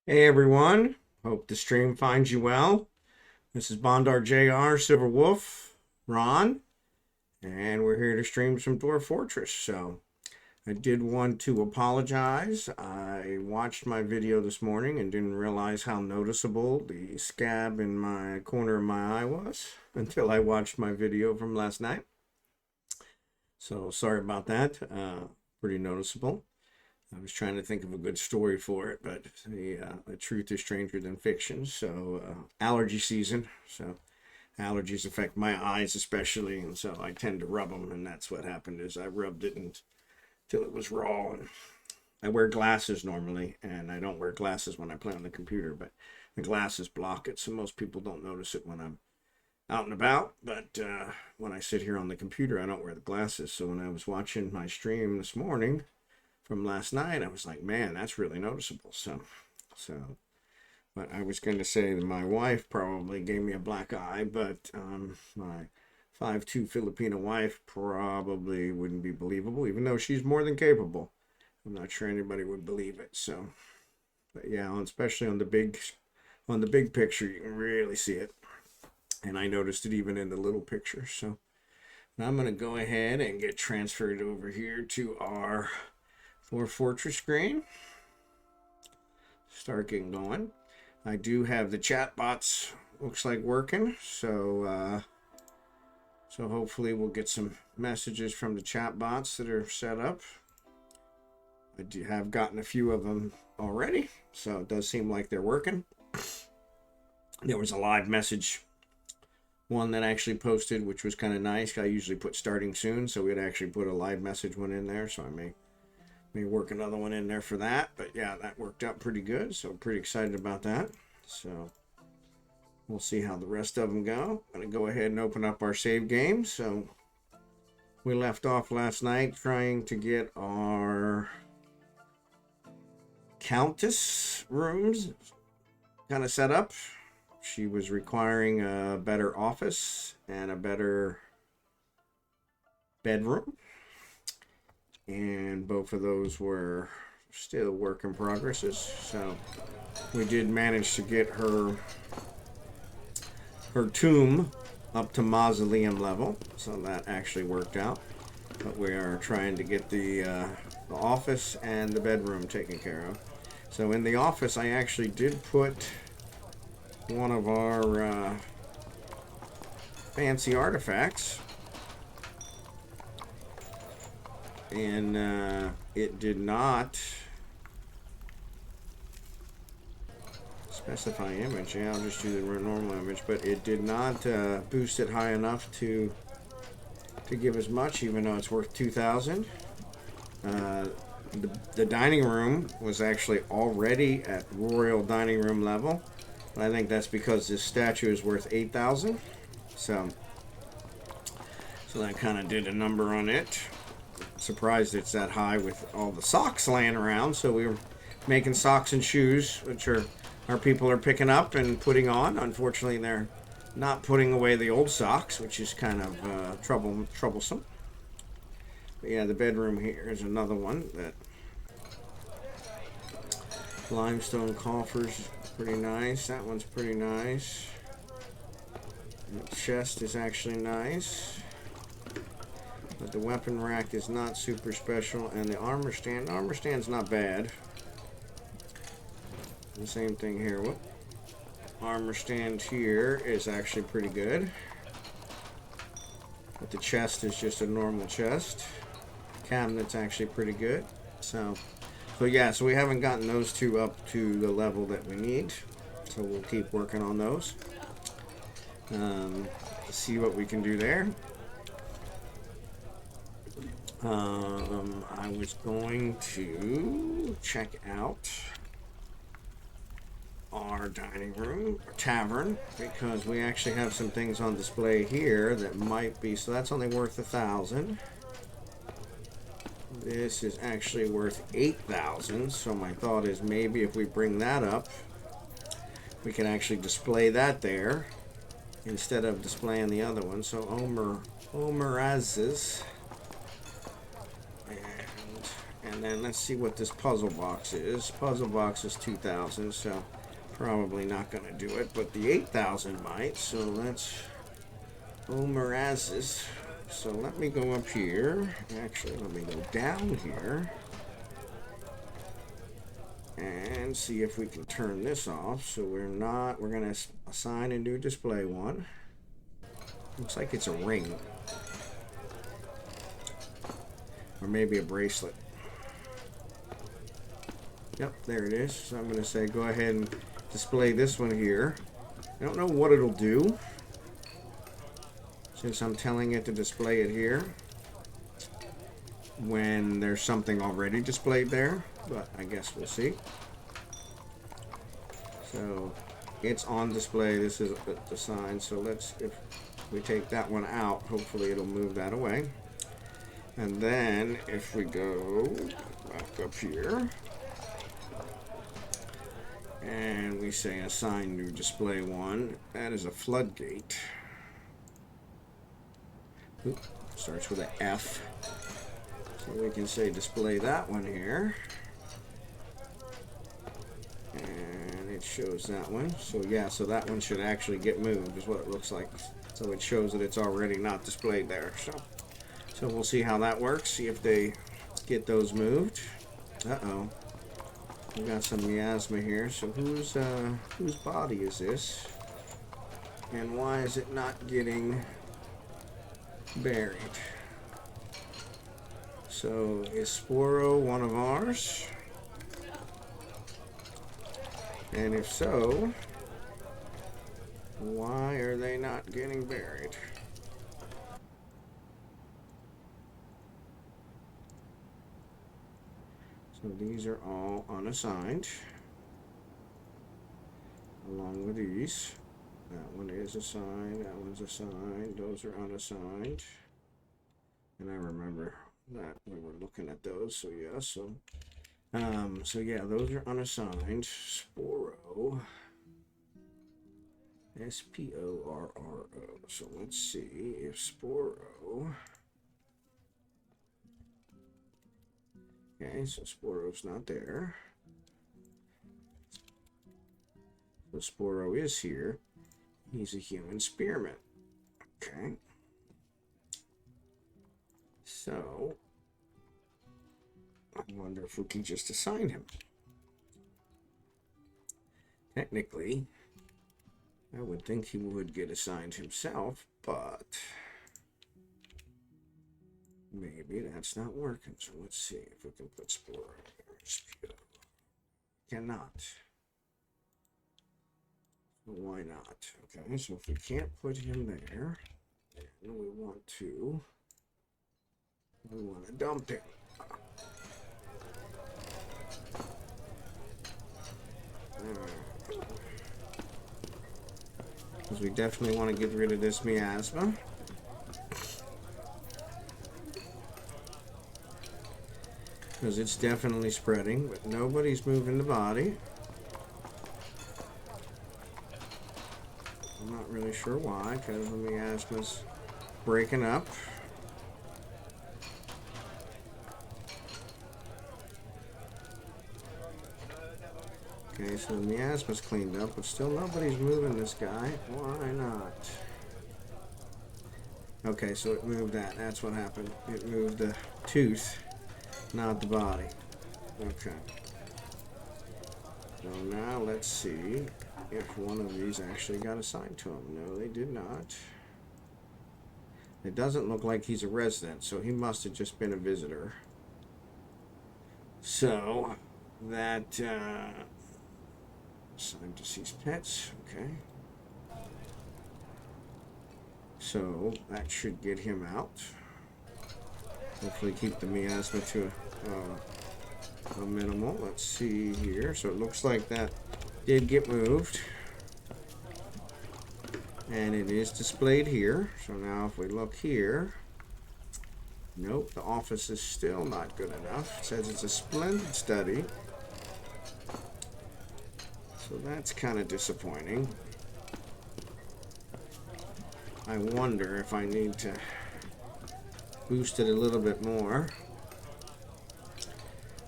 Hey everyone, hope the stream finds you well. This is Bondar JR, Silver Wolf, Ron, and we're here to stream some Dwarf Fortress. So I did want to apologize. I watched my video this morning and didn't realize how noticeable the scab in my corner of my eye was until I watched my video from last night. So sorry about that. Pretty noticeable. I was trying to think of a good story for it, but the truth is stranger than fiction. So allergy season. So allergies affect my eyes especially, and so I tend to rub them. And that's what happened is I rubbed it until it was raw. And I wear glasses normally, and I don't wear glasses when I play on the computer, but the glasses block it, so most people don't notice it when I'm out and about. But when I sit here on the computer, I don't wear the glasses. So when I was watching my stream this morning from last night, I was like, man, that's really noticeable. But I was going to say that my wife probably gave me a black eye, but my 5'2" Filipino wife probably wouldn't be believable, even though she's more than capable. I'm not sure anybody would believe it. So, but yeah, especially on the big picture, you can really see it, and I noticed it even in the little picture. So now I'm going to go ahead and get transferred over here to our Dwarf Fortress screen. Start getting going. I do have the chat bots, looks like, working, so hopefully we'll get some messages from the chat bots that are set up. I have gotten a few of them already, so it does seem like they're working. There was a live message one that actually posted, which was kind of nice. I usually put starting soon, so we'd actually put a live message one in there, so I may work another one in there for that. But yeah, that worked out pretty good, so pretty excited about that. So we'll see how the rest of them go. I'm gonna go ahead and open up our save game. So we left off last night trying to get our Countess rooms kind of set up. She was requiring a better office and a better bedroom, and both of those were still work in progresses. So we did manage to get her tomb up to mausoleum level, so that actually worked out. But we are trying to get the office and the bedroom taken care of. So in the office, I actually did put one of our fancy artifacts, and it did not specify image. Yeah, I'll just do the normal image, but it did not boost it high enough to give as much, even though it's worth 2,000. The dining room was actually already at royal dining room level, but I think that's because this statue is worth 8,000. So that kind of did a number on it. Surprised it's that high with all the socks laying around. So we were making socks and shoes, which our people are picking up and putting on. Unfortunately, they're not putting away the old socks, which is kind of troublesome. But yeah, the bedroom here is another one. That limestone coffers, pretty nice. That one's pretty nice. The chest is actually nice, but the weapon rack is not super special, and the armor stand's not bad. The same thing here. Whoop. Armor stand here is actually pretty good, but the chest is just a normal chest. Cabinet's actually pretty good. So yeah, so we haven't gotten those two up to the level that we need, so we'll keep working on those. See what we can do there. I was going to check out our dining room or tavern, because we actually have some things on display here that might be, so that's only worth 1,000. This is actually worth 8,000, so my thought is maybe if we bring that up, we can actually display that there instead of displaying the other one. So Omeraz's, And then let's see what this puzzle box is. Puzzle box is 2,000, so probably not going to do it, but the 8,000 might. So let's... Oh, Mirazes. So let me go up here. Actually, let me go down here. And see if we can turn this off. So we're going to assign a new display one. Looks like it's a ring. Or maybe a bracelet. Yep, there it is. So I'm going to say go ahead and display this one here. I don't know what it'll do, since I'm telling it to display it here when there's something already displayed there, but I guess we'll see. So it's on display. This is the sign. So if we take that one out, hopefully it'll move that away. And then if we go back up here and we say assign new display one, that is a floodgate. Oop, starts with an F. So we can say display that one here. And it shows that one. So yeah, so that one should actually get moved is what it looks like. So it shows that it's already not displayed there. So we'll see how that works. See if they get those moved. Uh-oh. We got some miasma here. So whose body is this? And why is it not getting buried? So is Sporo one of ours? And if so, why are they not getting buried? So these are all unassigned, along with these. That one is assigned, that one's assigned, those are unassigned. And I remember that we were looking at those, so yeah, so yeah, those are unassigned. Sporo, Sporro. So let's see if Sporo. Okay, so Sporo's not there. So Sporo is here. He's a human spearman. Okay. So I wonder if we can just assign him. Technically, I would think he would get assigned himself, but maybe that's not working. So let's see if we can put Sporo there. Cannot. Why not? Okay, so if we can't put him there, then we want to dump him. Because we definitely want to get rid of this miasma. Because it's definitely spreading, but nobody's moving the body. I'm not really sure why, because the miasma's breaking up. Okay, so the miasma's cleaned up, but still nobody's moving this guy. Why not? Okay, so it moved that. That's what happened. It moved the tooth, not the body. Okay. So now let's see if one of these actually got assigned to him. No, they did not. It doesn't look like he's a resident, so he must have just been a visitor. So that assigned deceased pets. Okay. So that should get him out. Hopefully keep the miasma to a minimal. Let's see here. So it looks like that did get moved. And it is displayed here. So now if we look here, nope, the office is still not good enough. It says it's a splendid study. So that's kind of disappointing. I wonder if I need to boost it a little bit more.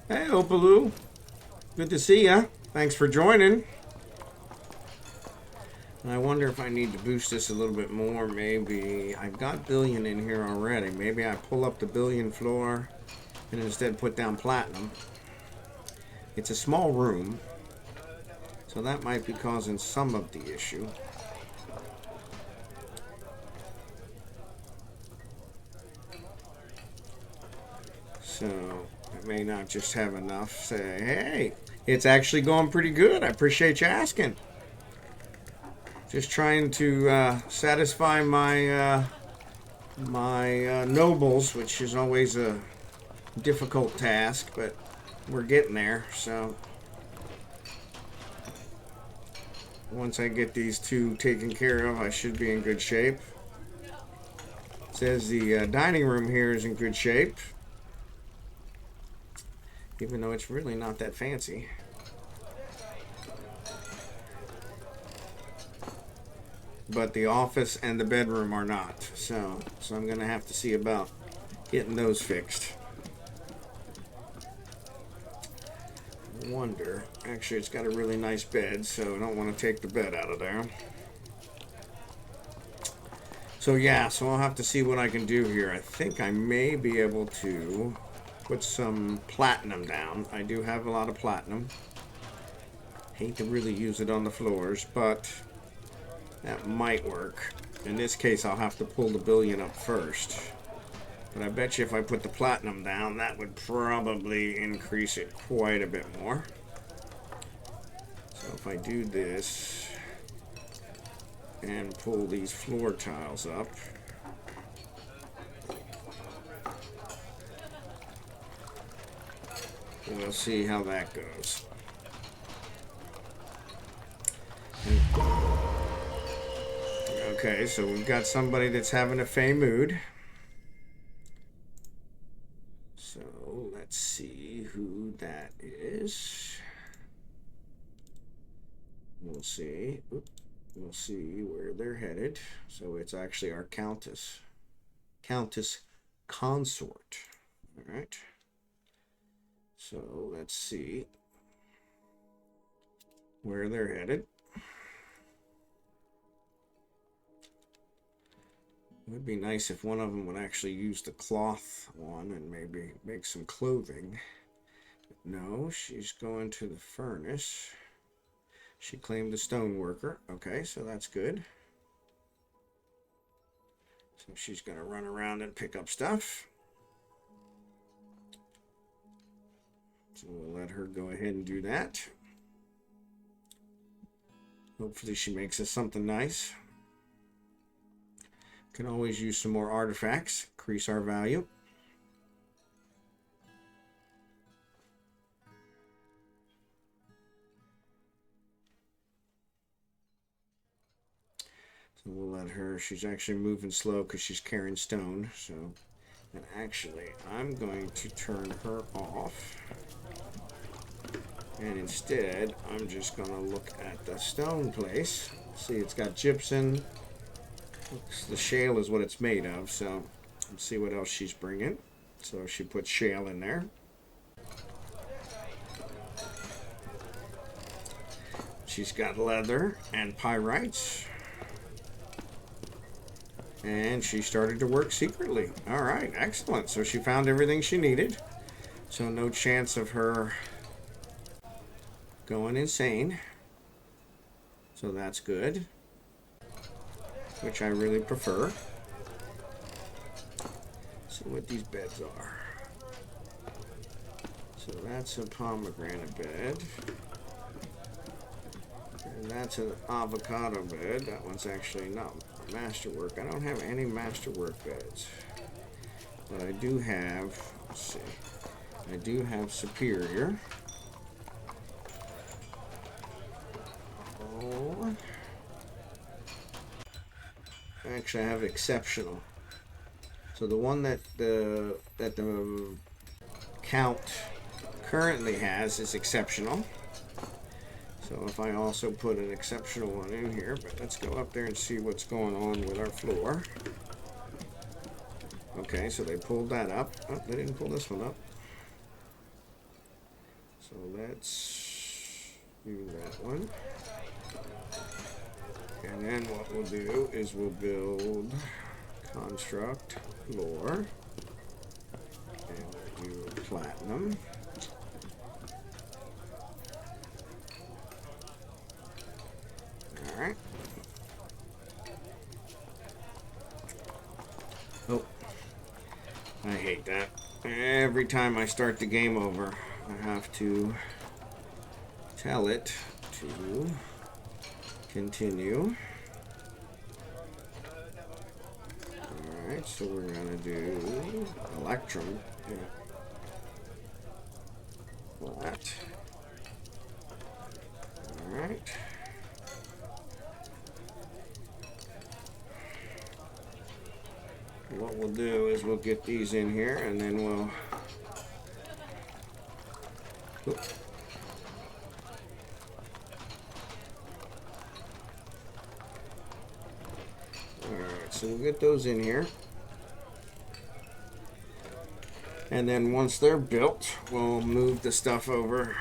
Hey, Opaloo. Good to see ya. Thanks for joining. I wonder if I need to boost this a little bit more. Maybe I've got billion in here already. Maybe I pull up the billion floor and instead put down platinum. It's a small room, so that might be causing some of the issue. So I may not just have enough. Say, hey, it's actually going pretty good. I appreciate you asking. Just trying to satisfy my nobles, which is always a difficult task, but we're getting there. So once I get these two taken care of, I should be in good shape. It says the dining room here is in good shape, even though it's really not that fancy. But the office and the bedroom are not. So I'm going to have to see about getting those fixed. I wonder. Actually, it's got a really nice bed, so I don't want to take the bed out of there. So yeah, so I'll have to see what I can do here. I think I may be able to put some platinum down. I do have a lot of platinum. Hate to really use it on the floors, but that might work. In this case, I'll have to pull the billion up first. But I bet you if I put the platinum down, that would probably increase it quite a bit more. So if I do this and pull these floor tiles up, we'll see how that goes. Okay, so we've got somebody that's having a fey mood. So let's see who that is. We'll see. We'll see where they're headed. So it's actually our Countess Consort. All right. So let's see where they're headed. It would be nice if one of them would actually use the cloth one and maybe make some clothing. But no, she's going to the furnace. She claimed the stoneworker. Okay, so that's good. So she's going to run around and pick up stuff. So we'll let her go ahead and do that. Hopefully she makes us something nice. Can always use some more artifacts, increase our value. So we'll let her, she's actually moving slow because she's carrying stone. So, and actually, I'm going to turn her off. And instead, I'm just going to look at the stone place. See, it's got gypsum. The shale is what it's made of, so let's see what else she's bringing. So she put shale in there. She's got leather and pyrites. And she started to work secretly. All right, excellent. So she found everything she needed. So no chance of her going insane. So that's good. Which I really prefer. See what these beds are. So that's a pomegranate bed. And that's an avocado bed. That one's actually not masterwork. I don't have any masterwork beds. But I do have, let's see, I do have superior. Oh. Actually, I have exceptional. So the one that the count currently has is exceptional. So if I also put an exceptional one in here, but let's go up there and see what's going on with our floor. Okay, so they pulled that up. Oh, they didn't pull this one up. let's do that one. And then what we'll do is we'll build construct floor. And we'll do platinum. Alright. Oh. I hate that. Every time I start the game over, I have to tell it to continue. Alright, so we're gonna do electrum. Flat. Alright. What we'll do is we'll get these in here and then we'll Alright, so we'll get those in here. And then once they're built, we'll move the stuff over.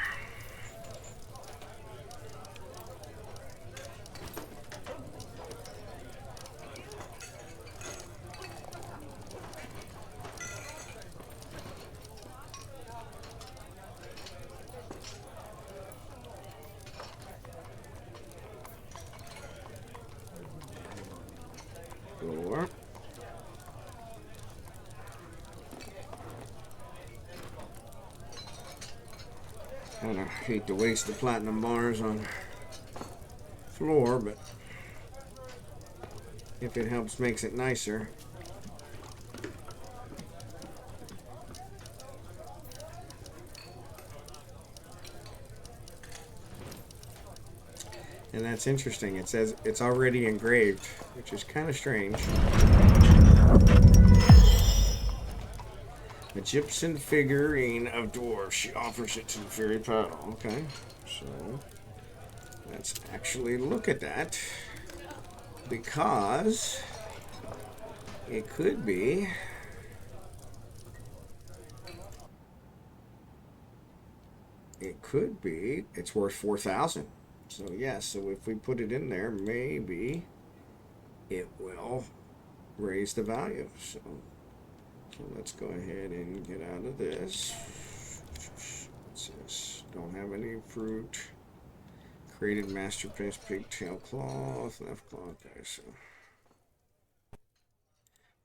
Floor. Kind of hate to waste the platinum bars on floor, but if it helps makes it nicer. And that's interesting. It says it's already engraved, which is kind of strange. A gypsum figurine of dwarves. She offers it to the fairy paddle. Okay, so let's actually look at that, because it could be it's worth 4,000. So yes, so if we put it in there, maybe it will raise the value. So let's go ahead and get out of this. What's this? Don't have any fruit. Created masterpiece, pigtail cloth, left claw. Okay, so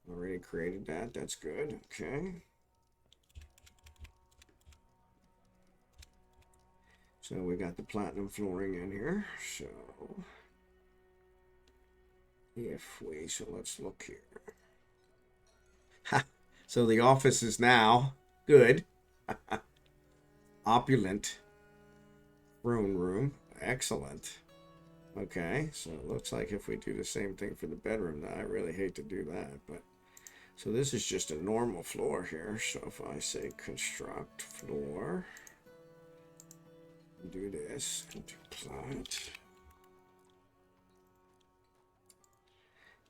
already created that. That's good. Okay. So we got the platinum flooring in here. So so let's look here. Ha! So the office is now good. Opulent. Throne room. Excellent. Okay, so it looks like if we do the same thing for the bedroom, now I really hate to do that, but so this is just a normal floor here. So if I say construct floor, do this, do plant,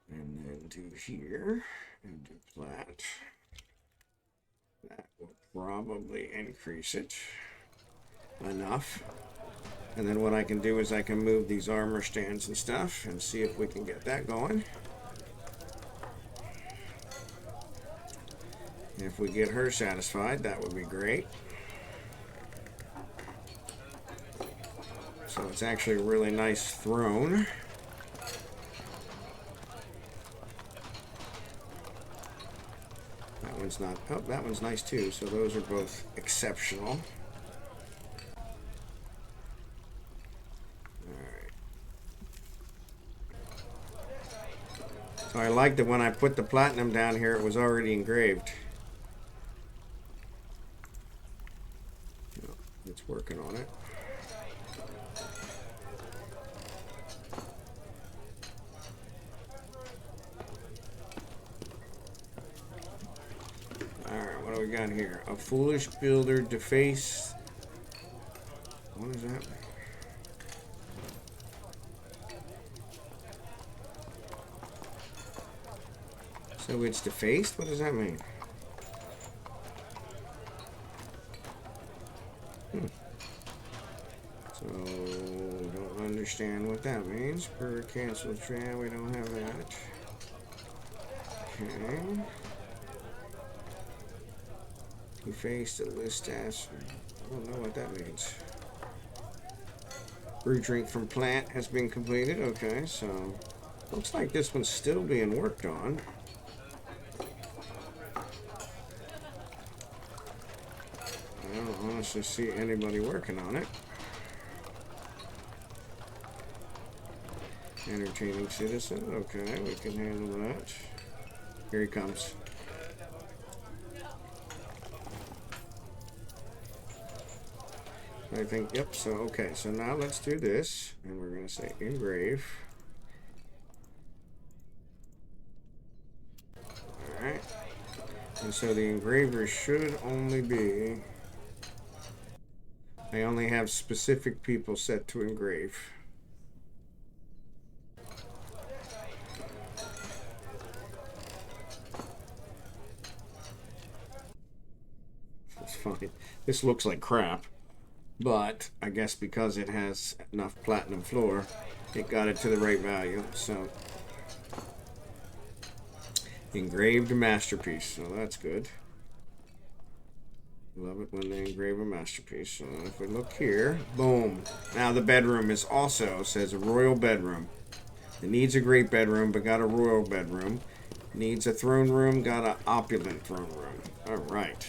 and then do here, and do plant. That will probably increase it enough. And then what I can do is I can move these armor stands and stuff and see if we can get that going. If we get her satisfied, that would be great. So it's actually a really nice throne. That one's not, oh, that one's nice too. So those are both exceptional. Alright. So I like that when I put the platinum down here, it was already engraved. It's working on it. Alright, what do we got here? A foolish builder deface. What does that mean? So it's defaced? What does that mean? understand what that means. Per cancel chat, we don't have that. Okay. You faced a list as. I don't know what that means. Brew drink from plant has been completed. Okay, so looks like this one's still being worked on. I don't honestly see anybody working on it. Entertaining citizen. Okay, we can handle that. Here he comes. I think, yep, so okay, so now let's do this, and we're going to say engrave. Alright, and so the engraver should only be, I only have specific people set to engrave. That's fine. This looks like crap. But I guess because it has enough platinum floor, it got it to the right value. So engraved masterpiece, so that's good. Love it when they engrave a masterpiece. So if we look here, boom. Now the bedroom is also says a royal bedroom. It needs a great bedroom, but got a royal bedroom. Needs a throne room, got an opulent throne room. All right.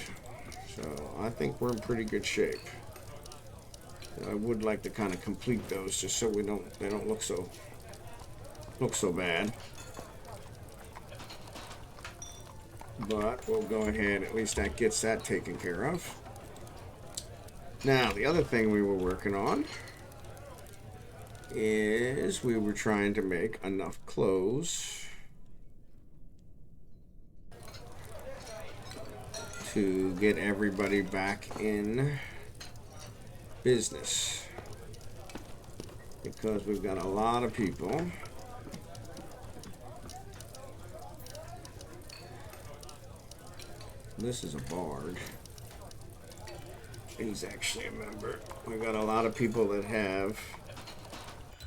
So I think we're in pretty good shape. I would like to kind of complete those just so they don't look so bad. But we'll go ahead, at least that gets that taken care of. Now the other thing we were working on is we were trying to make enough clothes to get everybody back in business, because we've got a lot of people. This is a bard. He's actually a member. We've got a lot of people that have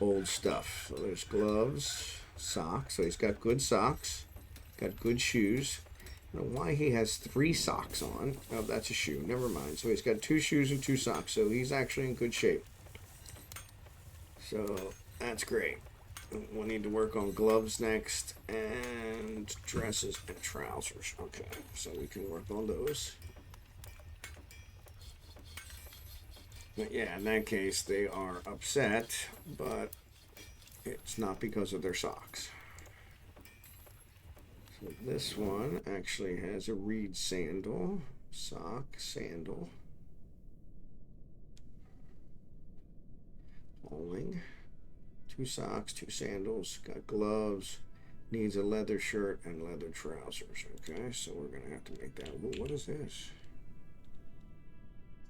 old stuff. So there's gloves, socks. So he's got good socks, got good shoes. I don't know why he has 3 socks on. Oh, that's a shoe. Never mind. So he's got 2 shoes and 2 socks. So he's actually in good shape. So that's great. We'll need to work on gloves next and dresses and trousers. Okay, so we can work on those. But yeah, in that case, they are upset, but it's not because of their socks. So this one actually has a reed sandal, sock, sandal, bowling, 2 socks, 2 sandals, got gloves, needs a leather shirt and leather trousers. Okay, so we're gonna have to make that. Ooh, what is this?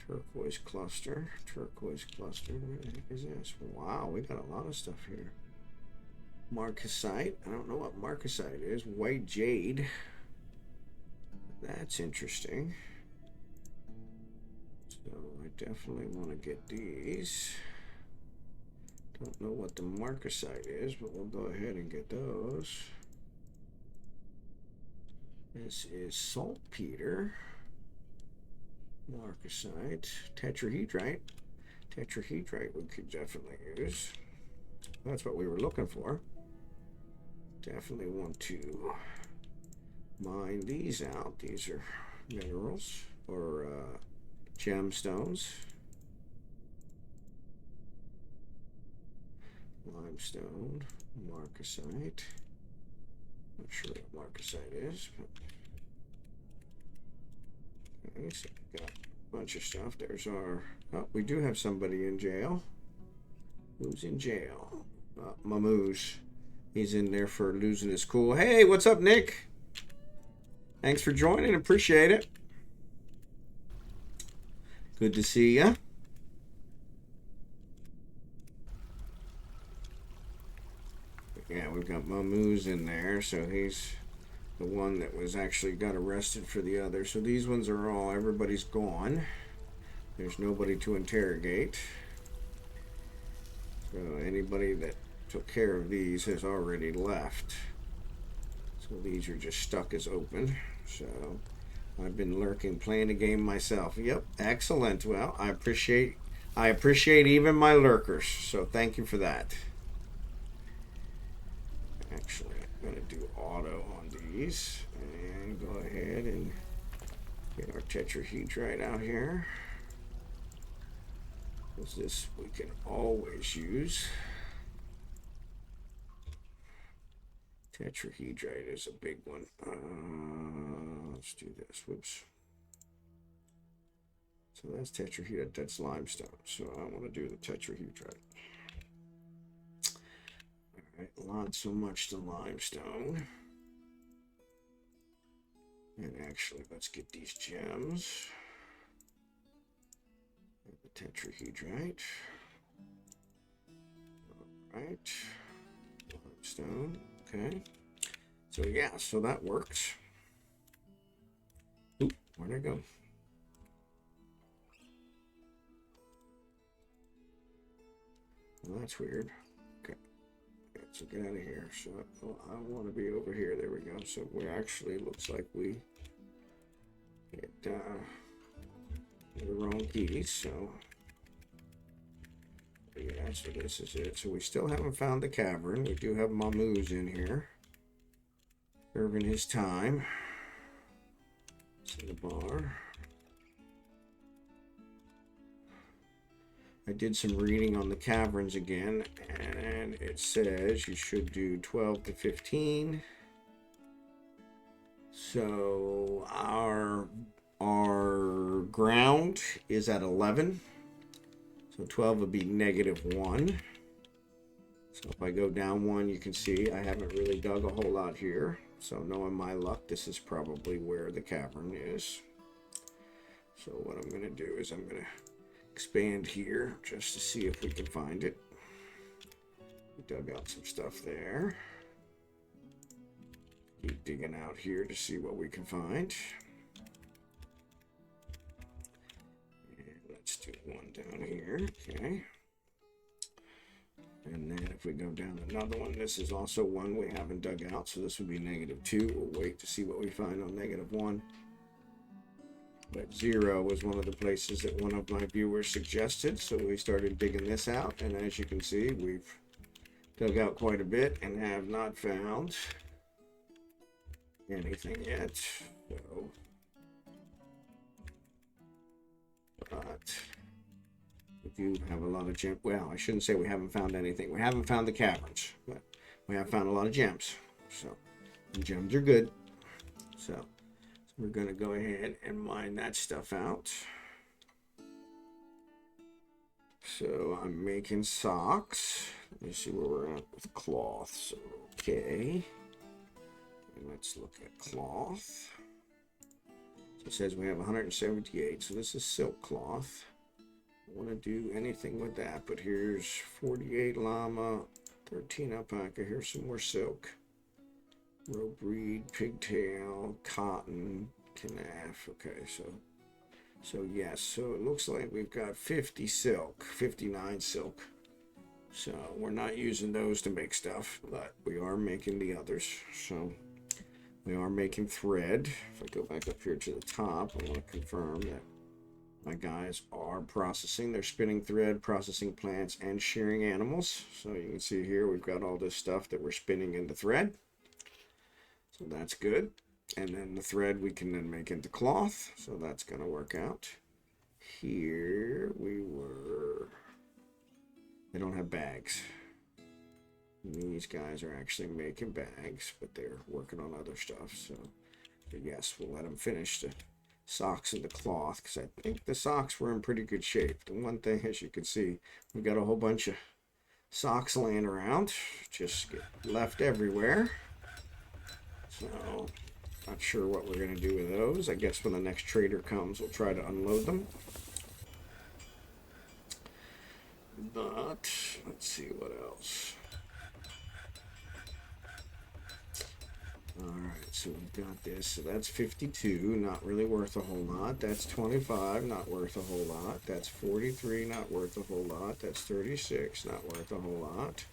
Turquoise cluster, turquoise cluster. What the heck is this? Wow, we got a lot of stuff here. Marcasite. I don't know what marcasite is. White jade. That's interesting. So I definitely want to get these. Don't know what the marcasite is, but we'll go ahead and get those. This is saltpeter. Marcasite. Tetrahedrite. Tetrahedrite we could definitely use. That's what we were looking for. Definitely want to mine these out. These are minerals or gemstones. Limestone, marcasite. Not sure what marcasite is, but okay, so we got a bunch of stuff. There's our. Oh, we do have somebody in jail. Who's in jail? Mamooze. He's in there for losing his cool. Hey, what's up, Nick? Thanks for joining. Appreciate it. Good to see ya. Yeah, we've got Mamooze in there, so he's the one that was actually got arrested for the other. So these ones are all, everybody's gone. There's nobody to interrogate. So anybody that took care of these has already left. So these are just stuck as open. So I've been lurking, playing the game myself. Yep, excellent. Well, I appreciate even my lurkers. So thank you for that. Actually, I'm gonna do auto on these and go ahead and get our tetrahedrite out here. Because this we can always use. Tetrahedrite is a big one. Let's do this. Whoops. So that's tetrahedrite. That's limestone. So I want to do the tetrahedrite. All right, not so much the limestone. And actually, let's get these gems. And the tetrahedrite. All right. Limestone. Okay. So yeah, so that works. Oop, where'd I go? Well, that's weird. Okay. So get out of here. So I want to be over here. There we go. So we actually looks like we hit the wrong keys. So yeah, so this is it. So we still haven't found the cavern. We do have Mamoo's in here, serving his time. To the bar. I did some reading on the caverns again, and it says you should do 12 to 15. So our ground is at 11. So 12 would be -1. So if I go down 1, you can see I haven't really dug a whole lot here. So knowing my luck, this is probably where the cavern is. So what I'm going to do is I'm going to expand here just to see if we can find it. We dug out some stuff there. Keep digging out here to see what we can find. Let's do one down here, okay. And then if we go down another one, this is also one we haven't dug out, so this would be -2. We'll wait to see what we find on -1. But 0 was one of the places that one of my viewers suggested, so we started digging this out, and as you can see, we've dug out quite a bit and have not found anything yet. So, but we do have a lot of gems. Well, I shouldn't say we haven't found anything. We haven't found the caverns, but we have found a lot of gems. So, the gems are good. So we're going to go ahead and mine that stuff out. So I'm making socks. Let me see where we're at with cloth. So, okay. And let's look at cloth. So it says we have 178. So this is silk cloth. I want to do anything with that, but here's 48 llama, 13 alpaca. Here's some more silk. Rope reed, pigtail, cotton, calf. Okay, so yes, so it looks like we've got 50 silk, 59 silk. So we're not using those to make stuff, but we are making the others. So we are making thread. If I go back up here to the top, I want to confirm that my guys are processing. They're spinning thread, processing plants, and shearing animals. So you can see here we've got all this stuff that we're spinning into thread. So that's good. And then the thread we can then make into cloth. So that's going to work out. Here they don't have bags. These guys are actually making bags, but they're working on other stuff. So yes, we'll let them finish the socks and the cloth, because I think the socks were in pretty good shape. The one thing, as you can see, we've got a whole bunch of socks laying around, just get left everywhere. So, not sure what we're going to do with those. I guess when the next trader comes, we'll try to unload them. But, let's see what else. Alright, So we've got this. So that's 52, not really worth a whole lot. That's 25, not worth a whole lot. That's 43, not worth a whole lot. That's 36, not worth a whole lot.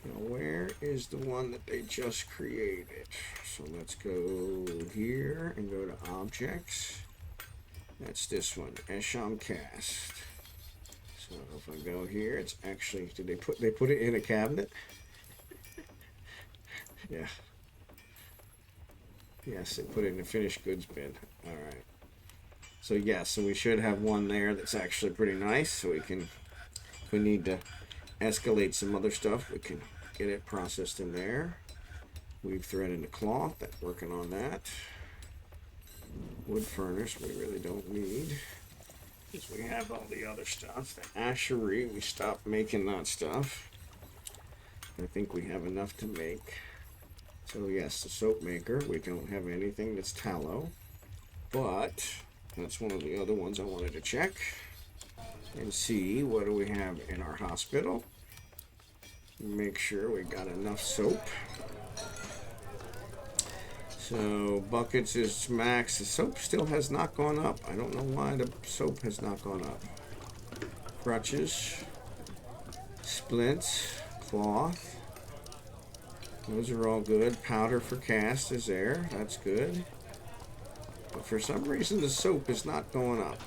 Now, where is the one that they just created? So let's go here and go to Objects. That's this one, Esham Cast. So if I go here, it's actually, did they put it in a cabinet? Yeah. Yes, they put it in the finished goods bin. All right. So yes, so we should have one there that's actually pretty nice. So we can, if we need to escalate some other stuff, we can get it processed in there. Weave thread into cloth. That's working on that. Wood furnace we really don't need, because we have all the other stuff. The ashery, we stopped making that stuff. I think we have enough to make. So yes, the soap maker, we don't have anything that's tallow, but that's one of the other ones I wanted to check and see what do we have in our hospital. Make sure we got enough soap. So buckets is max. The soap still has not gone up. I don't know why the soap has not gone up. Crutches, splints, cloth. Those are all good. Powder for cast is there. That's good. But for some reason, the soap is not going up.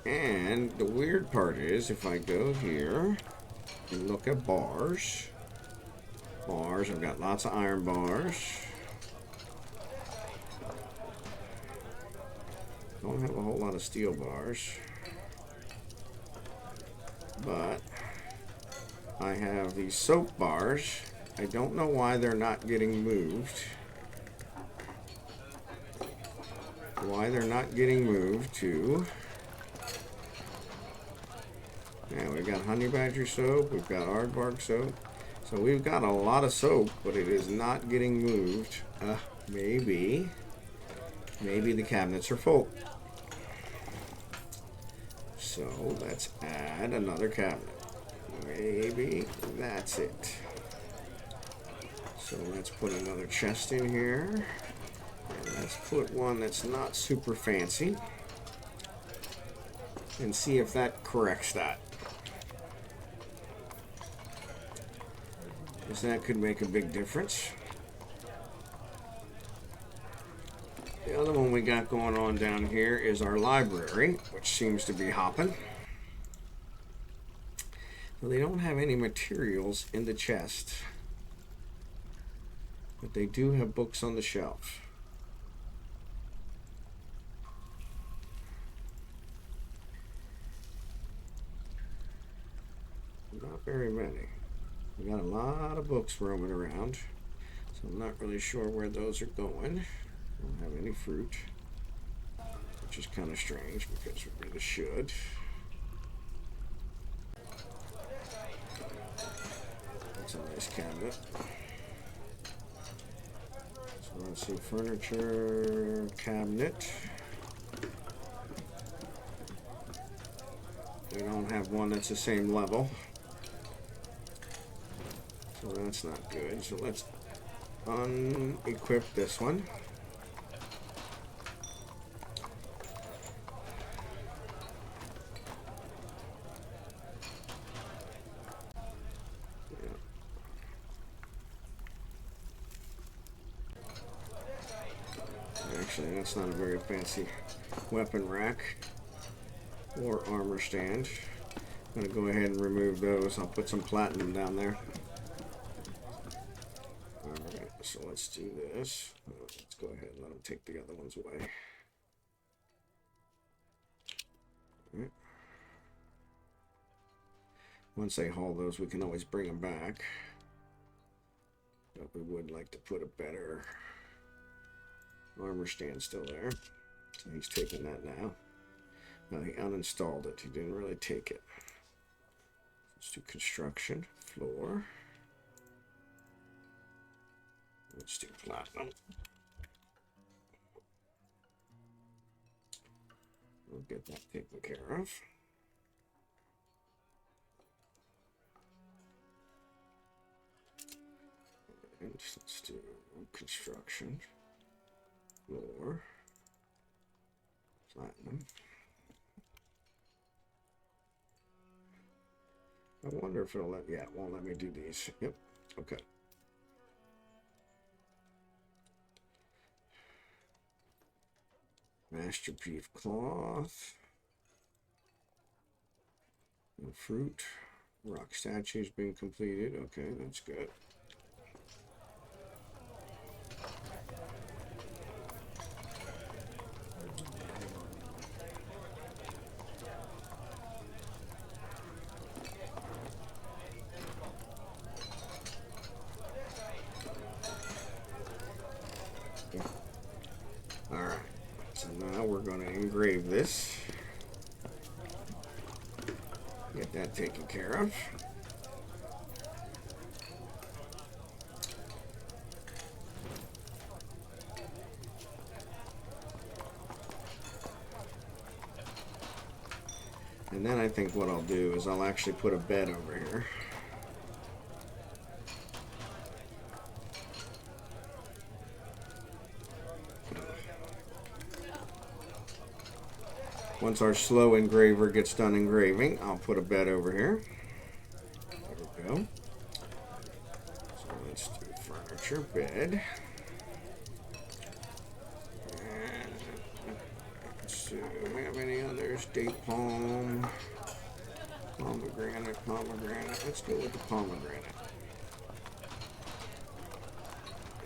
And the weird part is, if I go here and look at bars, I've got lots of iron bars. Don't have a whole lot of steel bars. But I have these soap bars. I don't know why they're not getting moved. Why they're not getting moved to... Yeah, we've got honey badger soap. We've got aardvark soap. So we've got a lot of soap, but it is not getting moved. Maybe the cabinets are full. So let's add another cabinet. Maybe that's it. So let's put another chest in here. And let's put one that's not super fancy. And see if that corrects that. Because that could make a big difference. The other one we got going on down here is our library, which seems to be hopping. Well, they don't have any materials in the chest, but they do have books on the shelf. Not very many. We got a lot of books roaming around, so I'm not really sure where those are going. Don't have any fruit, which is kind of strange because we really should. That's a nice cabinet. So let's see, furniture, cabinet. We don't have one that's the same level, so that's not good. So let's unequip this one. Actually, that's not a very fancy weapon rack or armor stand. I'm going to go ahead and remove those. I'll put some platinum down there. Alright, so let's do this. Let's go ahead and let them take the other ones away. Right. Once they haul those, we can always bring them back. But we would like to put a better armor stand still there. So he's taking that now. Now he uninstalled it. He didn't really take it. Let's do construction, floor. Let's do platinum. We'll get that taken care of. And let's do construction, floor, platinum. I wonder if it'll let, yeah, it won't let me do these. Yep, okay. Masterpiece cloth. And fruit. Rock statue's been completed. Okay, that's good. Alright, so now we're going to engrave this. Get that taken care of. And then I think what I'll do is I'll actually put a bed over here. Once our slow engraver gets done engraving, I'll put a bed over here. There we go. So let's do furniture, bed. And let's see, do we have any others? Date palm, pomegranate. Let's go with the pomegranate.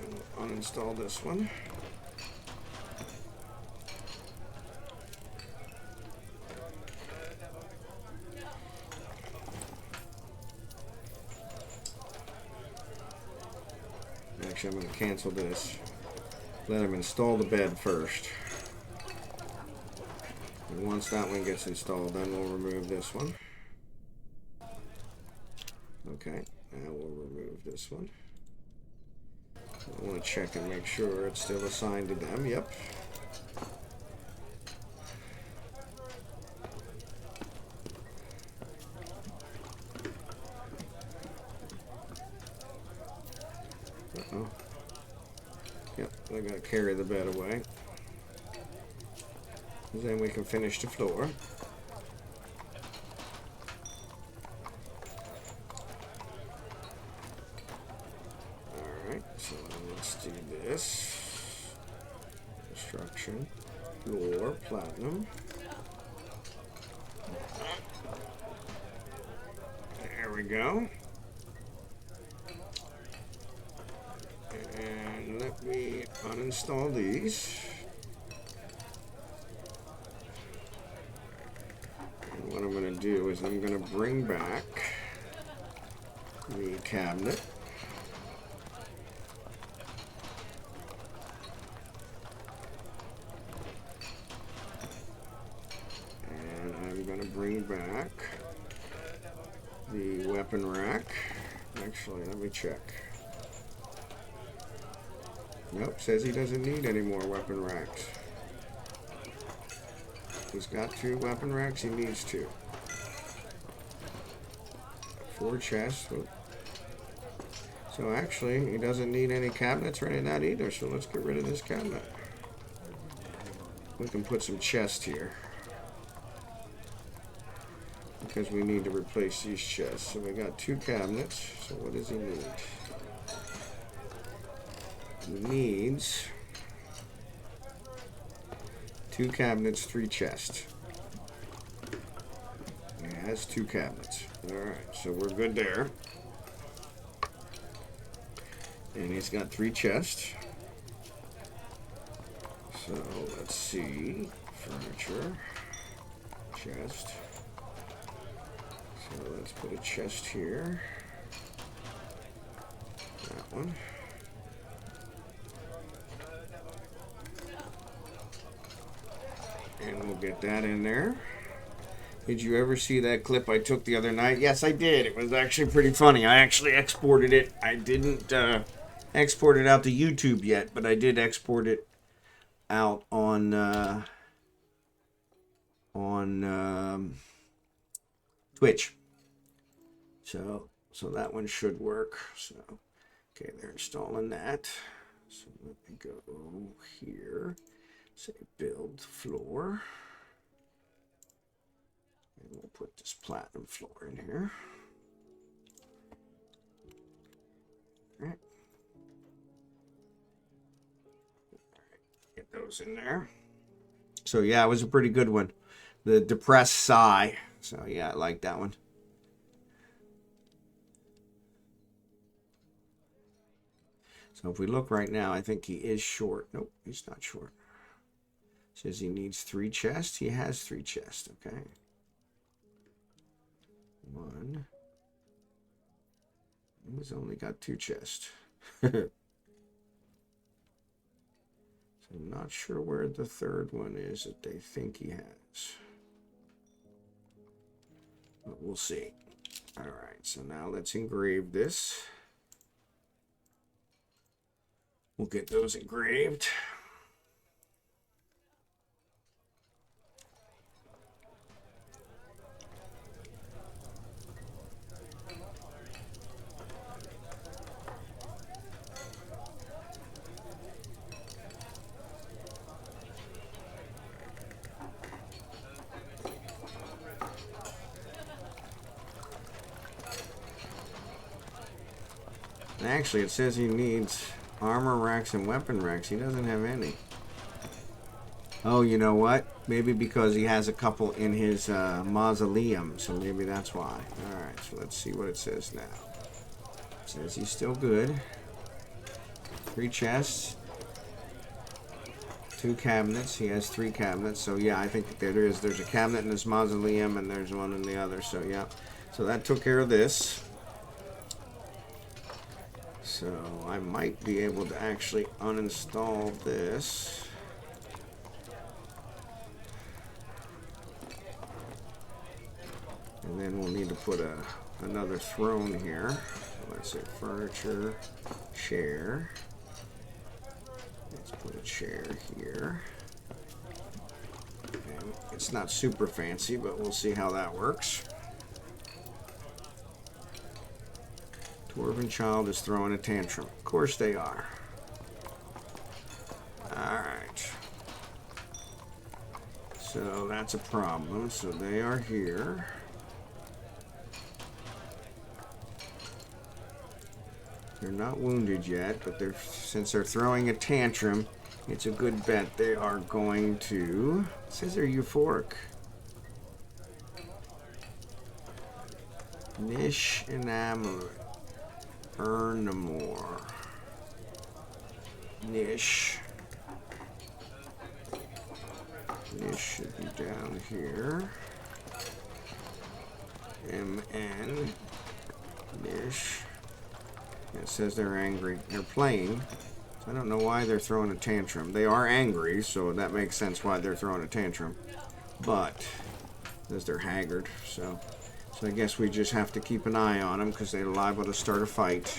And we'll uninstall this one. Actually, I'm going to cancel this. Let him install the bed first. And once that one gets installed, then we'll remove this one. Okay, now we'll remove this one. I want to check and make sure it's still assigned to them. Yep. Uh-oh. Yep, I gotta carry the bed away. Then we can finish the floor. Alright, so let's do this. Construction, floor, platinum. There we go. And let me uninstall these. And what I'm going to do is I'm going to bring back the cabinet. And I'm going to bring back the weapon rack. Actually, let me check. Nope, says he doesn't need any more weapon racks. He's got 2 weapon racks, he needs 2. 4 chests. So actually, he doesn't need any cabinets or any of that either, so let's get rid of this cabinet. We can put some chests here. Because we need to replace these chests. So we got 2 cabinets, so what does he need? He needs 2 cabinets, 3 chests. He has 2 cabinets. Alright, so we're good there. And he's got 3 chests. So let's see. Furniture. Chest. So let's put a chest here. That one. And we'll get that in there. Did you ever see that clip I took the other night? Yes, I did. It was actually pretty funny. I actually exported it. I didn't export it out to YouTube yet, but I did export it out on Twitch. So that one should work. So Okay, they're installing that. So let me go here. Say build floor. And we'll put this platinum floor in here. All right. Get those in there. So yeah, it was a pretty good one. The depressed sigh. So yeah, I like that one. So if we look right now, I think he is short. Nope, he's not short. Says he needs 3 chests. He has 3 chests. Okay. 1. He's only got 2 chests. So I'm not sure where the third one is that they think he has. But we'll see. All right, so now let's engrave this. We'll get those engraved. Actually, it says he needs armor racks and weapon racks. He doesn't have any. Oh, you know what? Maybe because he has a couple in his mausoleum, so maybe that's why. Alright, so let's see what it says now. It says he's still good. 3 chests. 2 cabinets. He has 3 cabinets, so yeah, I think there's a cabinet in his mausoleum and there's one in the other, so yeah. So that took care of this. So I might be able to actually uninstall this. And then we'll need to put another throne here. So let's say furniture, chair. Let's put a chair here. And it's not super fancy, but we'll see how that works. Dwarven child is throwing a tantrum. Of course they are. Alright. So that's a problem. So they are here. They're not wounded yet, but since they're throwing a tantrum, it's a good bet they are going to... It says they're euphoric. Nish and Amulet. Earn more. Nish. Nish should be down here. MN. Nish. It says they're angry. They're playing. So I don't know why they're throwing a tantrum. They are angry, so that makes sense why they're throwing a tantrum. But, as they're haggard, so I guess we just have to keep an eye on them because they're liable to start a fight.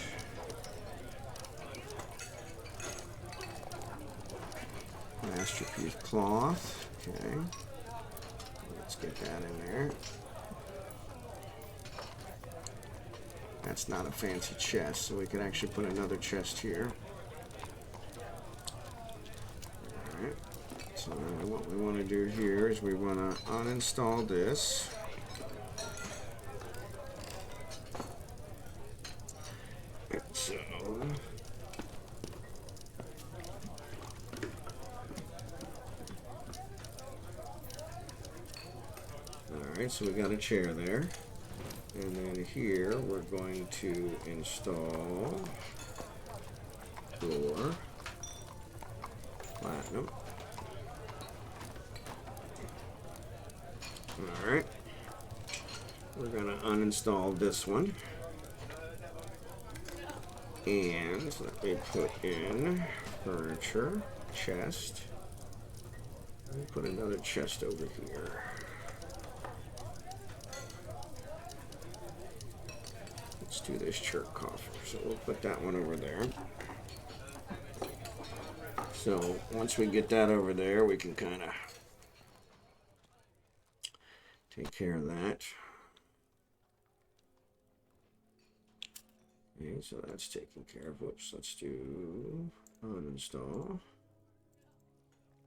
Masterpiece cloth. Okay. Let's get that in there. That's not a fancy chest, so we can actually put another chest here. Alright. So what we want to do here is we want to uninstall this. So alright, so we got a chair there. And then here we're going to install floor, platinum. Alright. We're going to uninstall this one. And let me put in furniture, chest. Let me put another chest over here. Let's do this church coffer. So we'll put that one over there. So once we get that over there, we can kind of take care of that. Okay, so that's taken care of. Whoops, let's do uninstall.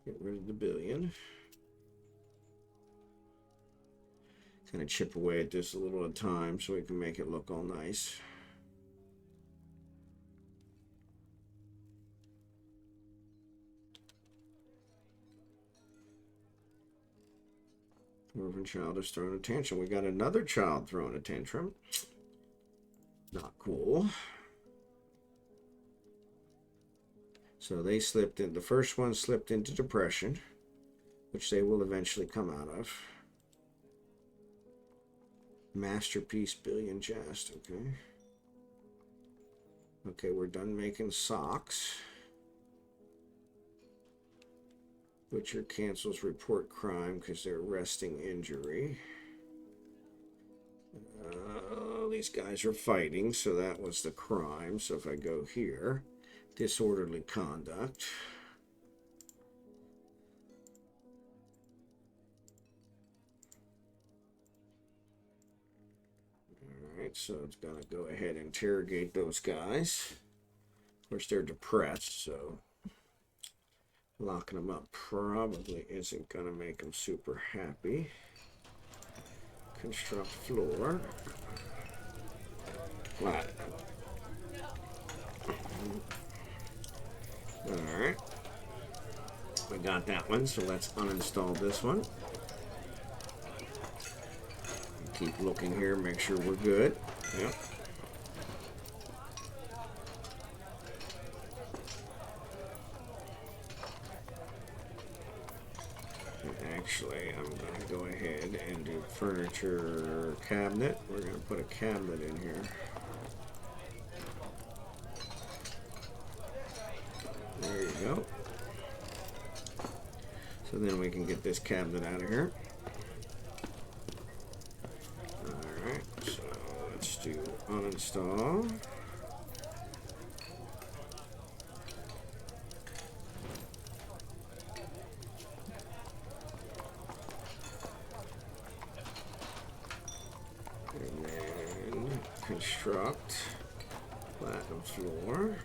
Get rid of the billion. Kind of chip away at this a little at a time so we can make it look all nice. Orphan child is throwing a tantrum. We got another child throwing a tantrum. Not cool. So they slipped in. The first one slipped into depression, which they will eventually come out of. Masterpiece billion jest. Okay. Okay, we're done making socks. Butcher cancels report crime because they're arresting injury. These guys are fighting, so that was the crime. So if I go here, disorderly conduct. Alright, so it's gonna go ahead and interrogate those guys. Of course, they're depressed, so locking them up probably isn't gonna make them super happy. Construct floor. Flat. Alright. We got that one, so let's uninstall this one. Keep looking here, make sure we're good. Yep. Actually, I'm going to go ahead and do furniture cabinet. We're going to put a cabinet in here. There you go. So then we can get this cabinet out of here. Alright, so let's do uninstall. And then construct platinum floor.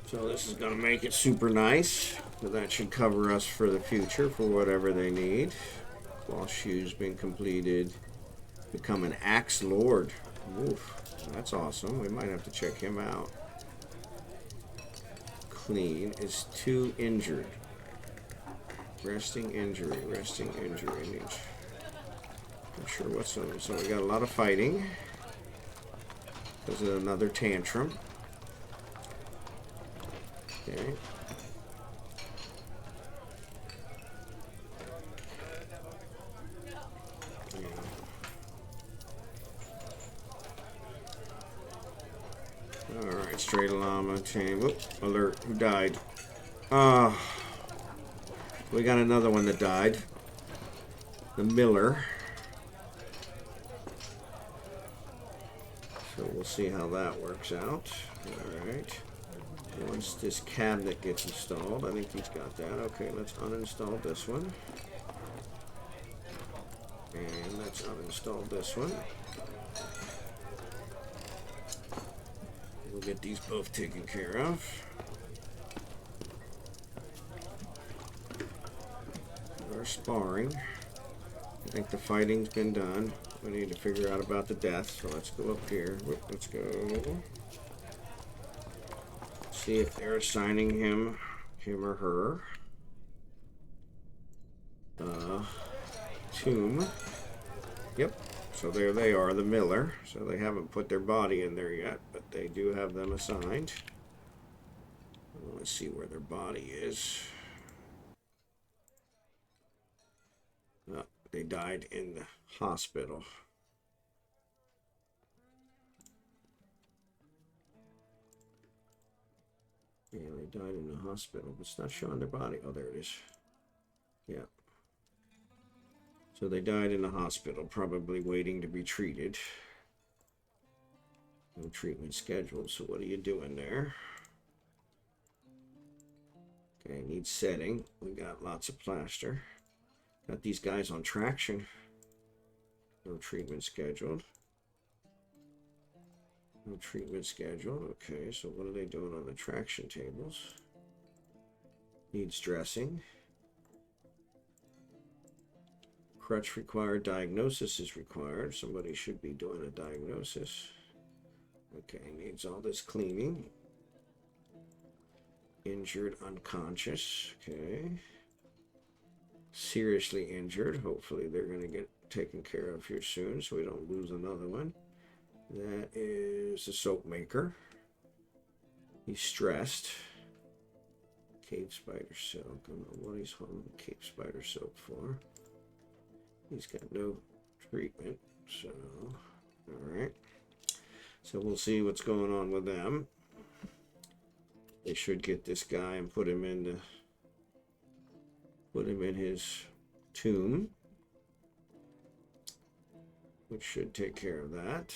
So this is going to make it super nice. So that should cover us for the future for whatever they need. Cloth shoes been completed. Become an axe lord. Oof, that's awesome. We might have to check him out. Clean is 2 injured. Resting injury. Resting injury. Not sure what's on. So we got a lot of fighting. This is another tantrum. Okay. Yeah. Alright, straight llama chain. Whoop, alert, who died? We got another one that died. The miller. So we'll see how that works out. Alright. Once this cabinet gets installed, I think he's got that. Okay, let's uninstall this one. And let's uninstall this one. We'll get these both taken care of. Our sparring. I think the fighting's been done. We need to figure out about the death, so let's go up here. Let's go. See if they're assigning him or her. Tomb. Yep. So there they are, the miller. So they haven't put their body in there yet, but they do have them assigned. Let's see where their body is. Oh, they died in the hospital. Yeah, they died in the hospital, but it's not showing their body. Oh, there it is. Yeah. So they died in the hospital, probably waiting to be treated. No treatment scheduled, so what are you doing there? Okay, needs setting. We got lots of plaster. Got these guys on traction. No treatment scheduled. No treatment scheduled. Okay, so what are they doing on the traction tables? Needs dressing. Crutch required. Diagnosis is required. Somebody should be doing a diagnosis. Okay, needs all this cleaning. Injured, unconscious. Okay. Seriously injured. Hopefully they're going to get taken care of here soon so we don't lose another one. That is a soap maker. He's stressed. Cave spider soap. I don't know what he's holding cave spider soap for. He's got no treatment, so alright. So we'll see what's going on with them. They should get this guy and put him in his tomb, which should take care of that.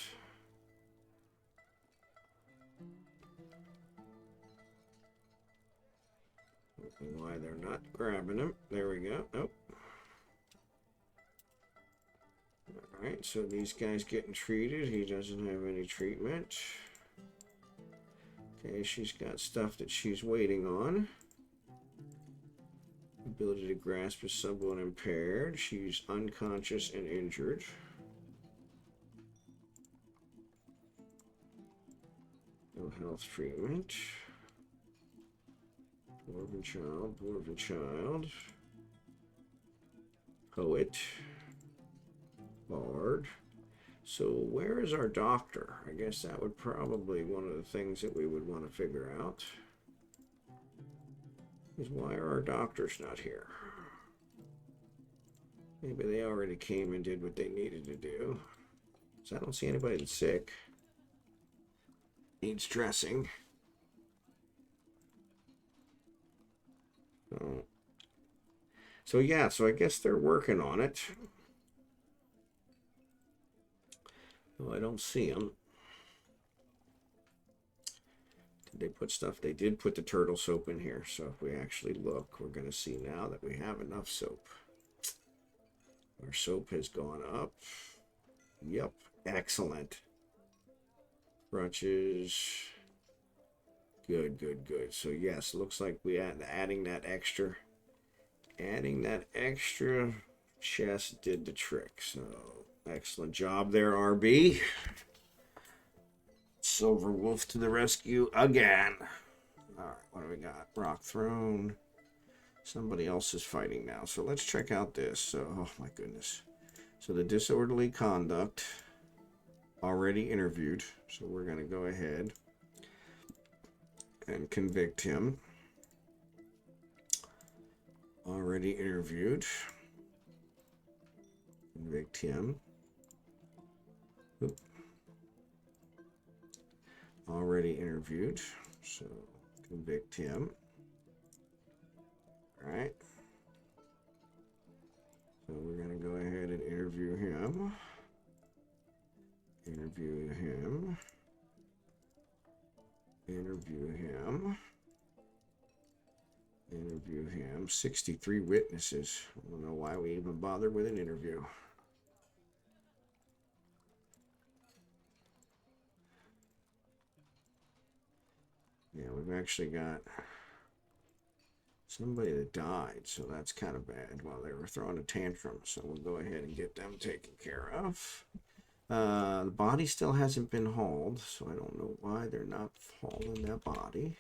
Don't know why they're not grabbing him. There we go. Nope. Alright, so these guys getting treated. He doesn't have any treatment. Okay, she's got stuff that she's waiting on. Ability to grasp is somewhat impaired. She's unconscious and injured. No health treatment. Dwarven child, dwarven child. Poet. Bard. So where is our doctor? I guess that would probably be one of the things that we would want to figure out. Is why are our doctors not here? Maybe they already came and did what they needed to do. So I don't see anybody that's sick. Needs dressing. So yeah, so I guess they're working on it. Oh, I don't see them. Did they put stuff? They did put the turtle soap in here. So if we actually look, we're going to see now that we have enough soap. Our soap has gone up. Yep. Excellent. Crutches. Good, good, good. So yes, looks like we adding that extra chest did the trick. So excellent job there, RB. Silver Wolf to the rescue again. All right, what do we got? Rock Throne. Somebody else is fighting now. So let's check out this. So, oh my goodness. So the disorderly conduct already interviewed. So we're going to go ahead and convict him. Already interviewed. Convict him. Oop. Already interviewed. So convict him. All right. So we're going to go ahead and interview him. Interview him. Interview him. Interview him. 63 witnesses. I don't know why we even bother with an interview. Yeah, we've actually got somebody that died, so that's kind of bad while they were throwing a tantrum. So we'll go ahead and get them taken care of. The body still hasn't been hauled, so I don't know why they're not hauling that body.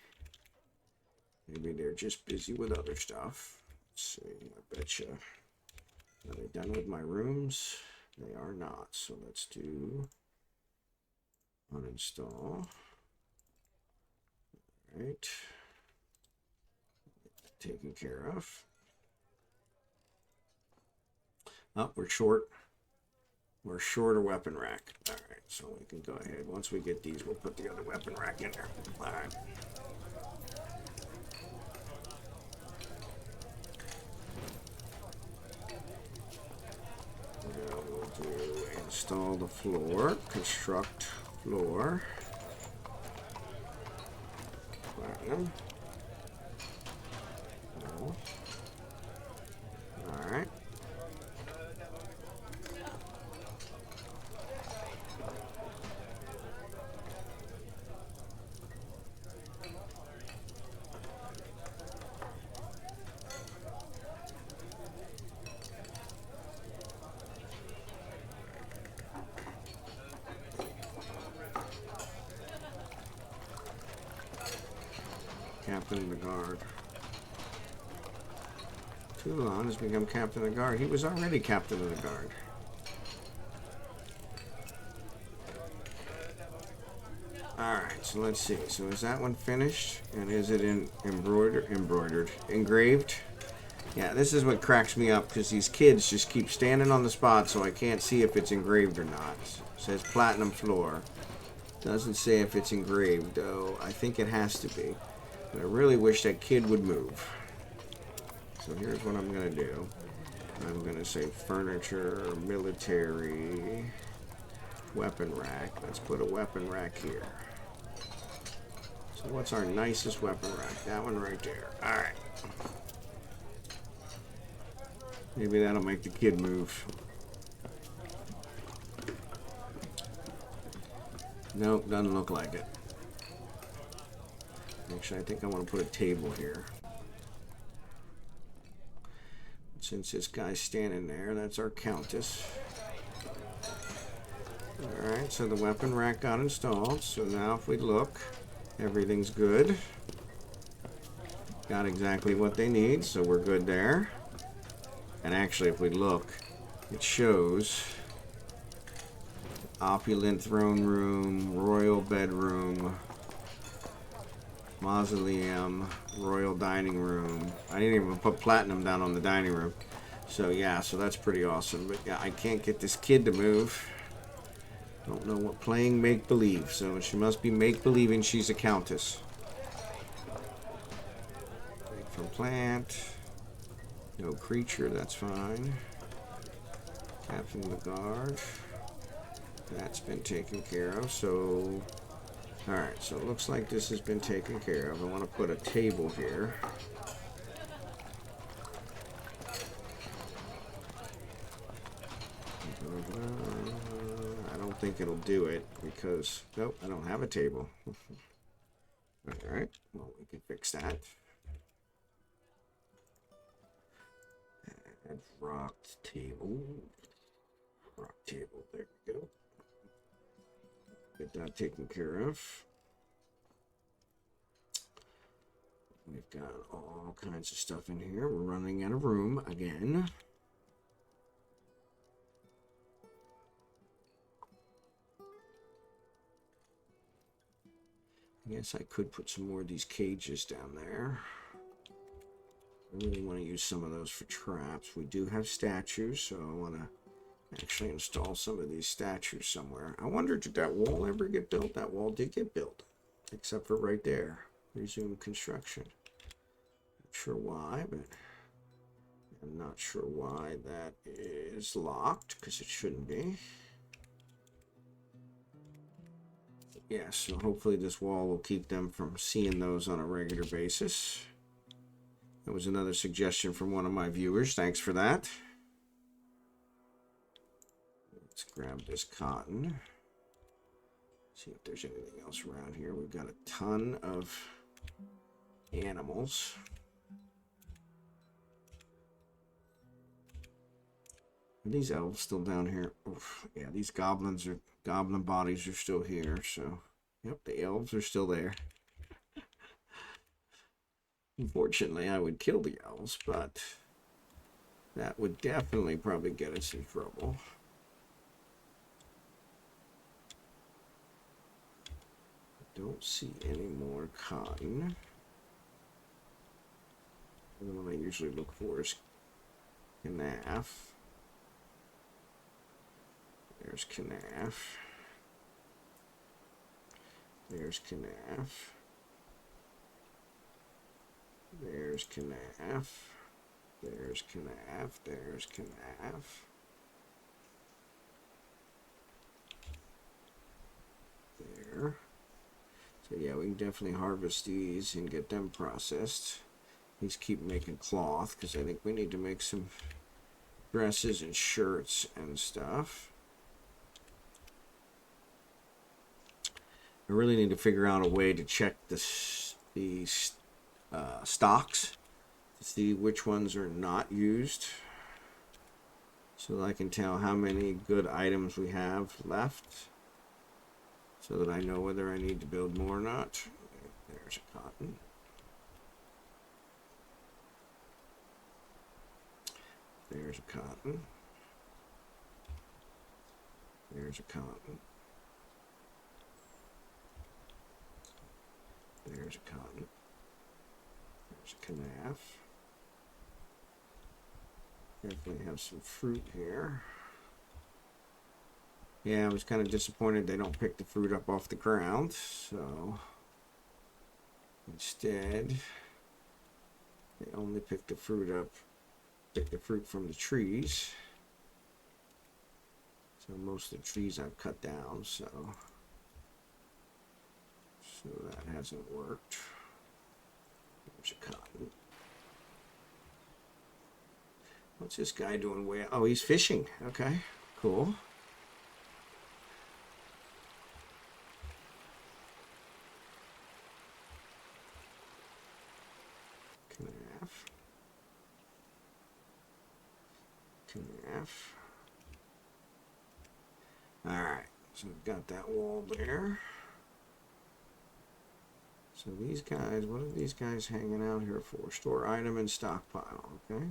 Maybe they're just busy with other stuff. Let's see, I bet you. Are they done with my rooms? They are not, so let's do uninstall. Right. Taken care of. Oh, we're short. We're short a weapon rack. All right, so we can go ahead. Once we get these, we'll put the other weapon rack in there. All right. Now we'll do install the floor, construct floor. Platinum. No. All right. captain of the guard. Toulon has become captain of the guard. He was already captain of the guard. Alright, so let's see. So is that one finished? And is it engraved? Yeah, this is what cracks me up, because these kids just keep standing on the spot, so I can't see if it's engraved or not. It says platinum floor. Doesn't say if it's engraved, though. I think it has to be. But I really wish that kid would move. So here's what I'm going to do. I'm going to say furniture, military, weapon rack. Let's put a weapon rack here. So what's our nicest weapon rack? That one right there. Alright. Maybe that'll make the kid move. Nope, doesn't look like it. Actually, I think I want to put a table here. Since this guy's standing there, that's our Countess. Alright, so the weapon rack got installed. So now if we look, everything's good. Got exactly what they need, so we're good there. And actually, if we look, it shows opulent throne room, royal bedroom, mausoleum, royal dining room. I didn't even put platinum down on the dining room. So yeah, so that's pretty awesome. But yeah, I can't get this kid to move. Don't know what playing make-believe. So she must be make-believing she's a countess. From plant. No creature, that's fine. Captain of the guard. That's been taken care of. So, alright, so it looks like this has been taken care of. I want to put a table here. I don't think it'll do it because, nope, I don't have a table. Alright, well, we can fix that. And rocked table. Rock table, there we go. Get that taken care of. We've got all kinds of stuff in here. We're running out of room again. I guess I could put some more of these cages down there. I really want to use some of those for traps. We do have statues, so I want to actually install some of these statues somewhere. I wonder, did that wall ever get built? That wall did get built, except for right there. Resume construction. Not sure why, but I'm not sure why that is locked, because it shouldn't be. Yeah, so hopefully this wall will keep them from seeing those on a regular basis. That was another suggestion from one of my viewers. Thanks for that. Let's grab this cotton. See if there's anything else around here. We've got a ton of animals. Are these elves still down here? Oof, yeah, these goblin bodies are still here. So, yep, the elves are still there. Unfortunately, I would kill the elves, but that would definitely probably get us in trouble. I don't see any more cotton. The one I usually look for is Knaff. There's Knaff. There's Knaff. There's Knaff. There's Knaff. There's Knaff. There. So yeah, we can definitely harvest these and get them processed. These keep making cloth because I think we need to make some dresses and shirts and stuff. I really need to figure out a way to check these stocks to see which ones are not used, so that I can tell how many good items we have left, so that I know whether I need to build more or not. There's a cotton. There's a cotton. There's a cotton. There's a cotton. There's a calf. Definitely have some fruit here. Yeah, I was kind of disappointed they don't pick the fruit up off the ground, so instead they only pick the fruit from the trees. So most of the trees I've cut down, so that hasn't worked. There's a cotton. What's this guy doing? Oh, he's fishing. Okay, cool. Calf. Alright, so we've got that wall there. So these guys, what are these guys hanging out here for? Store item and stockpile, okay?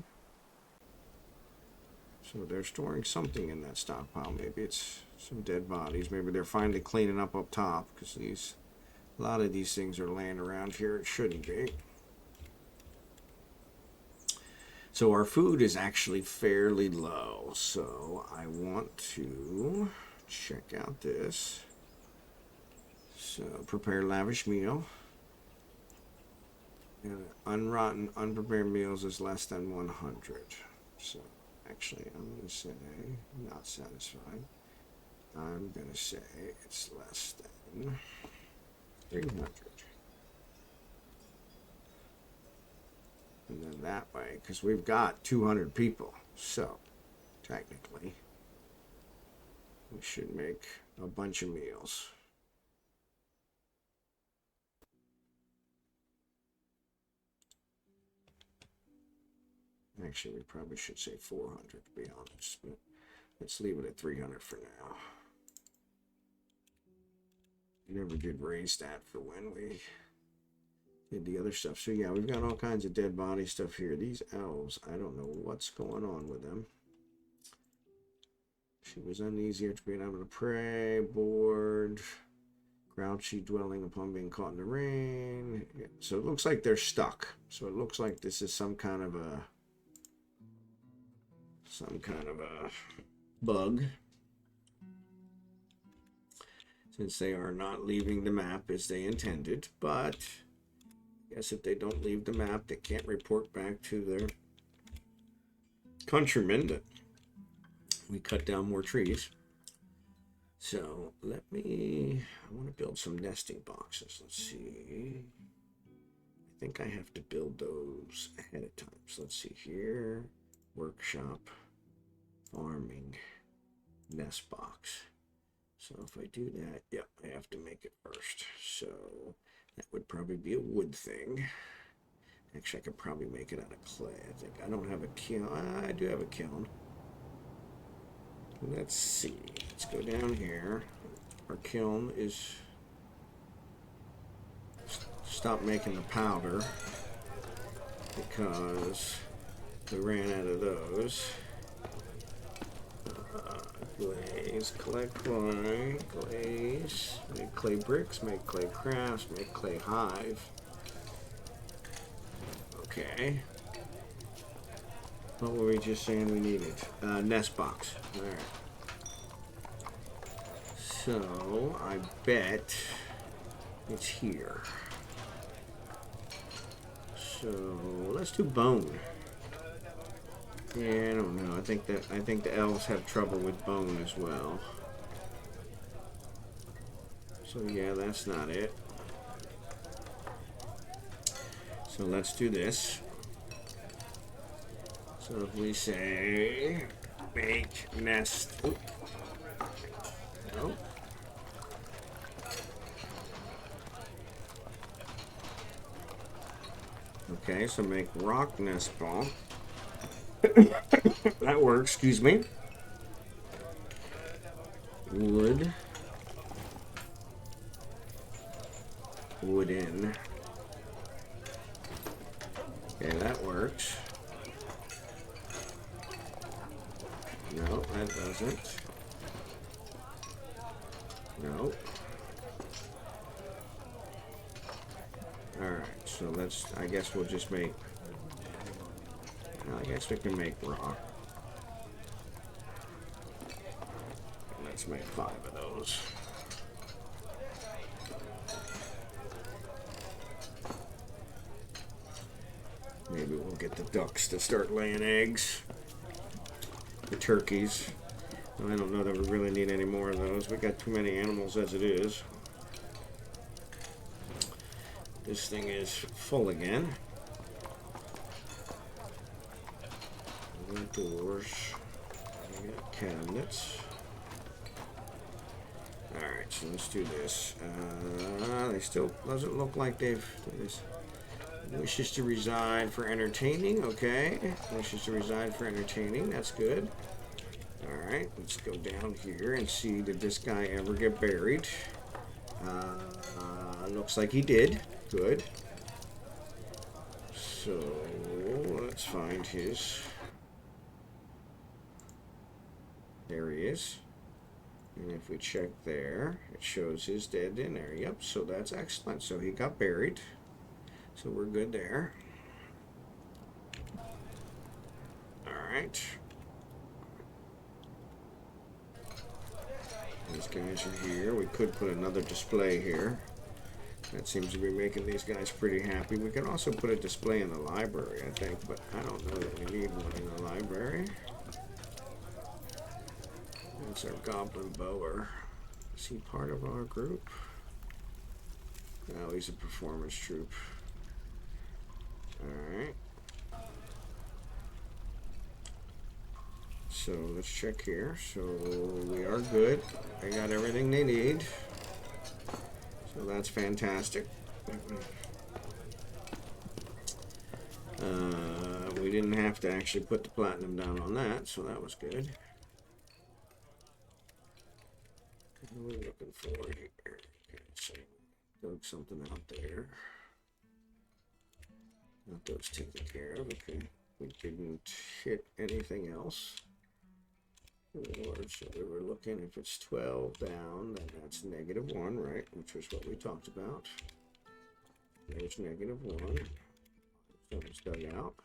So they're storing something in that stockpile. Maybe it's some dead bodies. Maybe they're finally cleaning up top, because a lot of these things are laying around here. It shouldn't be. So our food is actually fairly low. So I want to check out this. So prepare lavish meal. And unrotten, unprepared meals is less than 100. So actually I'm going to say not satisfied. I'm going to say it's less than 300. And then that way, because we've got 200 people, so technically we should make a bunch of meals. Actually, we probably should say 400 to be honest, but let's leave it at 300 for now. Never did raise that for when we did the other stuff. So yeah, we've got all kinds of dead body stuff here. These elves, I don't know what's going on with them. She was uneasy after being able to pray, bored, grouchy, dwelling upon being caught in the rain. Yeah, so it looks like they're stuck. So it looks like this is some kind of a bug. Since they are not leaving the map as they intended, but I guess if they don't leave the map, they can't report back to their countrymen that we cut down more trees. So I want to build some nesting boxes. Let's see. I think I have to build those ahead of time. So let's see here. Workshop, farming, nest box. So if I do that, yep, I have to make it first. So that would probably be a wood thing. Actually, I could probably make it out of clay. I think I don't have a kiln. I do have a kiln. Let's see. Let's go down here. Our kiln is... Stop making the powder because we ran out of those. Glaze, collect clay, glaze, make clay bricks, make clay crafts, make clay hive. Okay. What were we just saying we needed? Nest box. Alright. So, I bet it's here. So, let's do bone. Yeah, I don't know. I think the elves have trouble with bone as well. So yeah, that's not it. So let's do this. So if we say make nest. Oop. No. Okay, so make rock nest ball. That works, excuse me. Wood. Wooden. Okay, that works. that doesn't. No. Alright, so let's, I guess we'll just make, well, I guess we can make rock. Let's make 5 of those. Maybe we'll get the ducks to start laying eggs. The turkeys. I don't know that we really need any more of those. We got too many animals as it is. This thing is full again. We got doors. We got cabinets. Alright, so let's do this. They still doesn't look like they've... Wishes to reside for entertaining. Okay. Wishes to reside for entertaining. That's good. Alright, let's go down here and see, did this guy ever get buried? Looks like he did. Good. So, let's find his... There he is. And if we check there, it shows his dead in there. Yep, so that's excellent. So he got buried. So we're good there. Alright. These guys are here. We could put another display here. That seems to be making these guys pretty happy. We can also put a display in the library, I think, but I don't know that we need one in the library. That's our goblin bower. Is he part of our group? No, he's a performance troupe. Alright. So let's check here. So we are good. They got everything they need. So that's fantastic. We didn't have to actually put the platinum down on that, so that was good. What are we looking for here? Okay, so dug something out there. Got those taken care of. Okay, we didn't hit anything else. So we were looking, if it's 12 down, then that's -1, right? Which was what we talked about. There's -1. So it's dug out.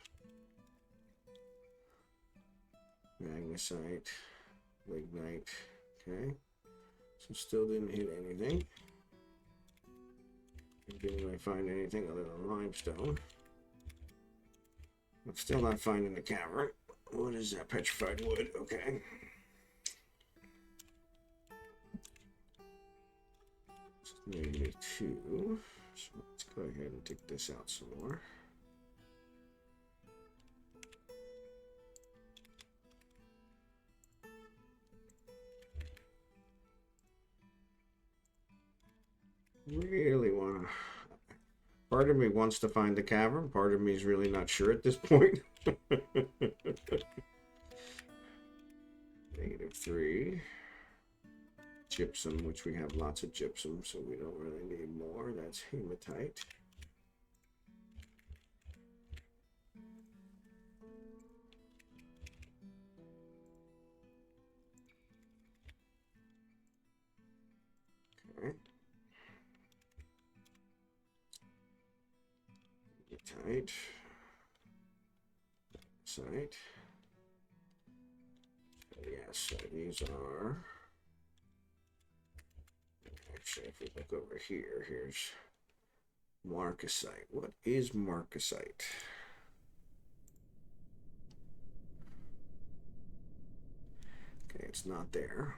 Magnesite, lignite. Okay. So still didn't hit anything. Didn't really find anything other than limestone. I'm still not finding the cavern. What is that? Petrified wood. Okay. -2. So let's go ahead and take this out some more. Really want to... Part of me wants to find the cavern. Part of me is really not sure at this point. -3. Gypsum, which we have lots of gypsum, so we don't really need more. That's hematite. Okay. Hematite. Site. Yes, so these are... Actually, if we look over here, here's marcasite. What is marcasite? Okay, it's not there.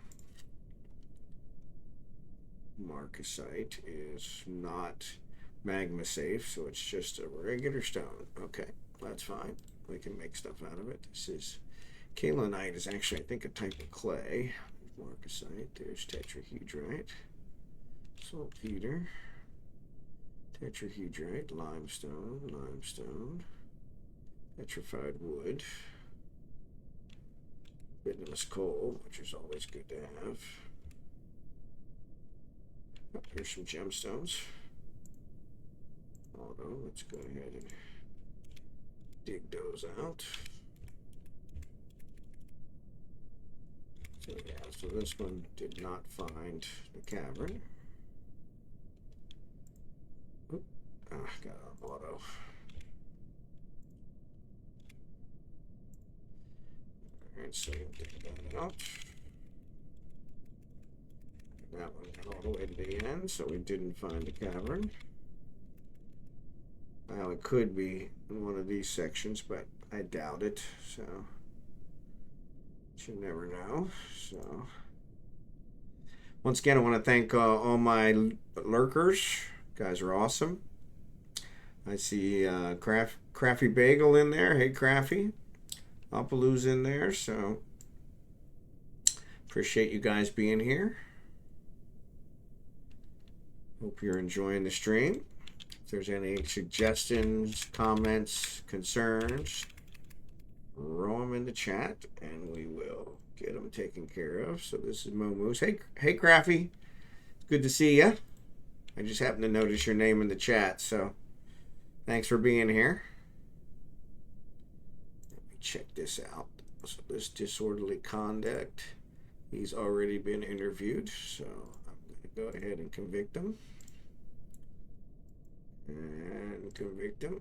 Marcasite is not magma safe, so it's just a regular stone. Okay, that's fine. We can make stuff out of it. This is kaolinite is actually, I think, a type of clay. Marcasite. There's tetrahedrite. Saltpeter, tetrahedrite, limestone, petrified wood, bituminous coal, which is always good to have. Oh, here's some gemstones. Although, let's go ahead and dig those out. So yeah, so this one did not find the cavern. Oop. Ah, got it on auto. Alright, so you dig that out. That one got all the way to the end, so we didn't find the cavern. Well, it could be in one of these sections, but I doubt it, so you never know. So once again, I want to thank all my lurkers. You guys are awesome. I see KraffyBagel in there. Hey, Kraffy. Appaloo's in there, so appreciate you guys being here. Hope you're enjoying the stream. If there's any suggestions, comments, concerns, throw them in the chat and we will get them taken care of. So this is Mo Moose. Hey Kraffy. Good to see you. I just happened to notice your name in the chat, so thanks for being here. Let me check this out. So this disorderly conduct, he's already been interviewed, so I'm going to go ahead and convict him. And convict him.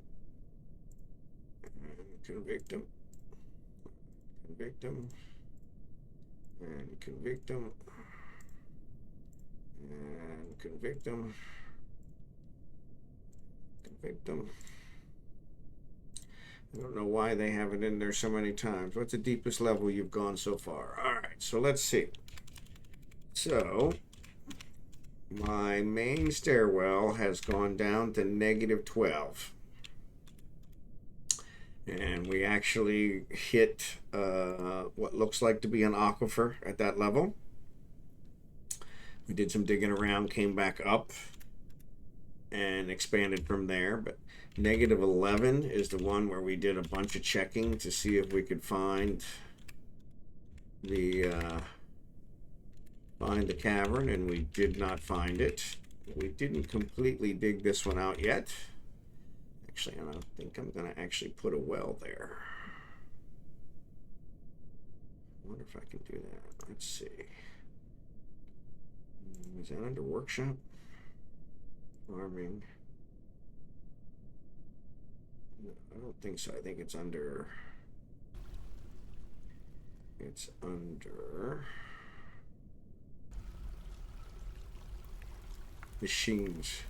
And convict him. Convict him. And convict him. And convict him. Convict him. I don't know why they have it in there so many times. What's the deepest level you've gone so far? Alright, so let's see. So my main stairwell has gone down to -12. And we actually hit what looks like to be an aquifer at that level. We did some digging around, came back up, and expanded from there. But -11 is the one where we did a bunch of checking to see if we could find the cavern, and we did not find it. We didn't completely dig this one out yet. Actually, I don't think I'm going to actually put a well there. I wonder if I can do that. Let's see. Is that under workshop? Farming. No, I don't think so. I think it's under... machines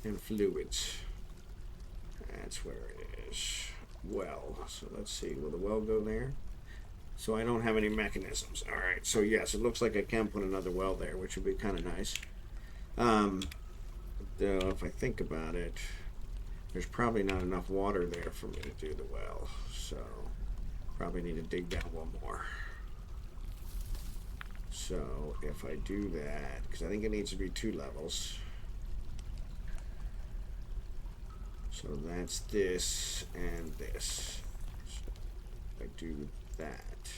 and fluids. That's where it is. Well, so let's see. Will the well go there? So I don't have any mechanisms. All right. So yes, it looks like I can put another well there, which would be kind of nice. Though if I think about it, there's probably not enough water there for me to do the well. So probably need to dig down one more. So if I do that, because I think it needs to be 2 levels. So that's this and this. So if I do that,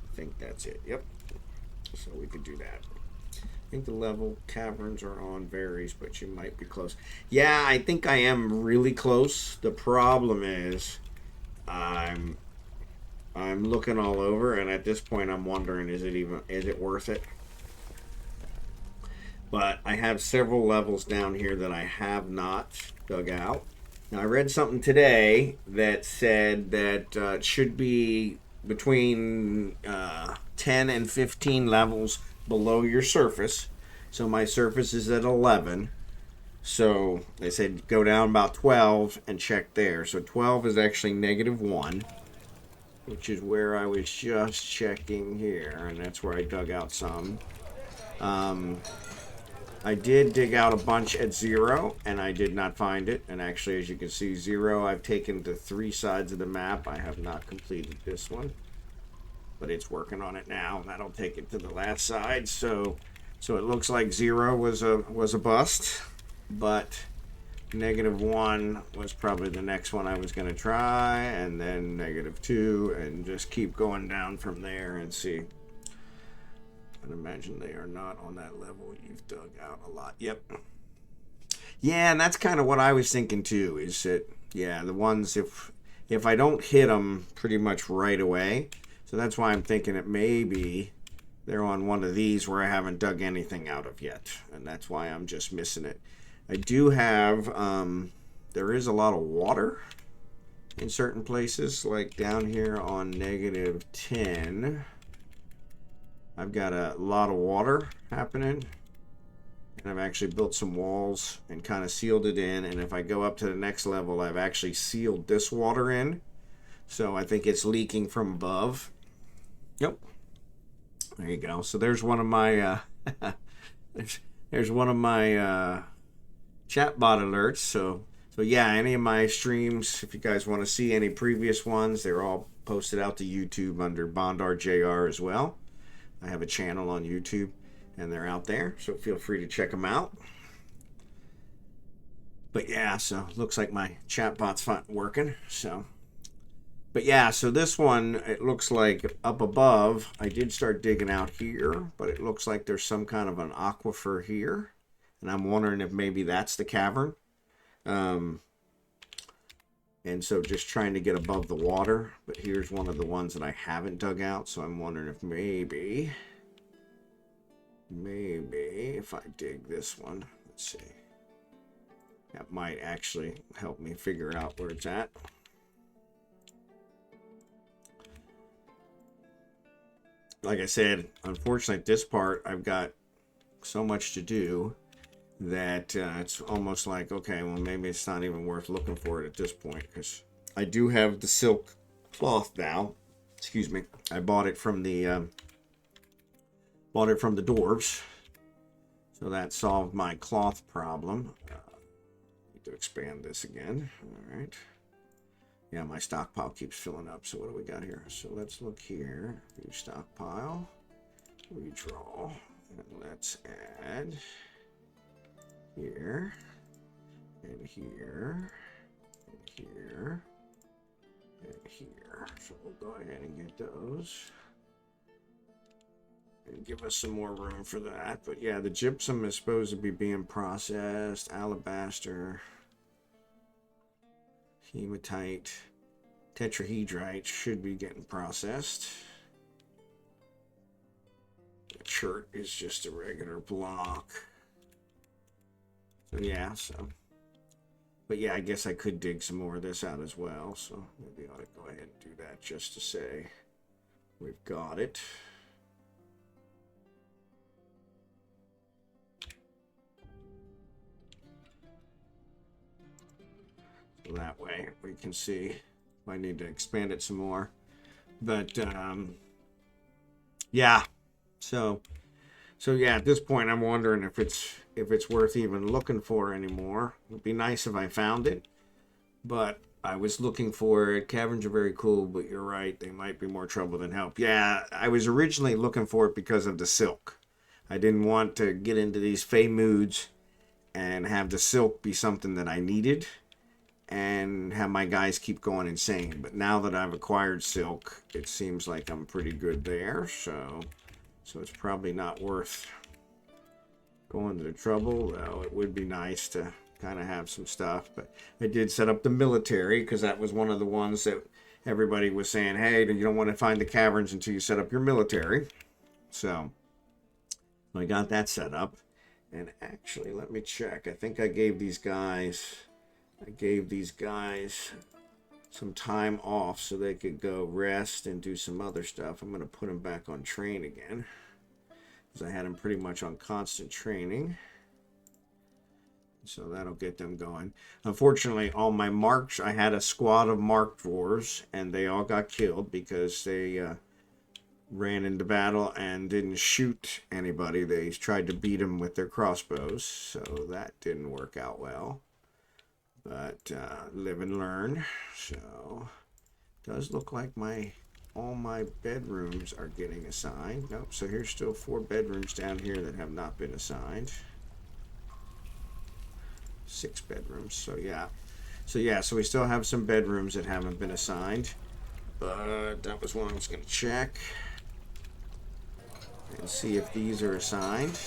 I think that's it. Yep. So we could do that. I think the level caverns are on varies, but you might be close. Yeah, I think I am really close. The problem is I'm looking all over, and at this point I'm wondering, is it worth it? But I have several levels down here that I have not dug out. Now I read something today that said that it should be between 10 and 15 levels below your surface. So my surface is at 11. So they said go down about 12 and check there. So 12 is actually -1, which is where I was just checking here, and that's where I dug out some. I did dig out a bunch at 0, and I did not find it. And actually, as you can see, 0, I've taken to 3 sides of the map. I have not completed this one, but it's working on it now, and that'll take it to the last side. So it looks like 0 was a bust, but -1 was probably the next one I was going to try, and then -2, and just keep going down from there and see. And imagine they are not on that level. You've dug out a lot. Yep. Yeah, and that's kind of what I was thinking too, is that, yeah, the ones, if if I don't hit them pretty much right away. So that's why I'm thinking it maybe they're on one of these where I haven't dug anything out of yet. And that's why I'm just missing it. I do have, there is a lot of water in certain places, like down here on -10. I've got a lot of water happening. And I've actually built some walls and kind of sealed it in. And if I go up to the next level, I've actually sealed this water in. So I think it's leaking from above. Yep. There you go. So there's one of my there's one of my chatbot alerts. So yeah, any of my streams, if you guys want to see any previous ones, they're all posted out to YouTube under BondarJR as well. I have a channel on YouTube, and they're out there, so feel free to check them out. But yeah, so looks like my chatbot's working. So, but yeah, so this one, it looks like up above, I did start digging out here, but it looks like there's some kind of an aquifer here, and I'm wondering if maybe that's the cavern. And so just trying to get above the water, but here's one of the ones that I haven't dug out, so I'm wondering if maybe if I dig this one, let's see, that might actually help me figure out where it's at. Like I said, unfortunately at this part I've got so much to do that it's almost like, okay, well, maybe it's not even worth looking for it at this point, because I do have the silk cloth now. Excuse me. I bought it from the Dwarves, so that solved my cloth problem. Need to expand this again. All right. Yeah, my stockpile keeps filling up. So what do we got here? So let's look here. View stockpile. Redraw. And let's add here, and here, and here, and here. So we'll go ahead and get those. And give us some more room for that. But yeah, the gypsum is supposed to be being processed. Alabaster, hematite, tetrahedrite should be getting processed. The chert is just a regular block. So yeah, but yeah, I guess I could dig some more of this out as well. So maybe I ought to go ahead and do that just to say we've got it. So that way we can see if I need to expand it some more. But yeah, so yeah, at this point I'm wondering if it's worth even looking for anymore. It'd be nice if I found it, but I was looking for it. Caverns are very cool, but you're right, they might be more trouble than help. Yeah, I was originally looking for it because of the silk. I didn't want to get into these fey moods and have the silk be something that I needed and have my guys keep going insane. But now that I've acquired silk, it seems like I'm pretty good there, so it's probably not worth going to the trouble, though. It would be nice to kind of have some stuff. But I did set up the military, because that was one of the ones that everybody was saying, hey, you don't want to find the caverns until you set up your military. So I got that set up. And actually, let me check. I think I gave these guys some time off so they could go rest and do some other stuff. I'm going to put them back on train again, because I had them pretty much on constant training. So that'll get them going. Unfortunately, all my marks, I had a squad of marked dwarves, and they all got killed because they ran into battle and didn't shoot anybody. They tried to beat them with their crossbows, so that didn't work out well. But live and learn. So it does look like all my bedrooms are getting assigned. Nope, so here's still 4 bedrooms down here that have not been assigned. 6 bedrooms. So we still have some bedrooms that haven't been assigned. But that was one I was going to check and see if these are assigned.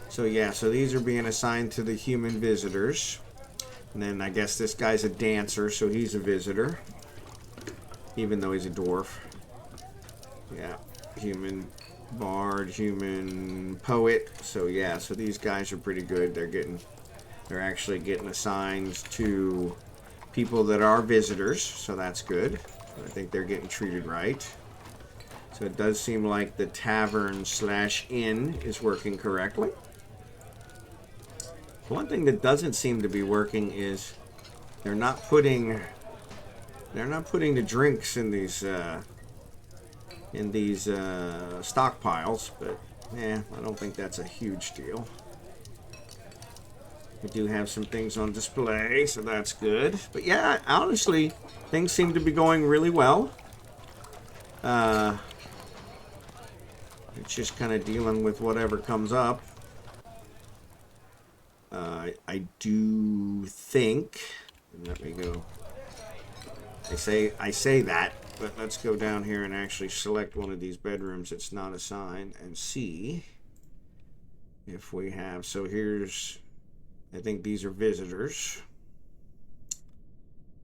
So yeah, so these are being assigned to the human visitors. And then I guess this guy's a dancer, so he's a visitor. even though he's a dwarf. Yeah, human bard, human poet. So yeah, so these guys are pretty good. They're actually getting assigned to people that are visitors, so that's good. I think they're getting treated right. So it does seem like the tavern / inn is working correctly. One thing that doesn't seem to be working is they're not putting the drinks in these stockpiles, but yeah, I don't think that's a huge deal. We do have some things on display, so that's good. But yeah, honestly, things seem to be going really well. It's just kind of dealing with whatever comes up. I do think, let me go. I say that, but let's go down here and actually select one of these bedrooms that's not assigned and see if we have. So here's, I think these are visitors.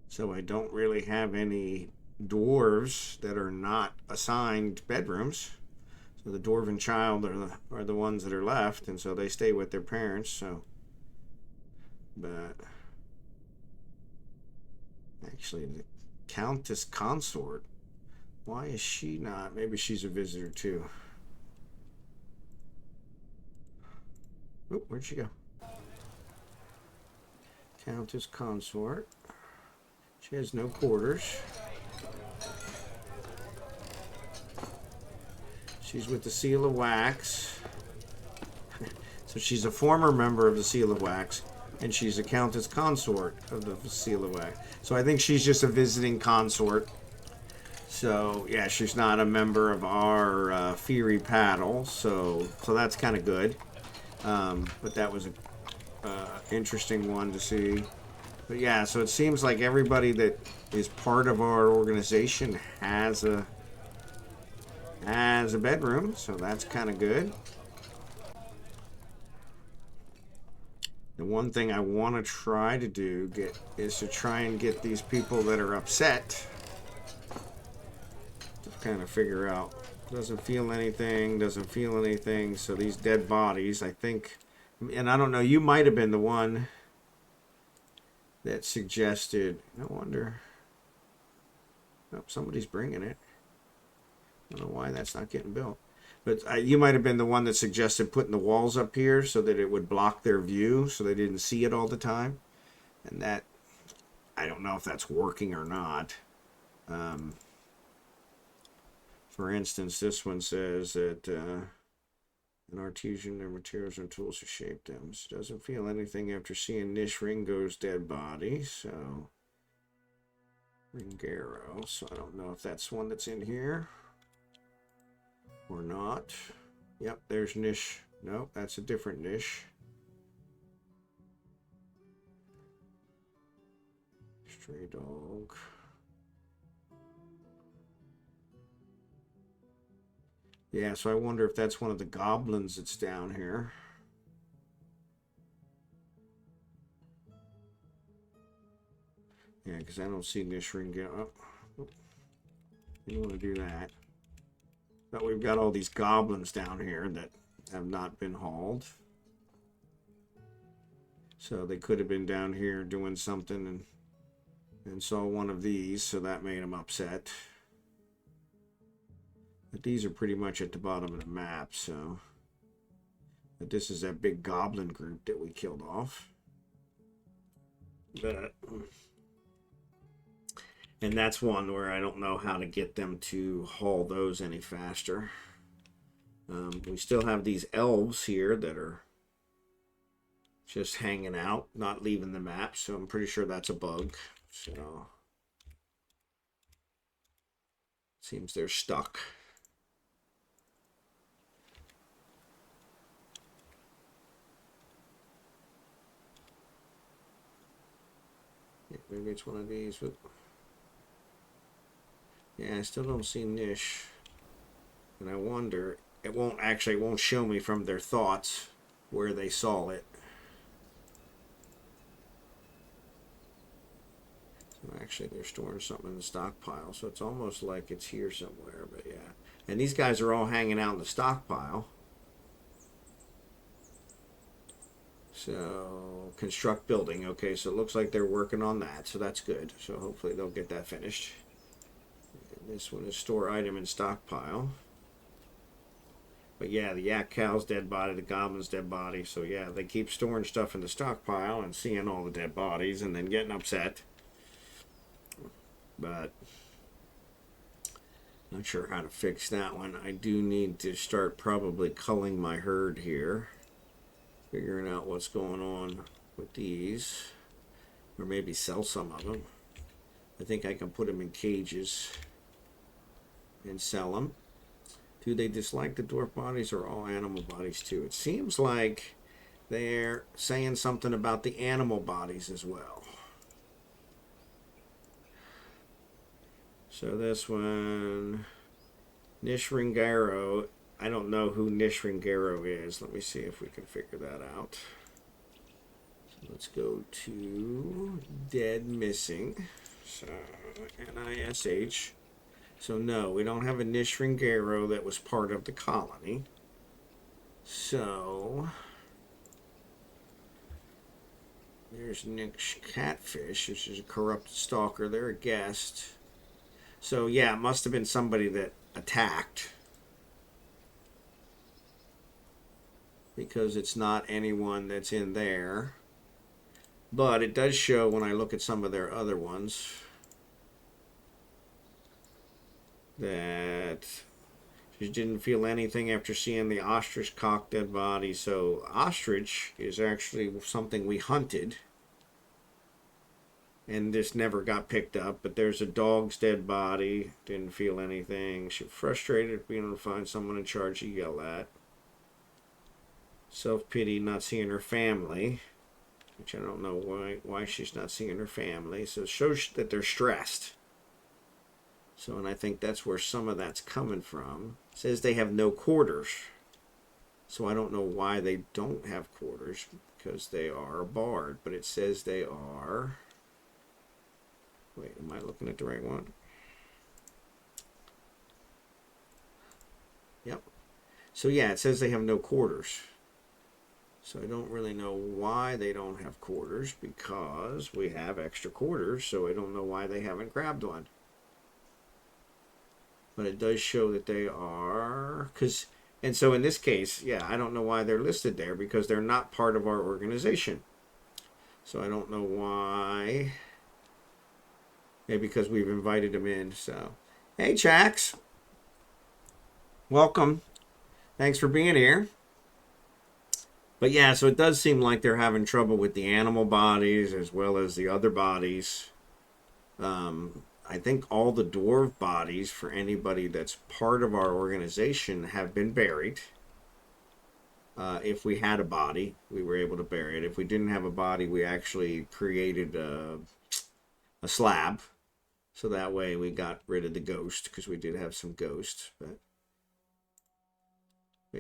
So I don't really have any dwarves that are not assigned bedrooms. So the dwarven child are the ones that are left, and so they stay with their parents. So, but actually, the Countess Consort, why is she not? Maybe she's a visitor too. Oh, where'd she go? Countess Consort. She has no quarters. She's with the Seal of Wax. So she's a former member of the Seal of Wax, and she's a Countess Consort of the Seal of Wax. So I think she's just a visiting consort. So yeah, she's not a member of our Fiery Paddle. So that's kind of good. But that was a interesting one to see. But yeah, so it seems like everybody that is part of our organization has a bedroom, so that's kind of good. The one thing I want to try to do is to try and get these people that are upset to kind of figure out. Doesn't feel anything. So these dead bodies, I think, and I don't know, you might have been the one that suggested, no wonder. Oh, somebody's bringing it. I don't know why that's not getting built. But you might have been the one that suggested putting the walls up here so that it would block their view so they didn't see it all the time. And that, I don't know if that's working or not. For instance, this one says that an artisan, their materials and tools to shape them. So doesn't feel anything after seeing Nish Ringo's dead body. So, Ringero. So I don't know if that's one that's in here or not. Yep, there's Nish. Nope, that's a different Nish. Stray dog. Yeah, so I wonder if that's one of the goblins that's down here. Yeah, because I don't see Nish Ringo. Oh, you want to do that. But we've got all these goblins down here that have not been hauled. So they could have been down here doing something and saw one of these, so that made them upset. But these are pretty much at the bottom of the map, so. But this is that big goblin group that we killed off. But, and that's one where I don't know how to get them to haul those any faster. We still have these elves here that are just hanging out, not leaving the map, so I'm pretty sure that's a bug. So, seems they're stuck. Yeah, maybe it's one of these, but yeah, I still don't see Nish. And I wonder, it won't show me from their thoughts where they saw it. Actually, they're storing something in the stockpile, so it's almost like it's here somewhere, but yeah. And these guys are all hanging out in the stockpile. So, construct building. Okay, so it looks like they're working on that, so that's good. So hopefully they'll get that finished. And this one is store item in stockpile. But yeah, the yak cow's dead body, the goblin's dead body. So yeah, they keep storing stuff in the stockpile and seeing all the dead bodies and then getting upset. But not sure how to fix that one. I do need to start probably culling my herd here, figuring out what's going on with these, or maybe sell some of them. I think I can put them in cages and sell them. Do they dislike the dwarf bodies or all animal bodies too? It seems like they're saying something about the animal bodies as well. So this one, Nishringaro, I don't know who Nishringaro is. Let me see if we can figure that out. So let's go to dead missing. So NISH. So no, we don't have a Nishringaro that was part of the colony. So there's Nick's Catfish, which is a corrupt stalker. They're a guest. So yeah, it must have been somebody that attacked, because it's not anyone that's in there. But it does show when I look at some of their other ones that she didn't feel anything after seeing the ostrich cock dead body. So ostrich is actually something we hunted, and this never got picked up. But there's a dog's dead body. Didn't feel anything. She frustrated being able to find someone in charge to yell at. Self-pity, not seeing her family, which I don't know why she's not seeing her family. So it shows that they're stressed. So, and I think that's where some of that's coming from. It says they have no quarters. So I don't know why they don't have quarters, because they are barred. But it says they are... Wait, am I looking at the right one? Yep. So yeah, it says they have no quarters. So I don't really know why they don't have quarters, because we have extra quarters, so I don't know why they haven't grabbed one. But it does show that they are, and so in this case, yeah, I don't know why they're listed there, because they're not part of our organization. So I don't know why. Maybe because we've invited them in. So, hey, Chax. Welcome. Thanks for being here. But yeah, so it does seem like they're having trouble with the animal bodies as well as the other bodies. I think all the dwarf bodies, for anybody that's part of our organization, have been buried. If we had a body, we were able to bury it. If we didn't have a body, we actually created a slab. So that way we got rid of the ghost, because we did have some ghosts. But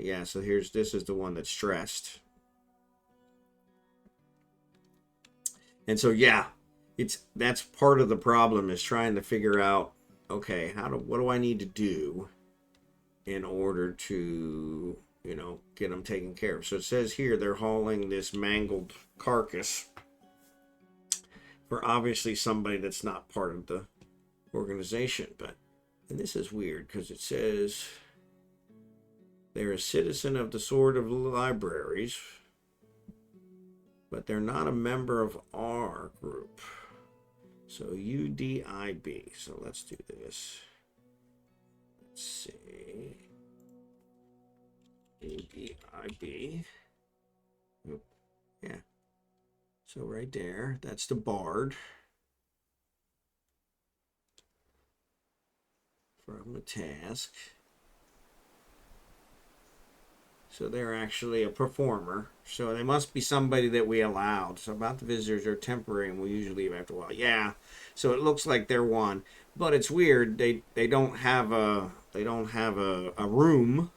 yeah, so this is the one that's stressed. And so yeah, that's part of the problem, is trying to figure out, okay, what do I need to do in order to, get them taken care of. So it says here they're hauling this mangled carcass for obviously somebody that's not part of the organization. And this is weird, because it says they're a citizen of the Sword of the Libraries, but they're not a member of our group. So UDIB. So let's do this. Let's see. UDIB. Yeah. So right there, that's the bard from the task. So they're actually a performer. So they must be somebody that we allowed. So about the visitors are temporary, and we usually leave after a while. Yeah. So it looks like they're one, but it's weird. They don't have a room.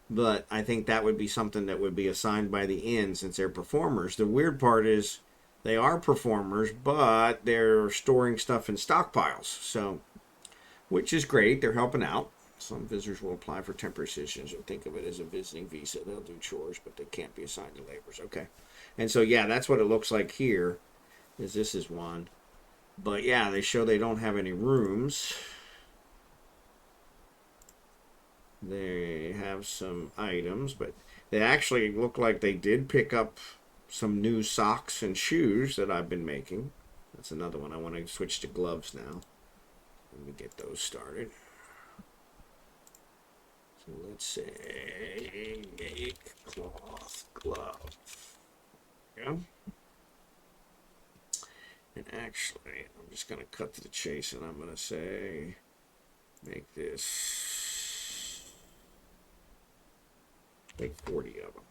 But I think that would be something that would be assigned by the inn, since they're performers. The weird part is They are performers, but they're storing stuff in stockpiles. So, which is great. They're helping out. Some visitors will apply for temporary citizenship. Think of it as a visiting visa. They'll do chores, but they can't be assigned to laborers. Okay. And so, yeah, that's what it looks like here. This is one. But, yeah, they show they don't have any rooms. They have some items, but they actually look like they did pick up some new socks and shoes that I've been making. That's another one. I want to switch to gloves now. Let me get those started. So let's say make cloth glove. Yeah. And actually, I'm just going to cut to the chase and I'm going to say make this, make 40 of them.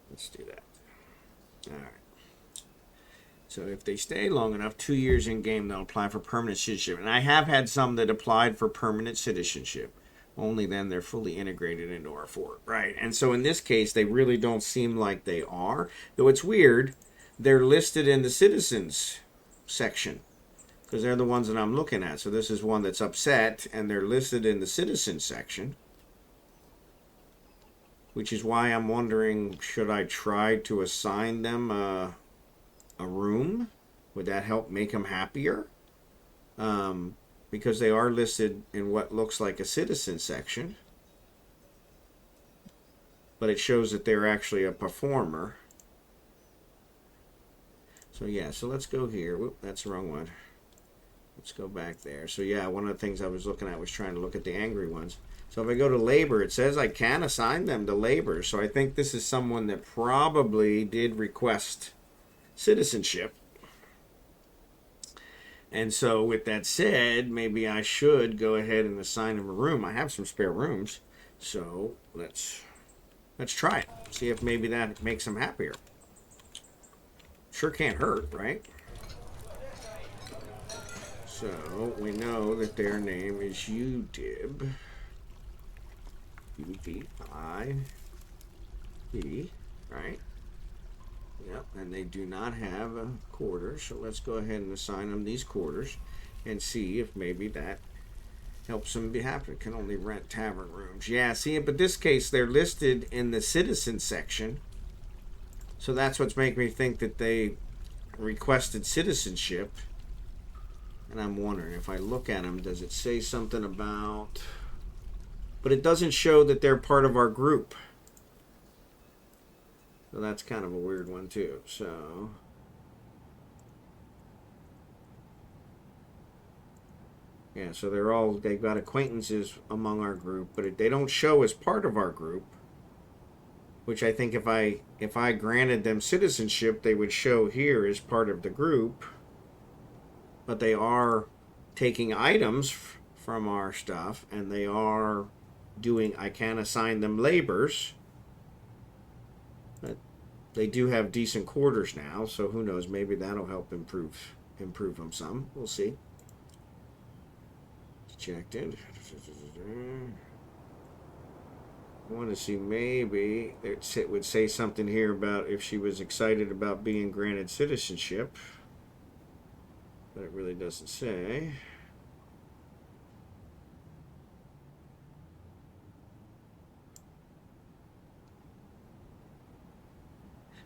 Let's do that. All right. So if they stay long enough, 2 years in game, they'll apply for permanent citizenship. And I have had some that applied for permanent citizenship. Only then they're fully integrated into our fort. Right. And so in this case, they really don't seem like they are. Though it's weird, they're listed in the citizens section. Because they're the ones that I'm looking at. So this is one that's upset, and they're listed in the citizens section. Which is why I'm wondering, should I try to assign them a room? Would that help make them happier? Because they are listed in what looks like a citizen section. But it shows that they're actually a performer. So yeah, so let's go here. Whoop, that's the wrong one. Let's go back there. So yeah, one of the things I was looking at was trying to look at the angry ones. So if I go to labor, it says I can assign them to labor. So I think this is someone that probably did request citizenship. And so with that said, maybe I should go ahead and assign him a room. I have some spare rooms. So let's try it. See if maybe that makes him happier. Sure can't hurt, right? So we know that their name is UDIB. UDIB, right? Yep, and they do not have a quarter, so let's go ahead and assign them these quarters and see if maybe that helps them be happy. Can only rent tavern rooms. Yeah, see, but this case, they're listed in the citizen section, so that's what's making me think that they requested citizenship. And I'm wondering, if I look at them, does it say something about... But it doesn't show that they're part of our group. So that's kind of a weird one too. So yeah, so they've got acquaintances among our group, but they don't show as part of our group. Which I think if I granted them citizenship, they would show here as part of the group. But they are taking items from our stuff, and they are doing, I can assign them labors. But they do have decent quarters now, so who knows, maybe that'll help improve them some. We'll see. Checked in. I want to see, maybe it would say something here about if she was excited about being granted citizenship. But it really doesn't say.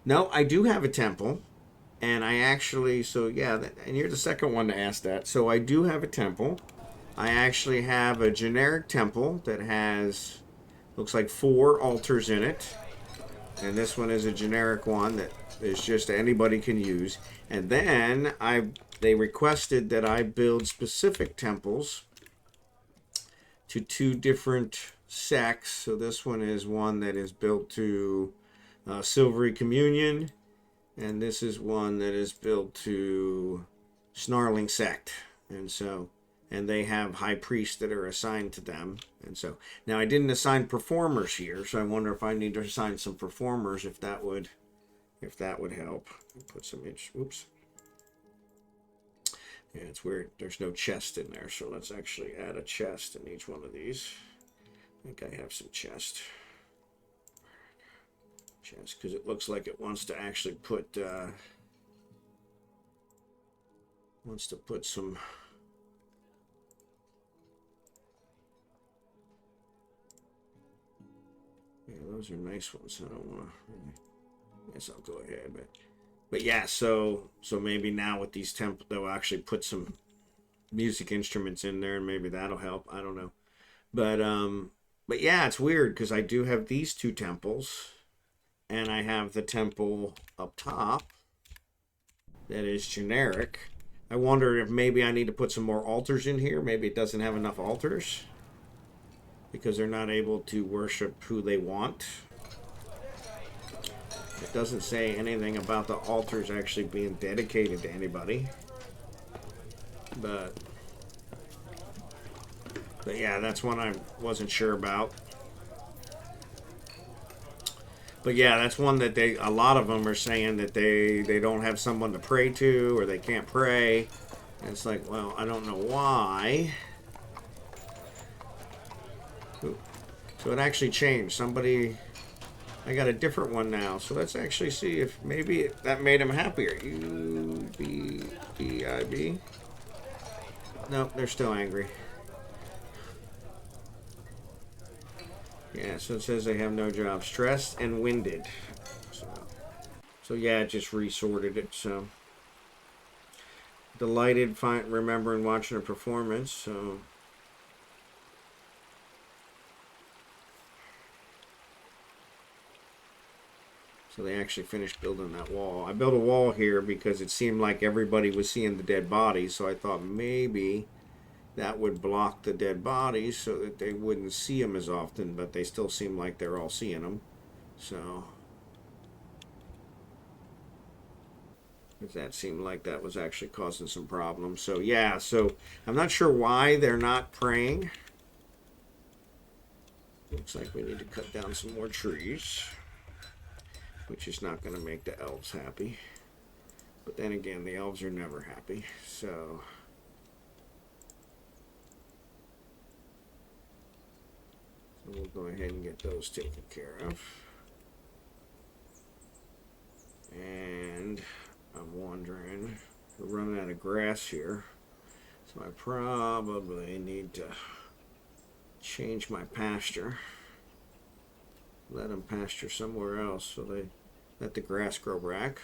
No, I do have a temple. And I actually, so yeah, and you're the second one to ask that. So I do have a temple. I actually have a generic temple that has, looks like 4 altars in it. And this one is a generic one that is just anybody can use. And then they requested that I build specific temples to 2 different sects. So this one is one that is built to Silvery Communion. And this is one that is built to Snarling Sect. And they have high priests that are assigned to them. And so, now I didn't assign performers here, so I wonder if I need to assign some performers, if that would help. Put some oops. Yeah, it's weird. There's no chest in there, so let's actually add a chest in each one of these. I think I have some chest, because it looks like it wants to actually put wants to put some... Yeah, those are nice ones. I don't want to... I guess I'll go ahead, but yeah, so maybe now with these temples, they'll actually put some music instruments in there, and maybe that'll help. I don't know, but yeah, it's weird because I do have these two temples, and I have the temple up top that is generic. I wonder if maybe I need to put some more altars in here. Maybe it doesn't have enough altars because they're not able to worship who they want. It doesn't say anything about the altars actually being dedicated to anybody. But yeah, that's one I wasn't sure about. But yeah, that's one that a lot of them are saying that they don't have someone to pray to, or they can't pray. And it's like, well, I don't know why. Ooh. So it actually changed. I got a different one now, so let's actually see if maybe that made him happier. UBBIB. Nope, they're still angry. Yeah, so it says they have no job. Stressed and winded. So yeah, it just resorted it. So delighted, remembering watching a performance. So they actually finished building that wall. I built a wall here because it seemed like everybody was seeing the dead bodies, so I thought maybe that would block the dead bodies so that they wouldn't see them as often, but they still seem like they're all seeing them. So that seemed like that was actually causing some problems. So yeah, so I'm not sure why they're not praying. Looks like we need to cut down some more trees, which is not going to make the elves happy. But then again, the elves are never happy. So we'll go ahead and get those taken care of. And I'm wondering, we're running out of grass here, so I probably need to change my pasture. Let them pasture somewhere else so they let the grass grow back.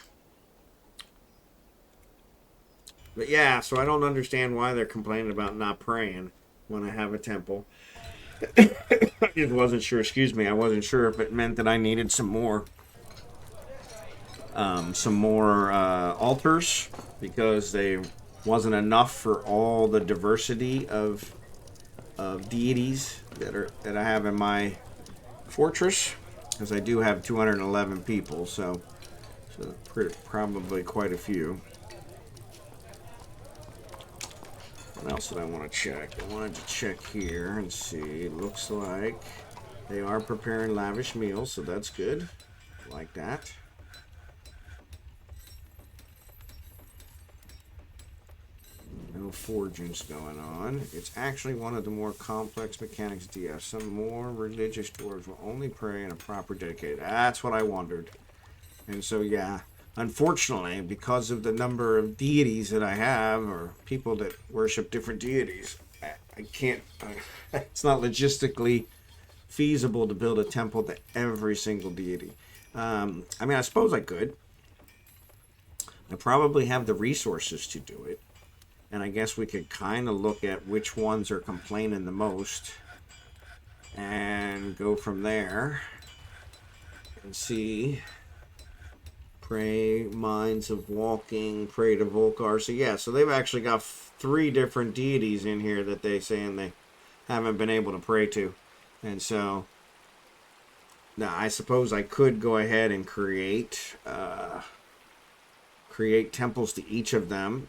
But yeah, so I don't understand why they're complaining about not praying when I have a temple. I just wasn't sure, excuse me, I wasn't sure if it meant that I needed some more altars, because they wasn't enough for all the diversity of deities that I have in my fortress, because I do have 211 people, so probably quite a few. What else did I want to check? I wanted to check here and see. It looks like they are preparing lavish meals, so that's good. Like that. No forgings going on. It's actually one of the more complex mechanics DS. Some more religious dwarves will only pray in a proper dedicated. That's what I wondered. And so yeah, unfortunately, because of the number of deities that I have, or people that worship different deities, I can't, it's not logistically feasible to build a temple to every single deity. I mean, I suppose I could. I probably have the resources to do it. And I guess we could kind of look at which ones are complaining the most and go from there and see. Pray Minds of Walking, pray to Volcar. So yeah, so they've actually got 3 different deities in here that they saying they haven't been able to pray to. And so now I suppose I could go ahead and create temples to each of them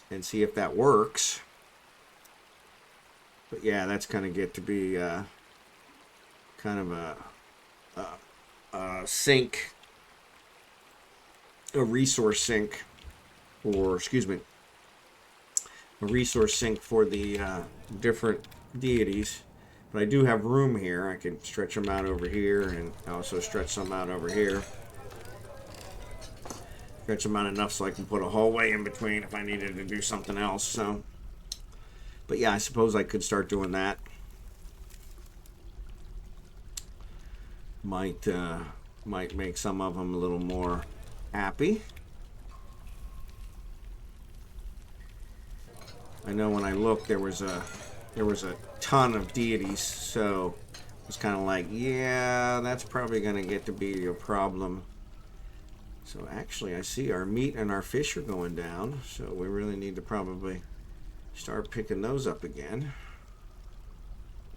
and see if that works. But yeah, that's going to get to be kind of a sink, a resource sink, or excuse me, a resource sink for the different deities. But I do have room here. I can stretch them out over here and also stretch some out over here. stretch them out enough so I can put a hallway in between if I needed to do something else. So, but yeah, I suppose I could start doing that. Might make some of them a little more happy. I know when I looked, there was a ton of deities, so it's kind of like, yeah, that's probably going to get to be a problem. So actually, I see our meat and our fish are going down, so we really need to probably start picking those up again.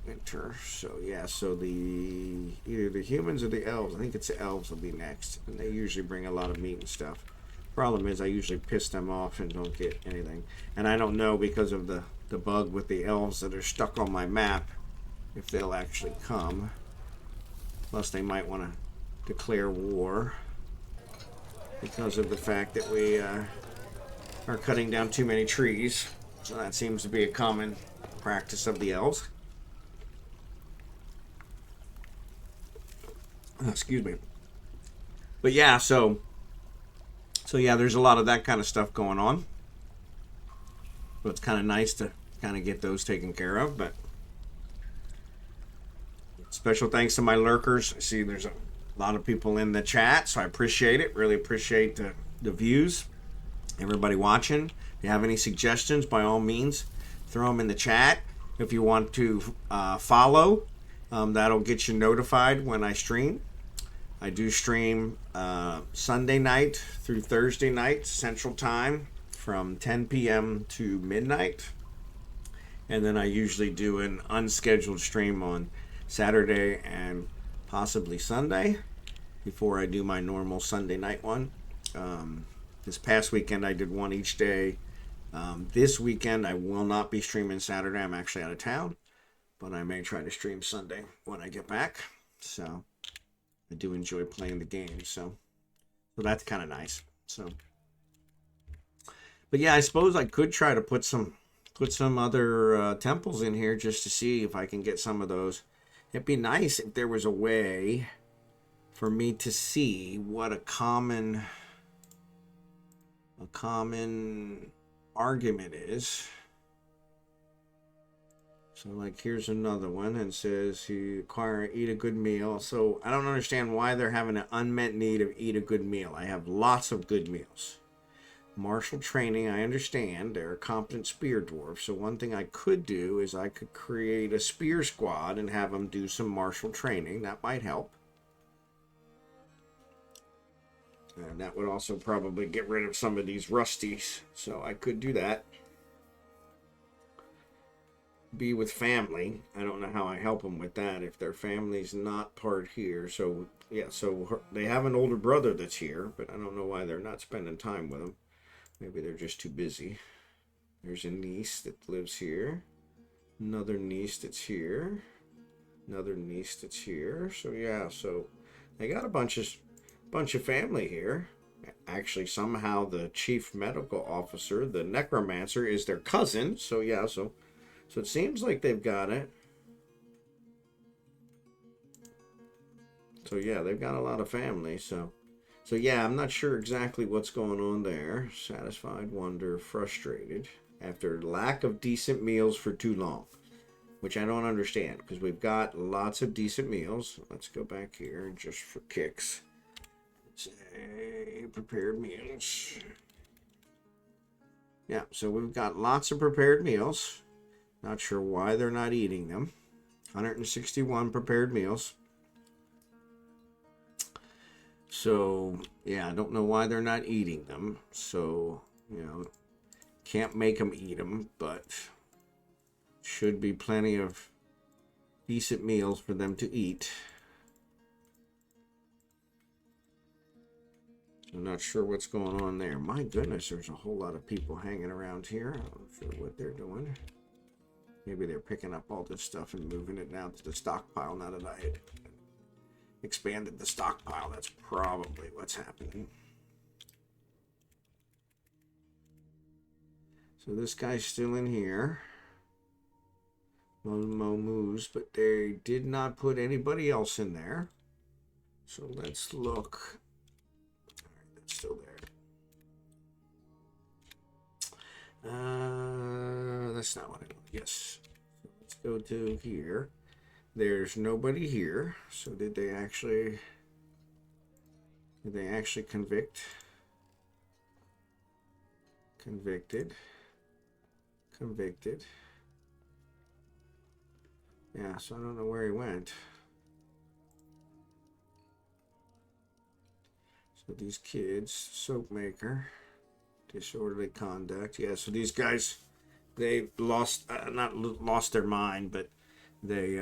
Winter. So yeah, so either the humans or the elves. I think it's the elves will be next, and they usually bring a lot of meat and stuff. Problem is, I usually piss them off and don't get anything. And I don't know, because of the bug with the elves that are stuck on my map, if they'll actually come. Plus, they might want to declare war because of the fact that we are cutting down too many trees. So that seems to be a common practice of the elves. Excuse me. But yeah, so yeah, there's a lot of that kind of stuff going on. So it's kind of nice to kind of get those taken care of. But special thanks to my lurkers. I see there's a lot of people in the chat, so I appreciate it. Really appreciate the views. Everybody watching. If you have any suggestions, by all means, throw them in the chat. If you want to follow, that'll get you notified when I stream. I do stream Sunday night through Thursday night Central Time from 10 p.m. to midnight. And then I usually do an unscheduled stream on Saturday and possibly Sunday before I do my normal Sunday night one. This past weekend I did one each day. This weekend I will not be streaming Saturday. I'm actually out of town, but I may try to stream Sunday when I get back. So I do enjoy playing the game, so that's kind of nice. So, but yeah, I suppose I could try to put some other temples in here just to see if I can get some of those. It'd be nice if there was a way for me to see what a common argument is. So like here's another one and says you eat a good meal. So I don't understand why they're having an unmet need of eat a good meal. I have lots of good meals. Martial training, I understand. They're a competent spear dwarf. So one thing I could do is I could create a spear squad and have them do some martial training. That might help. And that would also probably get rid of some of these rusties. So I could do that. Be with family. I don't know how I help them with that if their family's not part here. So yeah, so they have an older brother that's here, but I don't know why they're not spending time with him. Maybe they're just too busy. There's a niece that lives here. Another niece that's here. Another niece that's here. So yeah, so they got a bunch of family here. Actually, somehow the chief medical officer, the necromancer, is their cousin. So yeah, so it seems like they've got it. So yeah, they've got a lot of family. So yeah, I'm not sure exactly what's going on there. Satisfied, wonder, frustrated. After lack of decent meals for too long. Which I don't understand, because we've got lots of decent meals. Let's go back here just for kicks. Say prepared meals. Yeah, so we've got lots of prepared meals. Not sure why they're not eating them. 161 prepared meals. So, yeah, I don't know why they're not eating them. So, you know, can't make them eat them, but should be plenty of decent meals for them to eat. I'm not sure what's going on there. My goodness, there's a whole lot of people hanging around here. I'm not sure what they're doing. Maybe they're picking up all this stuff and moving it down to the stockpile now that I had expanded the stockpile. That's probably what's happening. So this guy's still in here. Moose, but they did not put anybody else in there. So let's look. All right, that's still there. That's not what I want. Yes. So let's go to here. There's nobody here. So did they actually convict? Convicted. Convicted. Yeah, so I don't know where he went. So these kids, soap maker, disorderly conduct. Yeah, so these guys, they lost, not lost their mind, but they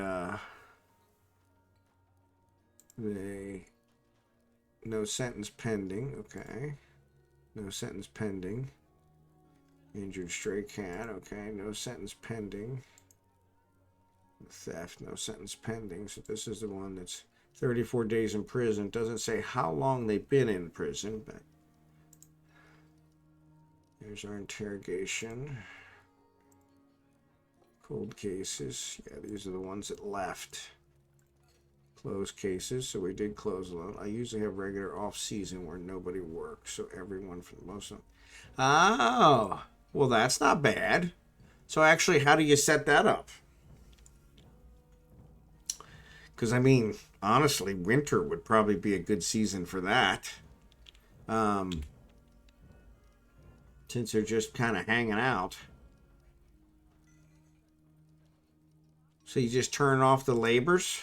no sentence pending. Okay, no sentence pending. Injured stray cat. Okay, no sentence pending. Theft, no sentence pending. So this is the one that's 34 days in prison. Doesn't say how long they've been in prison, but there's our interrogation. Cold cases. Yeah, these are the ones that left. Closed cases. So we did close a lot. I usually have regular off season where nobody works. So everyone for the most of them. Oh, well, that's not bad. So actually, how do you set that up? Because, I mean, honestly, winter would probably be a good season for that. Since they're just kind of hanging out. So you just turn off the labors?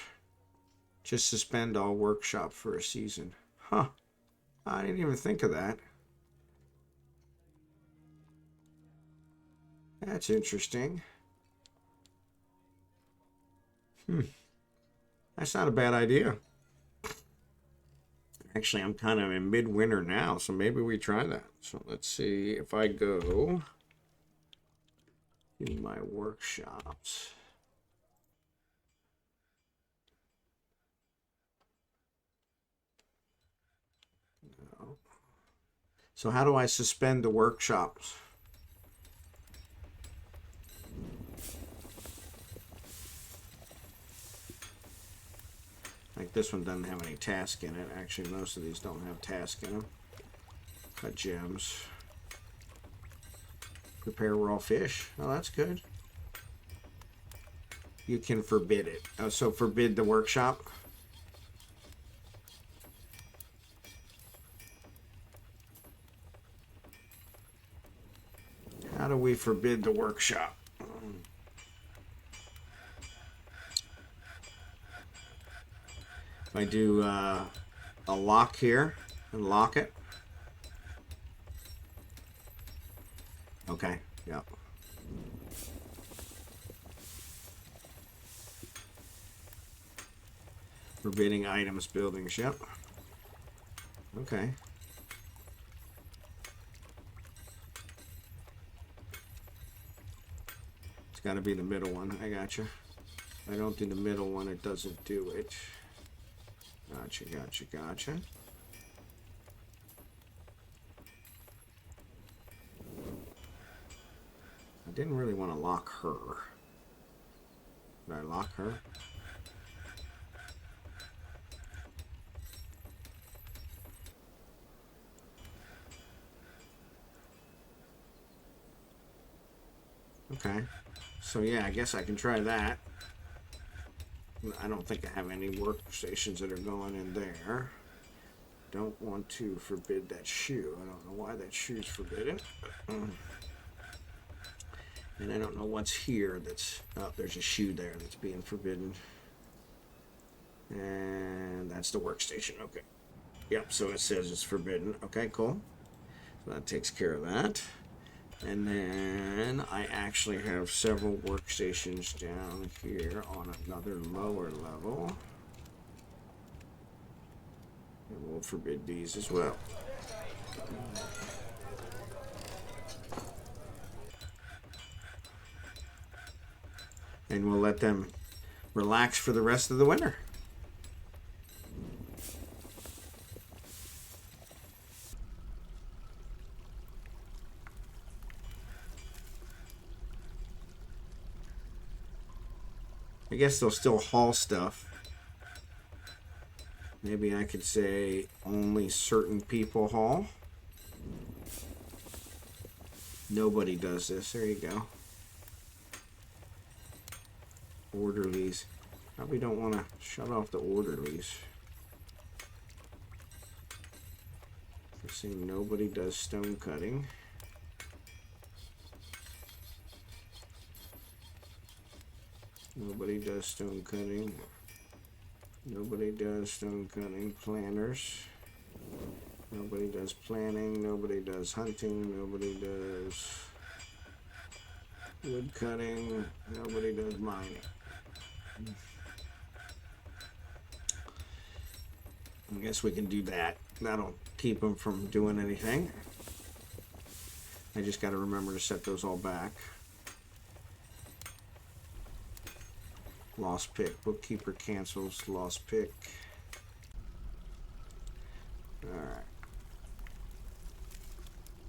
Just suspend all workshop for a season. Huh. I didn't even think of that. That's interesting. That's not a bad idea. Actually, I'm kind of in midwinter now, so maybe we try that. So let's see if I go in my workshops. No. So how do I suspend the workshops? Like this one doesn't have any task in it. Actually, most of these don't have task in them. Cut gems. Prepare raw fish. Oh, that's good. You can forbid it. Oh, so forbid the workshop. How do we forbid the workshop? If I do a lock here and lock it. Okay, yep. Forbidding items, buildings, yep. Okay. It's got to be the middle one. I gotcha. If I don't do the middle one, it doesn't do it. Gotcha, gotcha, gotcha. I didn't really want to lock her. Did I lock her? Okay. So yeah, I guess I can try that. I don't think I have any workstations that are going in there. Don't want to forbid that shoe. I don't know why that shoe's forbidden. And I don't know what's here that's... Oh, there's a shoe there that's being forbidden. And that's the workstation. Okay. Yep, so it says it's forbidden. Okay, cool. So that takes care of that. And then I actually have several workstations down here on another lower level. And we'll forbid these as well. And we'll let them relax for the rest of the winter. I guess they'll still haul stuff. Maybe I could say only certain people haul. Nobody does this. There you go. Orderlies. Probably don't want to shut off the orderlies. Let's see, nobody does stone cutting. Nobody does stone cutting. Nobody does stone cutting. Planners. Nobody does planning. Nobody does hunting. Nobody does wood cutting. Nobody does mining. I guess we can do that. That'll keep them from doing anything. I just got to remember to set those all back. Lost pick. Bookkeeper cancels. Lost pick. Alright.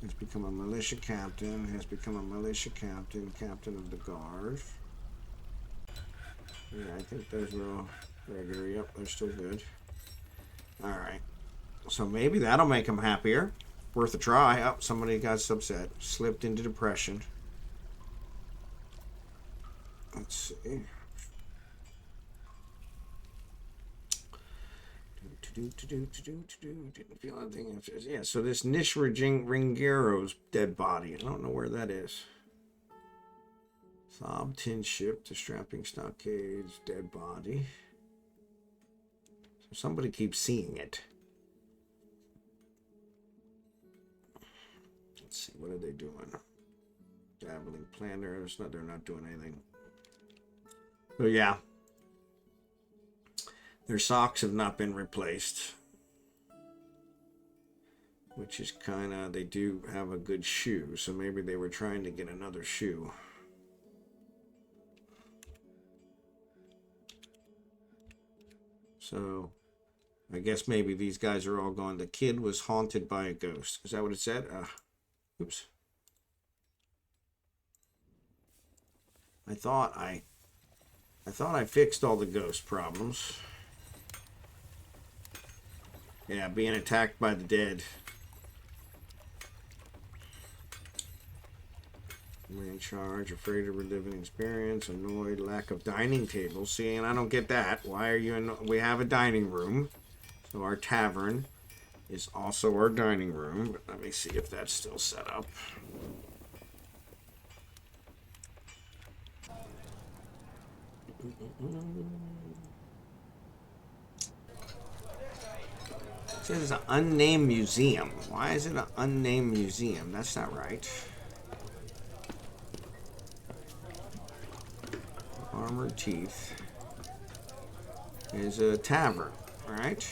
Has become a militia captain. Has become a militia captain. Captain of the guard. Yeah, I think those are all regular. Yep, they're still good. Alright. So maybe that'll make them happier. Worth a try. Oh, somebody got upset. Slipped into depression. Let's see. Didn't feel anything. Yeah, so this Nish Ringero's dead body. I don't know where that is. Sob tin ship, the strapping stockades, dead body. So somebody keeps seeing it. Let's see, what are they doing? Dabbling planners. No, they're not doing anything. So yeah. Their socks have not been replaced. Which is kind of, they do have a good shoe. So maybe they were trying to get another shoe. So, I guess maybe these guys are all going, the kid was haunted by a ghost. Is that what it said? Oops. I thought I fixed all the ghost problems. Yeah, being attacked by the dead. In charge, afraid of reliving experience, annoyed, lack of dining tables. See, and I don't get that. Why are you in? We have a dining room. So our tavern is also our dining room. But let me see if that's still set up. It says it's an unnamed museum. Why is it an unnamed museum? That's not right. Armored Teeth is a tavern, right?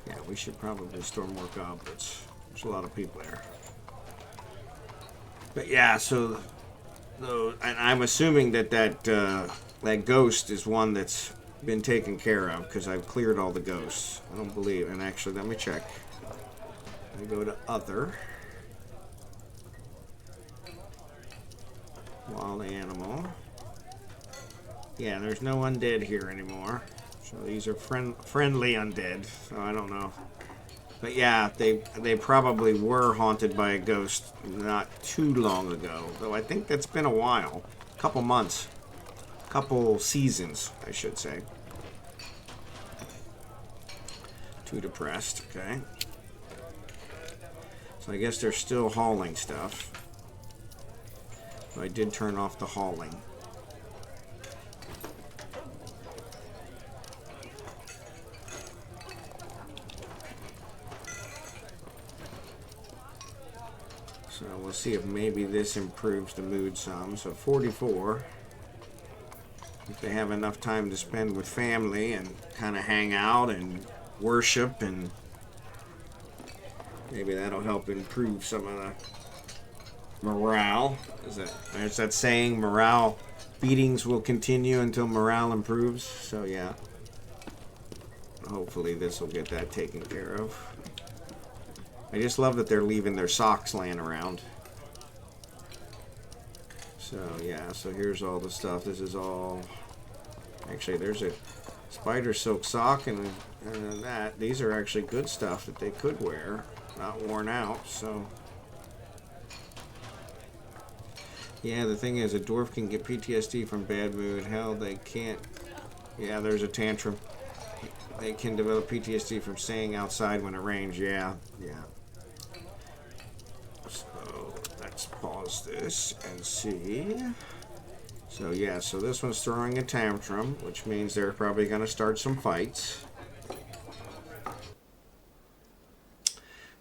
Yeah, we should probably store more goblets. There's a lot of people there. But yeah, so and I'm assuming that ghost is one that's been taken care of because I've cleared all the ghosts. I don't believe, and actually, let me check. I go to other. Wild animal. Yeah, there's no undead here anymore. So these are friendly undead. So I don't know. But yeah, they probably were haunted by a ghost not too long ago. Though I think that's been a while. A couple months. A couple seasons, I should say. Too depressed, okay. So I guess they're still hauling stuff. So I did turn off the hauling. So we'll see if maybe this improves the mood some. So 44. If they have enough time to spend with family and kind of hang out and worship, and maybe that'll help improve some of the morale. There's that saying, morale beatings will continue until morale improves. So yeah, hopefully this will get that taken care of. I just love that they're leaving their socks laying around. So yeah, so here's all the stuff. This is all, actually there's a spider silk sock and And then that, these are actually good stuff that they could wear, not worn out, so. Yeah, the thing is, a dwarf can get PTSD from bad mood. Hell, they can't. Yeah, there's a tantrum. They can develop PTSD from staying outside when it rains. Yeah, yeah. So let's pause this and see. So yeah, so this one's throwing a tantrum, which means they're probably going to start some fights.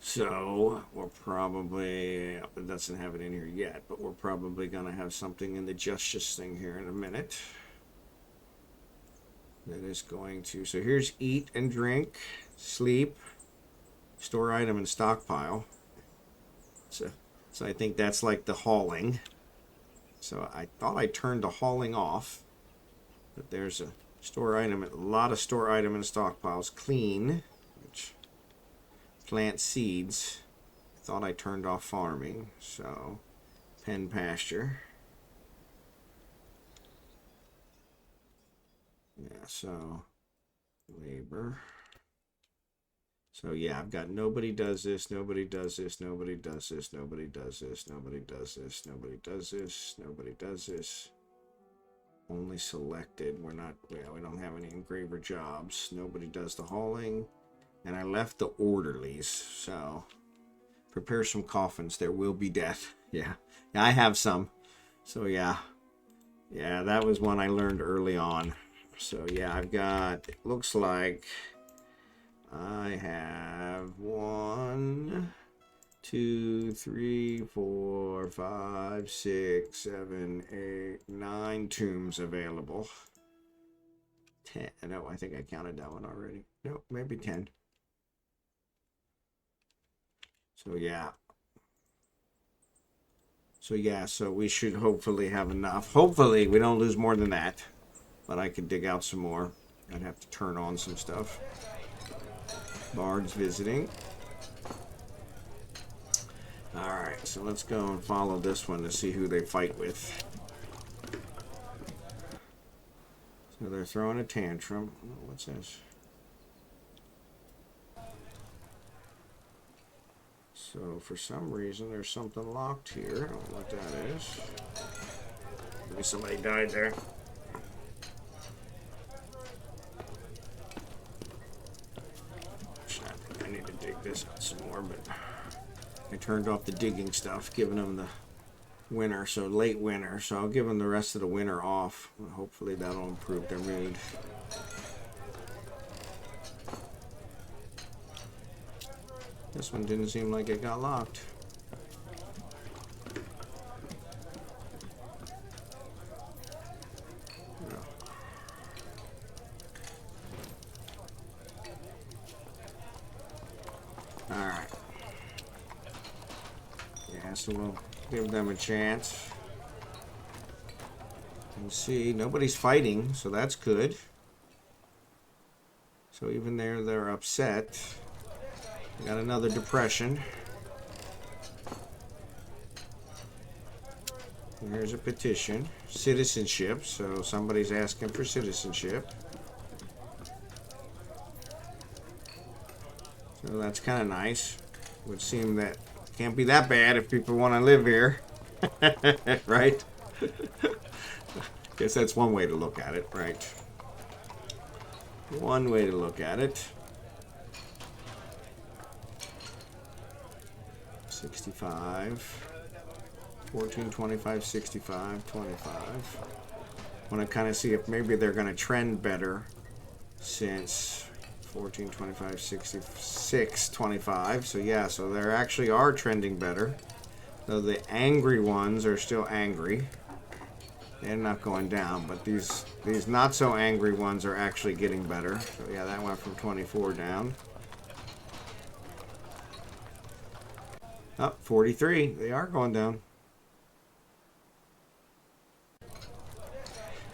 So we're probably, it doesn't have it in here yet, but we're probably going to have something in the justice thing here in a minute. That is going to, so here's eat and drink, sleep, store item and stockpile. So I think that's like the hauling. So I thought I turned the hauling off, but there's a store item, a lot of store item and stockpiles. Clean, which plant seeds. I thought I turned off farming, so pen pasture. Yeah, so labor. So yeah, I've got nobody does this, nobody does this, nobody does this, nobody does this, nobody does this, nobody does this, nobody does this. Only selected. We're not, yeah, we don't have any engraver jobs. Nobody does the hauling. And I left the orderlies, so prepare some coffins. There will be death. Yeah, I have some. So yeah, that was one I learned early on. So yeah, I've got, it looks like I have 1, 2, 3, 4, 5, 6, 7, 8, 9 tombs available. 10. No, I think I counted that one already. No, maybe 10. So yeah. So we should hopefully have enough. Hopefully we don't lose more than that. But I could dig out some more. I'd have to turn on some stuff. Bards visiting. Alright, so let's go and follow this one to see who they fight with. So they're throwing a tantrum. Oh, what's this? So for some reason there's something locked here. I don't know what that is. Maybe somebody died there. I need to dig this out some more, but I turned off the digging stuff, giving them the winter, so late winter. So I'll give them the rest of the winter off. Hopefully that'll improve their mood. This one didn't seem like it got locked. No. Alright. Yeah, so we'll give them a chance. And see, nobody's fighting, so that's good. So even there, they're upset. Got another depression. Here's a petition. Citizenship. So somebody's asking for citizenship. So that's kind of nice. Would seem that can't be that bad if people want to live here. Right? Guess that's one way to look at it, right? One way to look at it. 65, 14, 25, 65, 25. Want to kind of see if maybe they're going to trend better since 14, 25, 66, 25. So yeah, so they actually are trending better. Though the angry ones are still angry. They're not going down, but these not so angry ones are actually getting better. So yeah, that went from 24 down. Up 43. They are going down.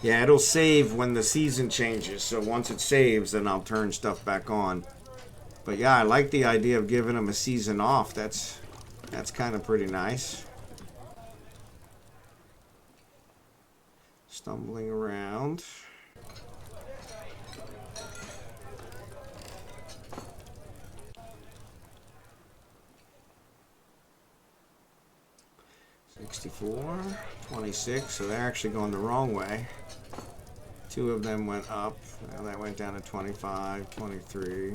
Yeah, it'll save when the season changes. So once it saves, then I'll turn stuff back on. But yeah, I like the idea of giving them a season off. That's kind of pretty nice. Stumbling around. 64, 26, so they're actually going the wrong way. 2 of them went up, and that went down to 25, 23.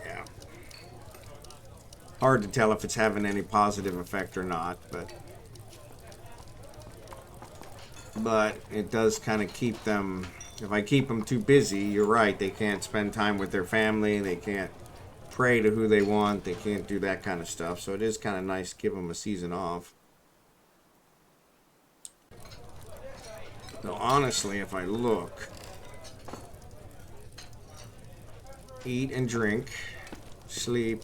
Yeah. Hard to tell if it's having any positive effect or not, but it does kind of keep them, if I keep them too busy, you're right, they can't spend time with their family, they can't pray to who they want, they can't do that kind of stuff, so it is kind of nice to give them a season off. Though honestly, if I look, eat and drink, sleep,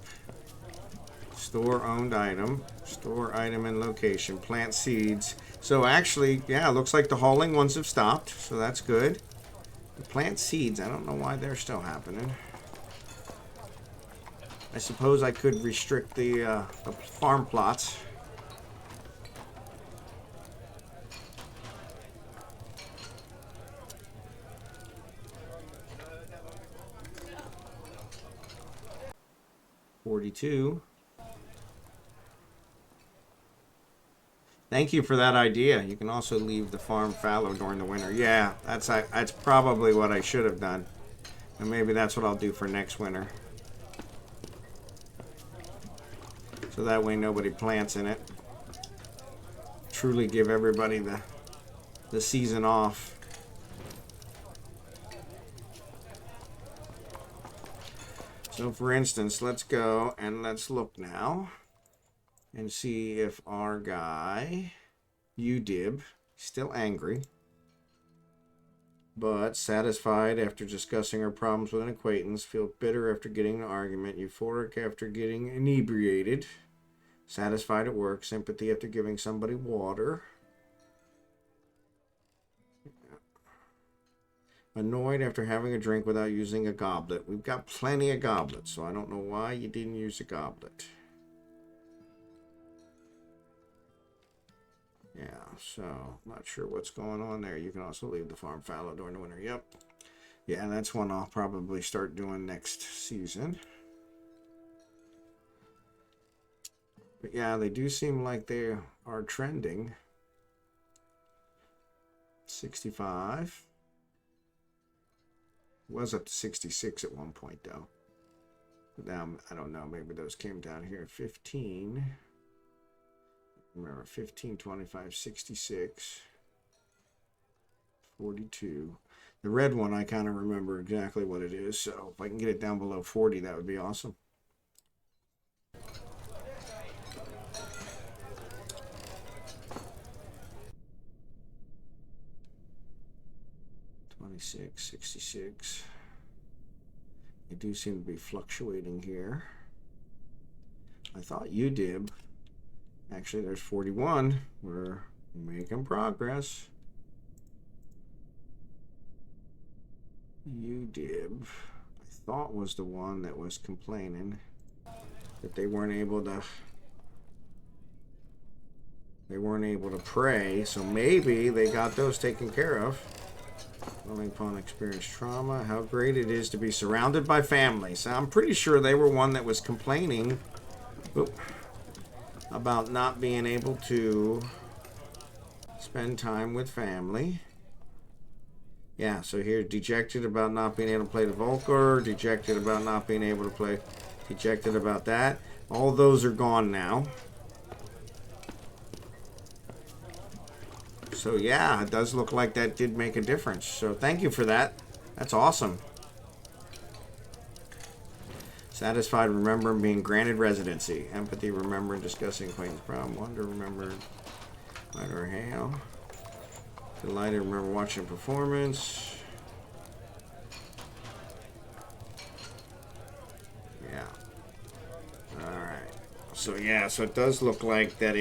store owned item, store item and location, plant seeds. So actually, yeah, it looks like the hauling ones have stopped, so that's good. The plant seeds, I don't know why they're still happening. I suppose I could restrict the farm plots. $42. Thank you for that idea. You can also leave the farm fallow during the winter. Yeah, that's probably what I should have done. And maybe that's what I'll do for next winter. So that way nobody plants in it. Truly give everybody the season off. So for instance, let's go and let's look now and see if our guy, UDIB, still angry, but satisfied after discussing her problems with an acquaintance, feel bitter after getting an argument, euphoric after getting inebriated, satisfied at work, sympathy after giving somebody water, annoyed after having a drink without using a goblet. We've got plenty of goblets, so I don't know why you didn't use a goblet. Yeah, so not sure what's going on there. You can also leave the farm fallow during the winter. Yep. Yeah, that's one I'll probably start doing next season. But yeah, they do seem like they are trending. 65. Was up to 66 at one point though. But now I don't know, maybe those came down here. 15. Remember 15, 25, 66. 42. The red one I kind of remember exactly what it is, so if I can get it down below 40, that would be awesome. $26, 66. They do seem to be fluctuating here. I thought UDIB. Actually, there's 41. We're making progress. UDIB, I thought was the one that was complaining that they weren't able to pray, so maybe they got those taken care of. Dwelling upon experienced trauma, how great it is to be surrounded by family. So I'm pretty sure they were one that was complaining about not being able to spend time with family. Yeah, so here, dejected about not being able to play the Volker, dejected about not being able to play, dejected about that. All those are gone now. So yeah, it does look like that did make a difference. So thank you for that. That's awesome. Satisfied, remembering being granted residency. Empathy, remembering discussing acquaintance problem. Wonder, remember light or hail. Delighted, remember watching a performance. Yeah. Alright. So yeah, so it does look like that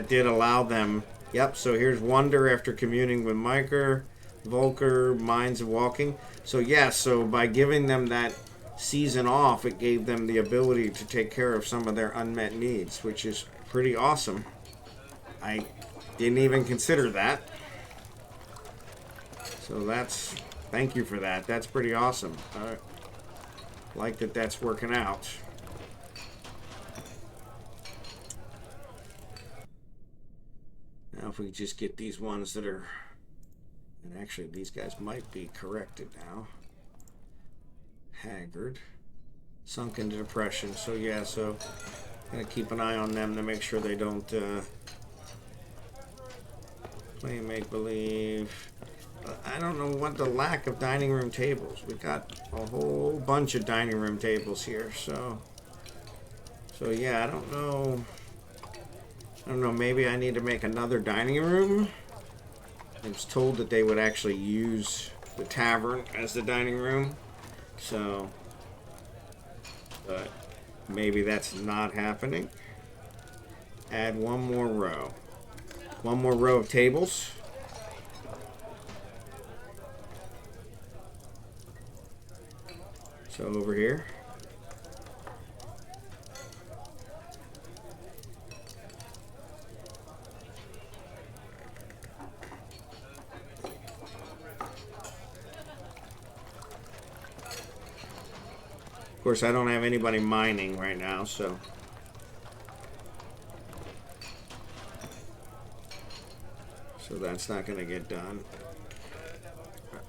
did allow them. Yep, so here's wonder after communing with Miker, Volker, minds of walking. So yeah, so by giving them that season off, it gave them the ability to take care of some of their unmet needs, which is pretty awesome. I didn't even consider that. So thank you for that. That's pretty awesome. I like that that's working out. if we just get these ones that are, and actually these guys might be corrected now. Haggard, sunk into depression. So yeah, so gonna keep an eye on them to make sure they don't play make-believe. I don't know what the lack of dining room tables. We got a whole bunch of dining room tables here, so yeah, I don't know, maybe I need to make another dining room. I was told that they would actually use the tavern as the dining room, so, but maybe that's not happening. Add one more row. One more row of tables. So over here. Of course, I don't have anybody mining right now, so that's not going to get done.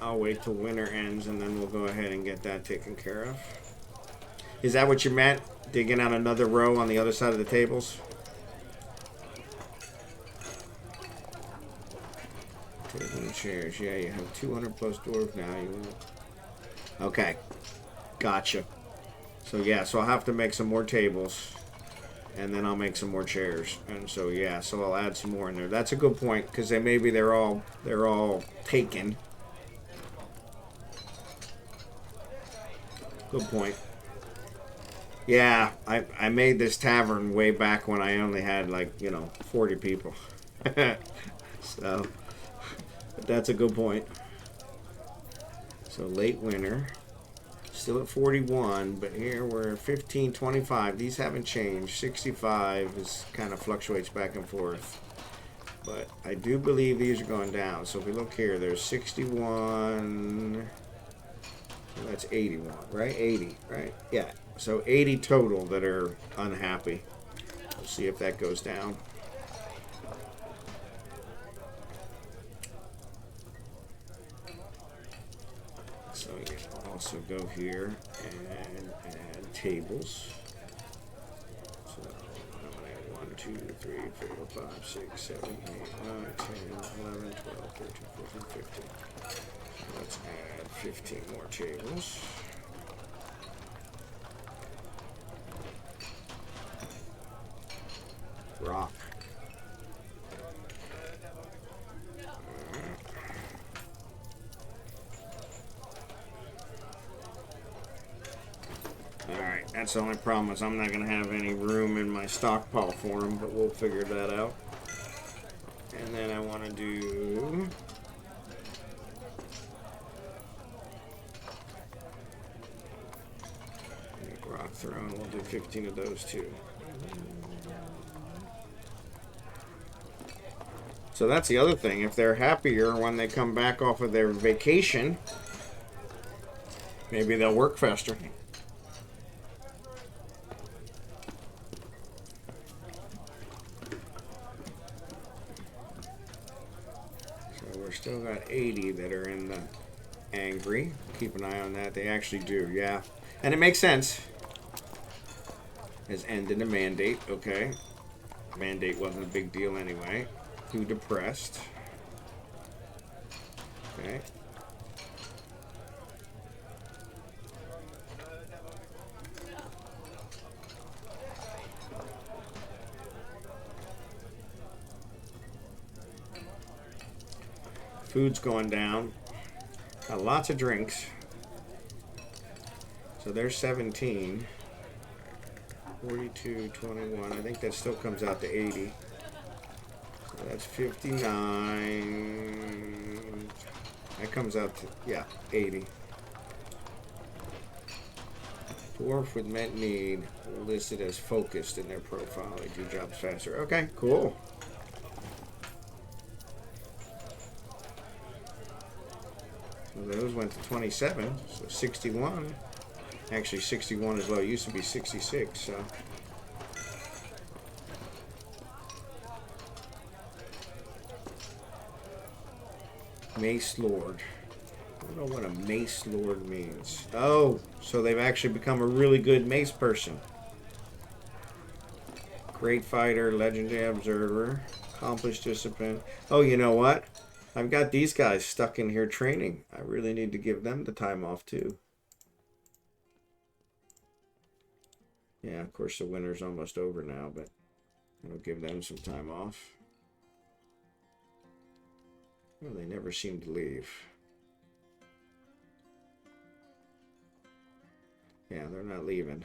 I'll wait till winter ends, and then we'll go ahead and get that taken care of. Is that what you meant? Digging out another row on the other side of the tables? Table and chairs. Yeah, you have 200 plus dwarf now. Okay. Gotcha. So yeah, so I'll have to make some more tables, and then I'll make some more chairs, and so yeah, so I'll add some more in there. That's a good point, because maybe they're all taken. Good point. Yeah, I made this tavern way back when I only had 40 people. So that's a good point. So late winter. Still at 41, but here we're 15, 25. These haven't changed. 65 is kind of fluctuates back and forth. But I do believe these are going down. So if we look here, there's 61. So that's 81, right? 80, right? Yeah. So 80 total that are unhappy. We'll see if that goes down. So yeah, I'll also go here and add tables. So I'm going to add 1, 2, 3, 4, 5, 6, 7, 8, 9, 10, 11, 12, 13, 14, 15. Let's add 15 more tables. Rock. Alright, that's the only problem is I'm not going to have any room in my stockpile for them, but we'll figure that out. And then I want to do... rock throne, we'll do 15 of those too. So that's the other thing. If they're happier when they come back off of their vacation, maybe they'll work faster. So we're still got 80 that are in the angry. Keep an eye on that. They actually do, yeah. And it makes sense. Has ended a mandate, okay. Mandate wasn't a big deal anyway. Too depressed. Okay. Food's going down. Got lots of drinks. So there's 17. 42, 21. I think that still comes out to 80. So that's 59. That comes out to, yeah, 80. Dwarf with met need listed as focused in their profile. They do jobs faster. Okay, cool. So those went to 27. So 61. Actually, 61 as well. It used to be 66, so. Mace Lord. I don't know what a Mace Lord means. Oh, so they've actually become a really good mace person. Great fighter, legendary observer, accomplished discipline. Oh, you know what? I've got these guys stuck in here training. I really need to give them the time off too. Yeah, of course the winter's almost over now, but I'll give them some time off. Well, they never seem to leave. Yeah, they're not leaving.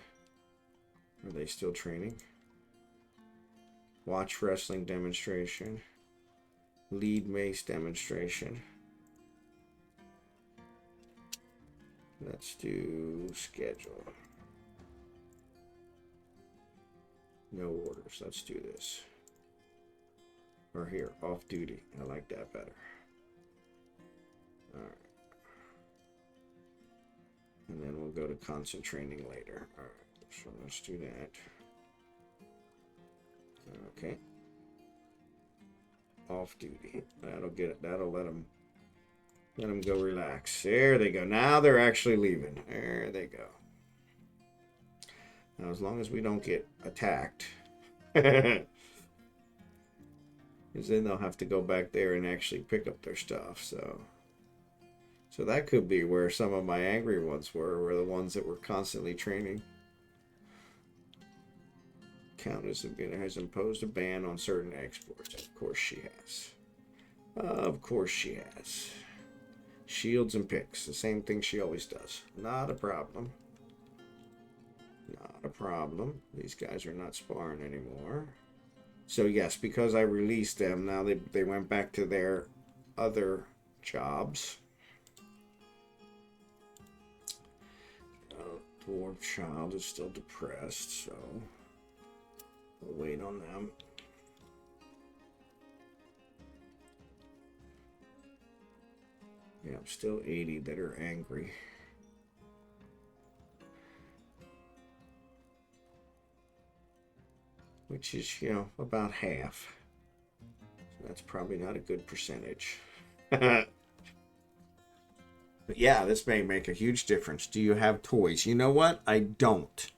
Are they still training? Watch wrestling demonstration. Lead mace demonstration. Let's do schedule. No orders. Let's do this. Or here, off duty. I like that better. Alright. And then we'll go to constant training later. Alright, so let's do that. Okay. Off duty. That'll get it. That'll let them go relax. There they go. Now they're actually leaving. There they go. Now, as long as we don't get attacked, because then they'll have to go back there and actually pick up their stuff. So that could be where some of my angry ones were the ones that were constantly training. Countess has imposed a ban on certain exports. Of course she has. Of course she has. Shields and picks. The same thing she always does. Not a problem. Not a problem. These guys are not sparring anymore. So yes, because I released them, now they went back to their other jobs. Dwarf child is still depressed, so we'll wait on them. Yeah, I'm still 80 that are angry. Which is, you know, about half. So that's probably not a good percentage. But yeah, this may make a huge difference. Do you have toys? You know what? I don't.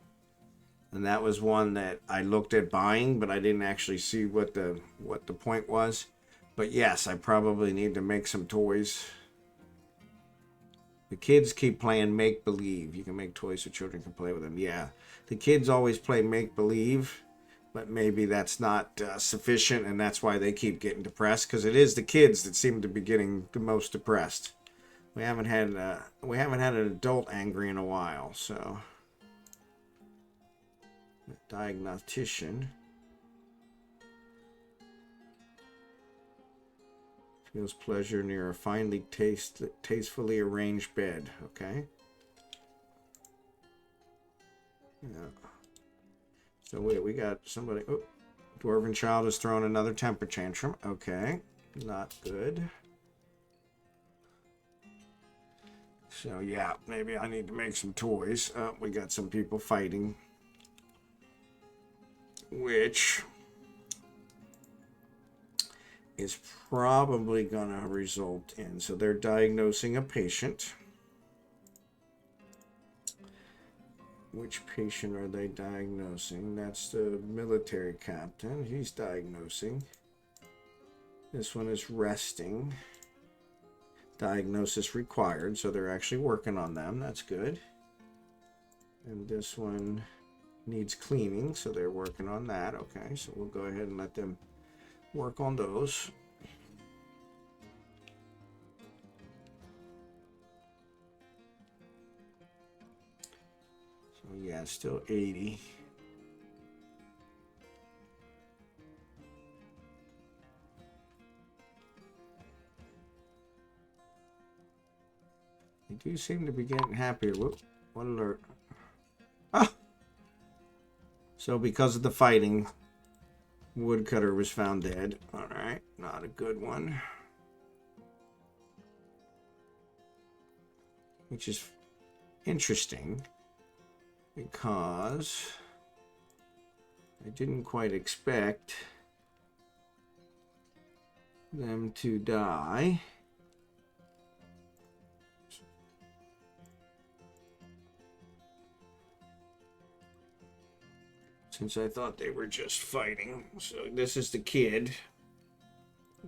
And that was one that I looked at buying, but I didn't actually see what the point was. But yes, I probably need to make some toys. The kids keep playing make-believe. You can make toys so children can play with them. Yeah, the kids always play make-believe, but maybe that's not sufficient, and that's why they keep getting depressed, because it is the kids that seem to be getting the most depressed. We haven't had an adult angry in a while, so. Diagnostician. Feels pleasure near a finely tastefully arranged bed. Okay. Yeah. So wait, we got somebody. Oh, Dwarven child has thrown another temper tantrum. Okay, not good. So yeah, maybe I need to make some toys. We got some people fighting, which is probably gonna result in, so they're diagnosing a patient. Which patient are they diagnosing? That's the military captain. He's diagnosing. This one is resting. Diagnosis required, so they're actually working on them. That's good. And this one needs cleaning, so they're working on that. Okay, so we'll go ahead and let them work on those. So yeah, still 80. They do seem to be getting happier. Whoop, what alert? Ah! So because of the fighting, woodcutter was found dead. Alright, not a good one. Which is interesting, because I didn't quite expect them to die. since I thought they were just fighting. So this is the kid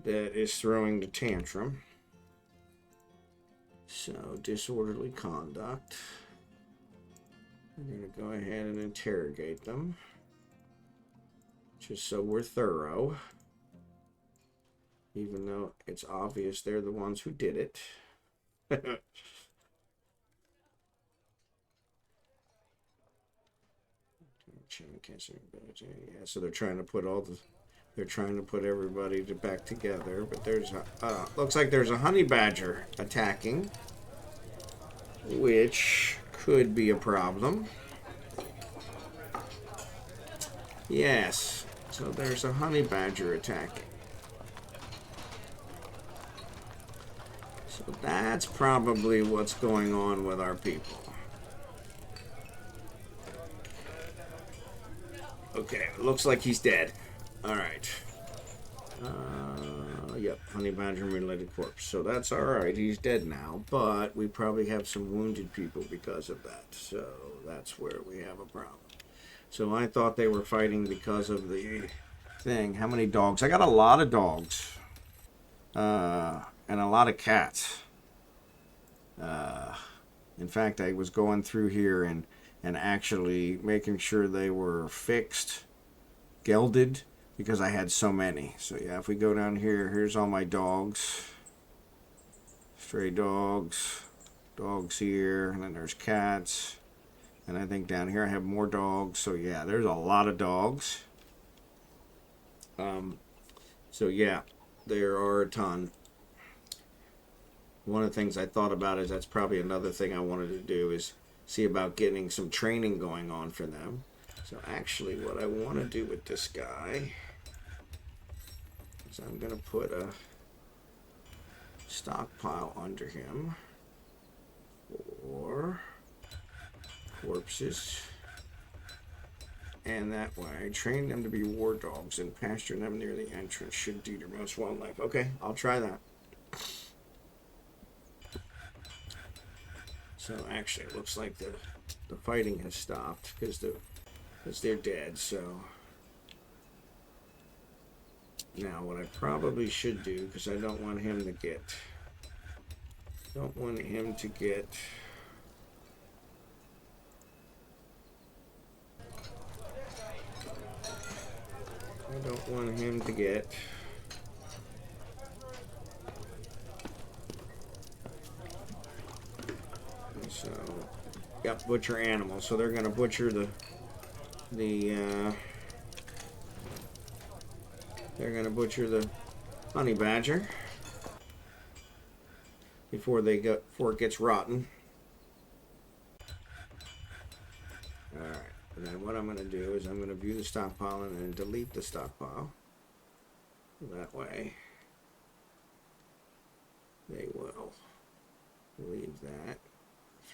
that is throwing the tantrum. So disorderly conduct. I'm going to go ahead and interrogate them, just so we're thorough, even though it's obvious they're the ones who did it. Yeah, so they're trying to put everybody back together, but there's a looks like there's a honey badger attacking, which could be a problem. Yes, so there's a honey badger attacking. So that's probably what's going on with our people. Okay, looks like he's dead. All right. Yep, honey badger related corpse. So that's all right. He's dead now, but we probably have some wounded people because of that. So that's where we have a problem. So I thought they were fighting because of the thing. How many dogs? I got a lot of dogs. And a lot of cats. In fact, I was going through here and actually making sure they were fixed, gelded, because I had so many. So yeah, if we go down here, here's all my dogs. Stray dogs, dogs here, and then there's cats. And I think down here I have more dogs. So yeah, there's a lot of dogs. So yeah, there are a ton. One of the things I thought about is that's probably another thing I wanted to do is see about getting some training going on for them. So actually what I want to do with this guy is I'm going to put a stockpile under him for corpses. And that way, train them to be war dogs and pasture them near the entrance should do their most wildlife. Okay, I'll try that. So actually, it looks like the fighting has stopped because they're dead. So now, what I probably should do, because I don't want him to get, I don't want him to get so, yep, butcher animals. So they're going to butcher they're going to butcher the honey badger before it gets rotten. All right, and then what I'm going to do is I'm going to view the stockpile and then delete the stockpile. That way, they will leave that.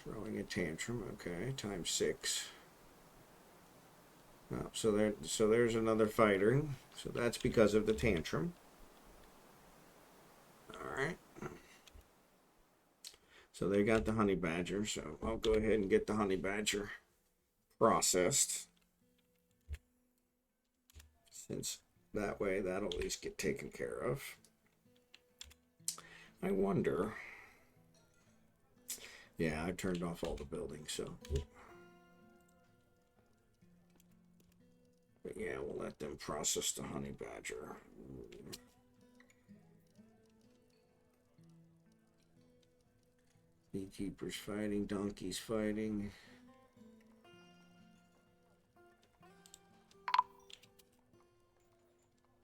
Throwing a tantrum, okay, times 6. Oh, so there's another fighter. So that's because of the tantrum. All right. So they got the honey badger. So I'll go ahead and get the honey badger processed, since that way that'll at least get taken care of. I wonder. Yeah, I turned off all the buildings, so. But yeah, we'll let them process the honey badger. Beekeepers fighting, donkeys fighting.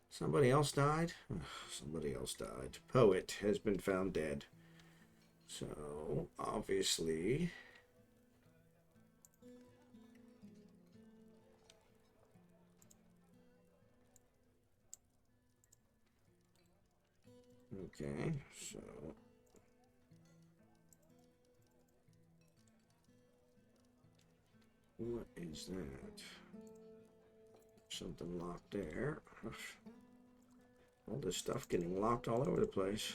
Somebody else died? Ugh, somebody else died. Poet has been found dead. So, obviously, okay, so what is that? Something locked there. All this stuff getting locked all over the place.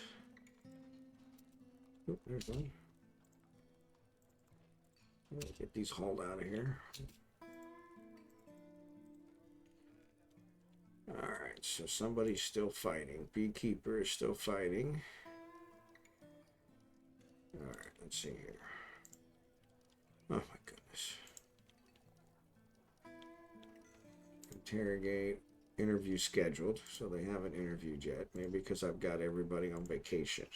Oop, there's one. Get these hauled out of here. so somebody's still fighting. Beekeeper is still fighting. Alright, let's see here. Oh my goodness. Interrogate. Interview scheduled. So they haven't interviewed yet. Maybe because I've got everybody on vacation.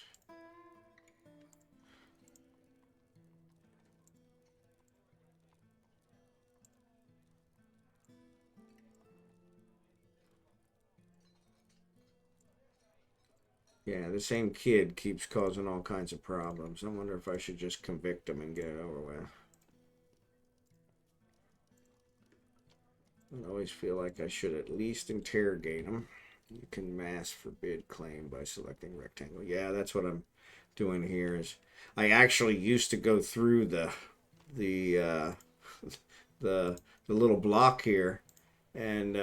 Yeah, the same kid keeps causing all kinds of problems. I wonder if I should just convict him and get it over with. I always feel like I should at least interrogate him. You can mass forbid claim by selecting rectangle. Yeah, that's what I'm doing here. Is I actually used to go through the the little block here and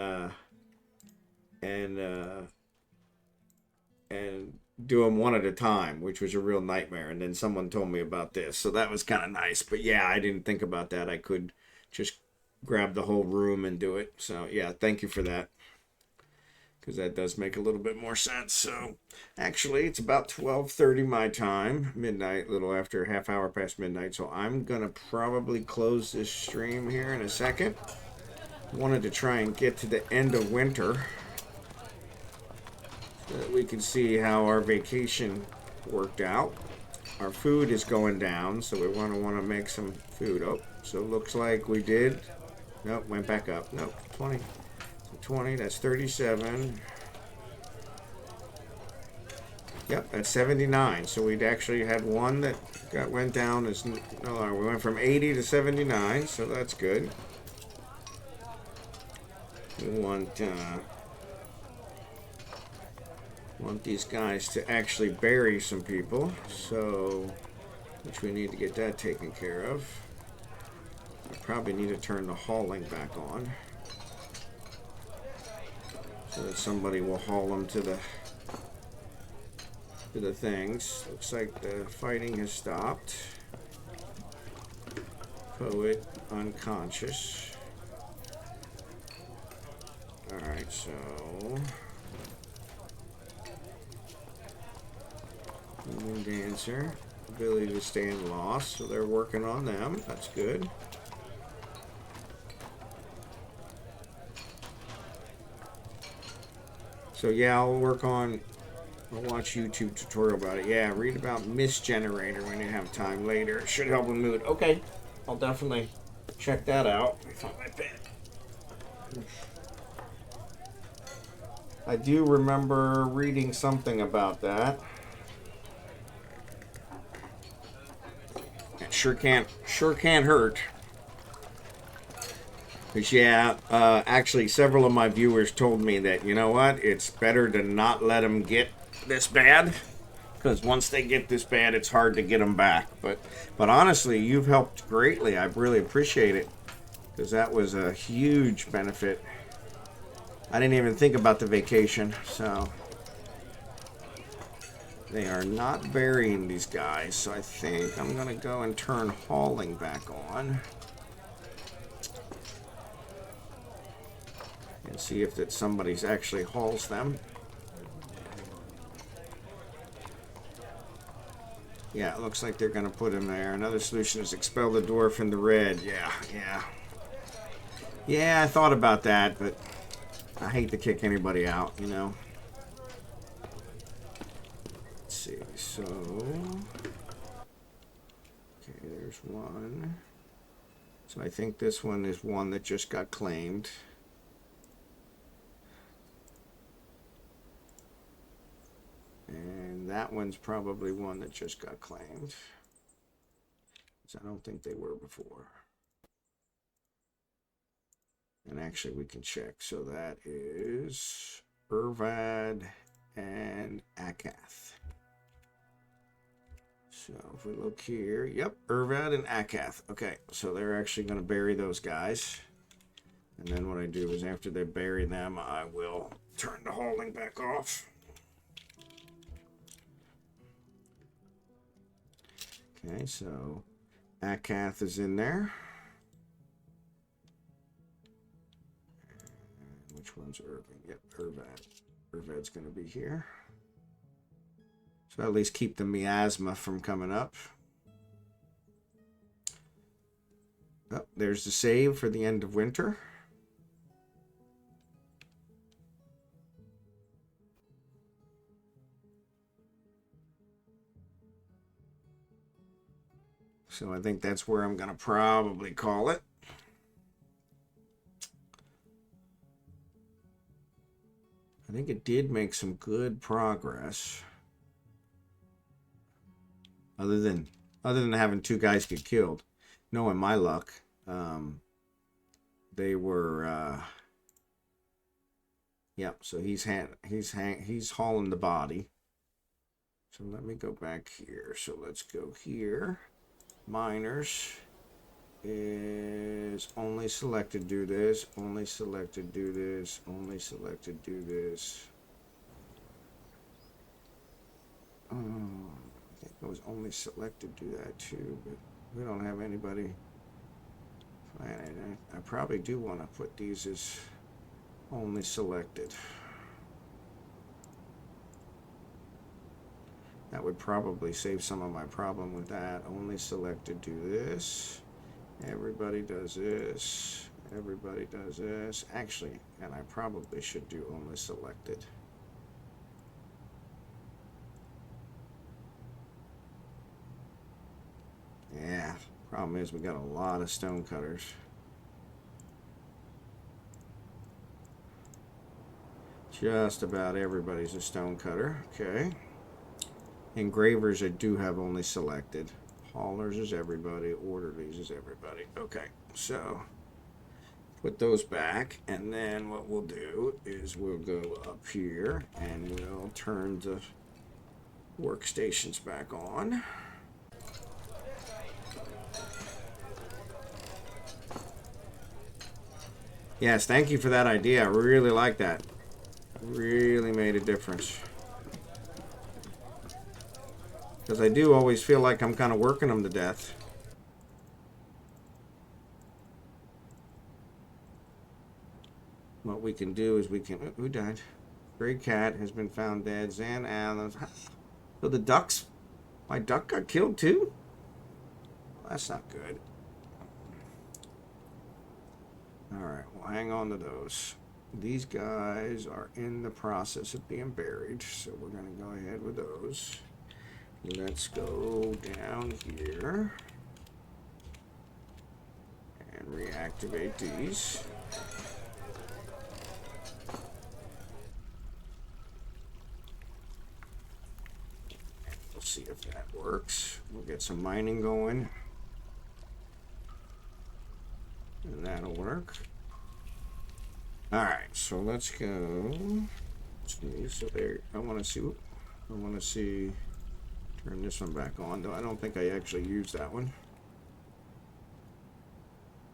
do them one at a time, which was a real nightmare. And then someone told me about this, so that was kind of nice. But yeah, I didn't think about that. I could just grab the whole room and do it. So yeah, thank you for that, because that does make a little bit more sense. So actually, it's about 12:30 my time, midnight, a little after half hour past midnight. So I'm gonna probably close this stream here in a second. Wanted to try and get to the end of winter so that we can see how our vacation worked out. Our food is going down, so we want to make some food. Oh, so it looks like we did. Nope, went back up. Nope, 20. So 20, that's 37. Yep, that's 79. So we'd actually had one that went down as no, we went from 80 to 79, so that's good. We want these guys to actually bury some people, so which we need to get that taken care of. I probably need to turn the hauling back on so that somebody will haul them to the things. Looks like the fighting has stopped. Poet unconscious. Alright, so Human Dancer, ability to stand loss, so they're working on them. That's good. So yeah, I'll watch YouTube tutorial about it. Yeah, read about Mist Generator when you have time later. It should help with mood. Okay, I'll definitely check that out. Let me find my pen. I do remember reading something about that. It sure can't hurt. Because yeah, actually several of my viewers told me that, you know what, it's better to not let them get this bad, because once they get this bad, it's hard to get them back. But honestly, you've helped greatly. I really appreciate it, because that was a huge benefit. I didn't even think about the vacation, so they are not burying these guys. So I think I'm gonna go and turn hauling back on and see if that somebody's actually hauls them. Yeah, it looks like they're going to put him there. Another solution is expel the dwarf in the red. Yeah, I thought about that, but I hate to kick anybody out, you know. Let's see, so okay, there's one. So I think this one is one that just got claimed. And that one's probably one that just got claimed, because I don't think they were before. And actually we can check. So that is Urvad and Akath. So if we look here, yep, Urvad and Akath. Okay, so they're actually going to bury those guys. And then what I do is after they bury them, I will turn the hauling back off. Okay, so Akath is in there. And Which one's Irving? Yep, Irvad. Irvad's going to be here. So at least keep the miasma from coming up. Oh, there's the save for the end of winter. So I think that's where I'm going to probably call it. I think it did make some good progress. Other than having 2 guys get killed. Knowing my luck, they were yep, so he's hauling the body. So let me go back here. So let's go here. Miners is only selected do this, only selected do this, only selected do this. I think it was only selected do that too, but we don't have anybody. I probably do want to put these as only selected. That would probably save some of my problem with that. Only selected do this. Everybody does this. Everybody does this. Actually, and I probably should do only selected. Yeah, problem is we got a lot of stone cutters. Just about everybody's a stone cutter. Okay. Engravers I do have only selected. Haulers is everybody. Orderlies is everybody. Okay, so put those back, and then what we'll do is we'll go up here and we'll turn the workstations back on. Yes, thank you for that idea. I really like that. Really made a difference. Because I do always feel like I'm kind of working them to death. What we can do is we can... Who died? Gray cat has been found dead. Zan Allen. So the ducks... My duck got killed too? Well, that's not good. Alright, we'll hang on to those. These guys are in the process of being buried. So we're going to go ahead with those. Let's go down here and reactivate these. We'll see if that works. We'll get some mining going. And that'll work. Alright, so let's go. So there, I want to see. Turn this one back on, though I don't think I actually used that one.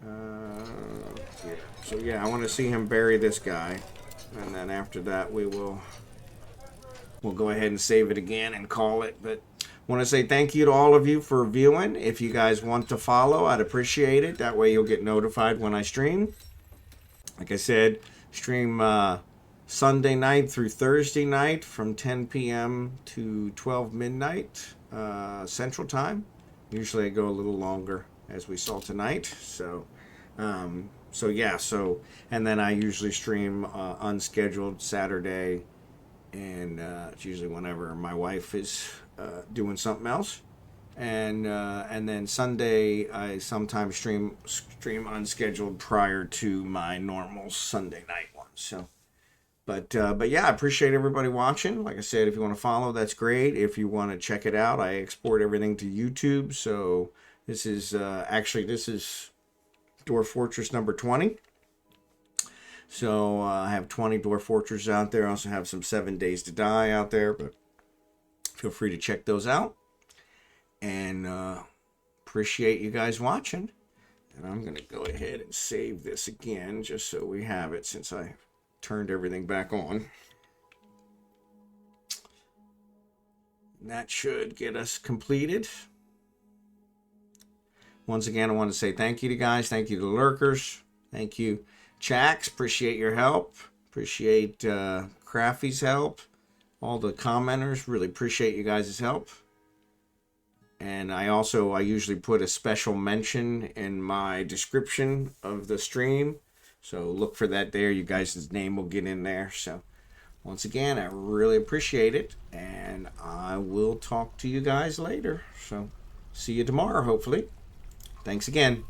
Yeah. So yeah, I want to see him bury this guy, and then after that we'll go ahead and save it again and call it. But I want to say thank you to all of you for viewing. If you guys want to follow, I'd appreciate it. That way you'll get notified when I stream. Like I said, stream Sunday night through Thursday night from 10 p.m. to 12 midnight Central Time. Usually I go a little longer, as we saw tonight. So yeah. And then I usually stream unscheduled Saturday, and it's usually whenever my wife is doing something else. And then Sunday I sometimes stream unscheduled prior to my normal Sunday night one. So. But yeah, I appreciate everybody watching. Like I said, if you want to follow, that's great. If you want to check it out, I export everything to YouTube. So this is this is Dwarf Fortress number 20. So I have 20 Dwarf Fortresses out there. I also have some 7 Days to Die out there. But feel free to check those out. And appreciate you guys watching. And I'm going to go ahead and save this again just so we have it, since I turned everything back on. And that should get us completed. Once again, I want to say thank you to guys. Thank you to the lurkers. Thank you, cxChax. Appreciate your help. Appreciate Kraffy's help. All the commenters, really appreciate you guys' help. And I usually put a special mention in my description of the stream. So look for that there. You guys' name will get in there. So once again, I really appreciate it. And I will talk to you guys later. So see you tomorrow, hopefully. Thanks again.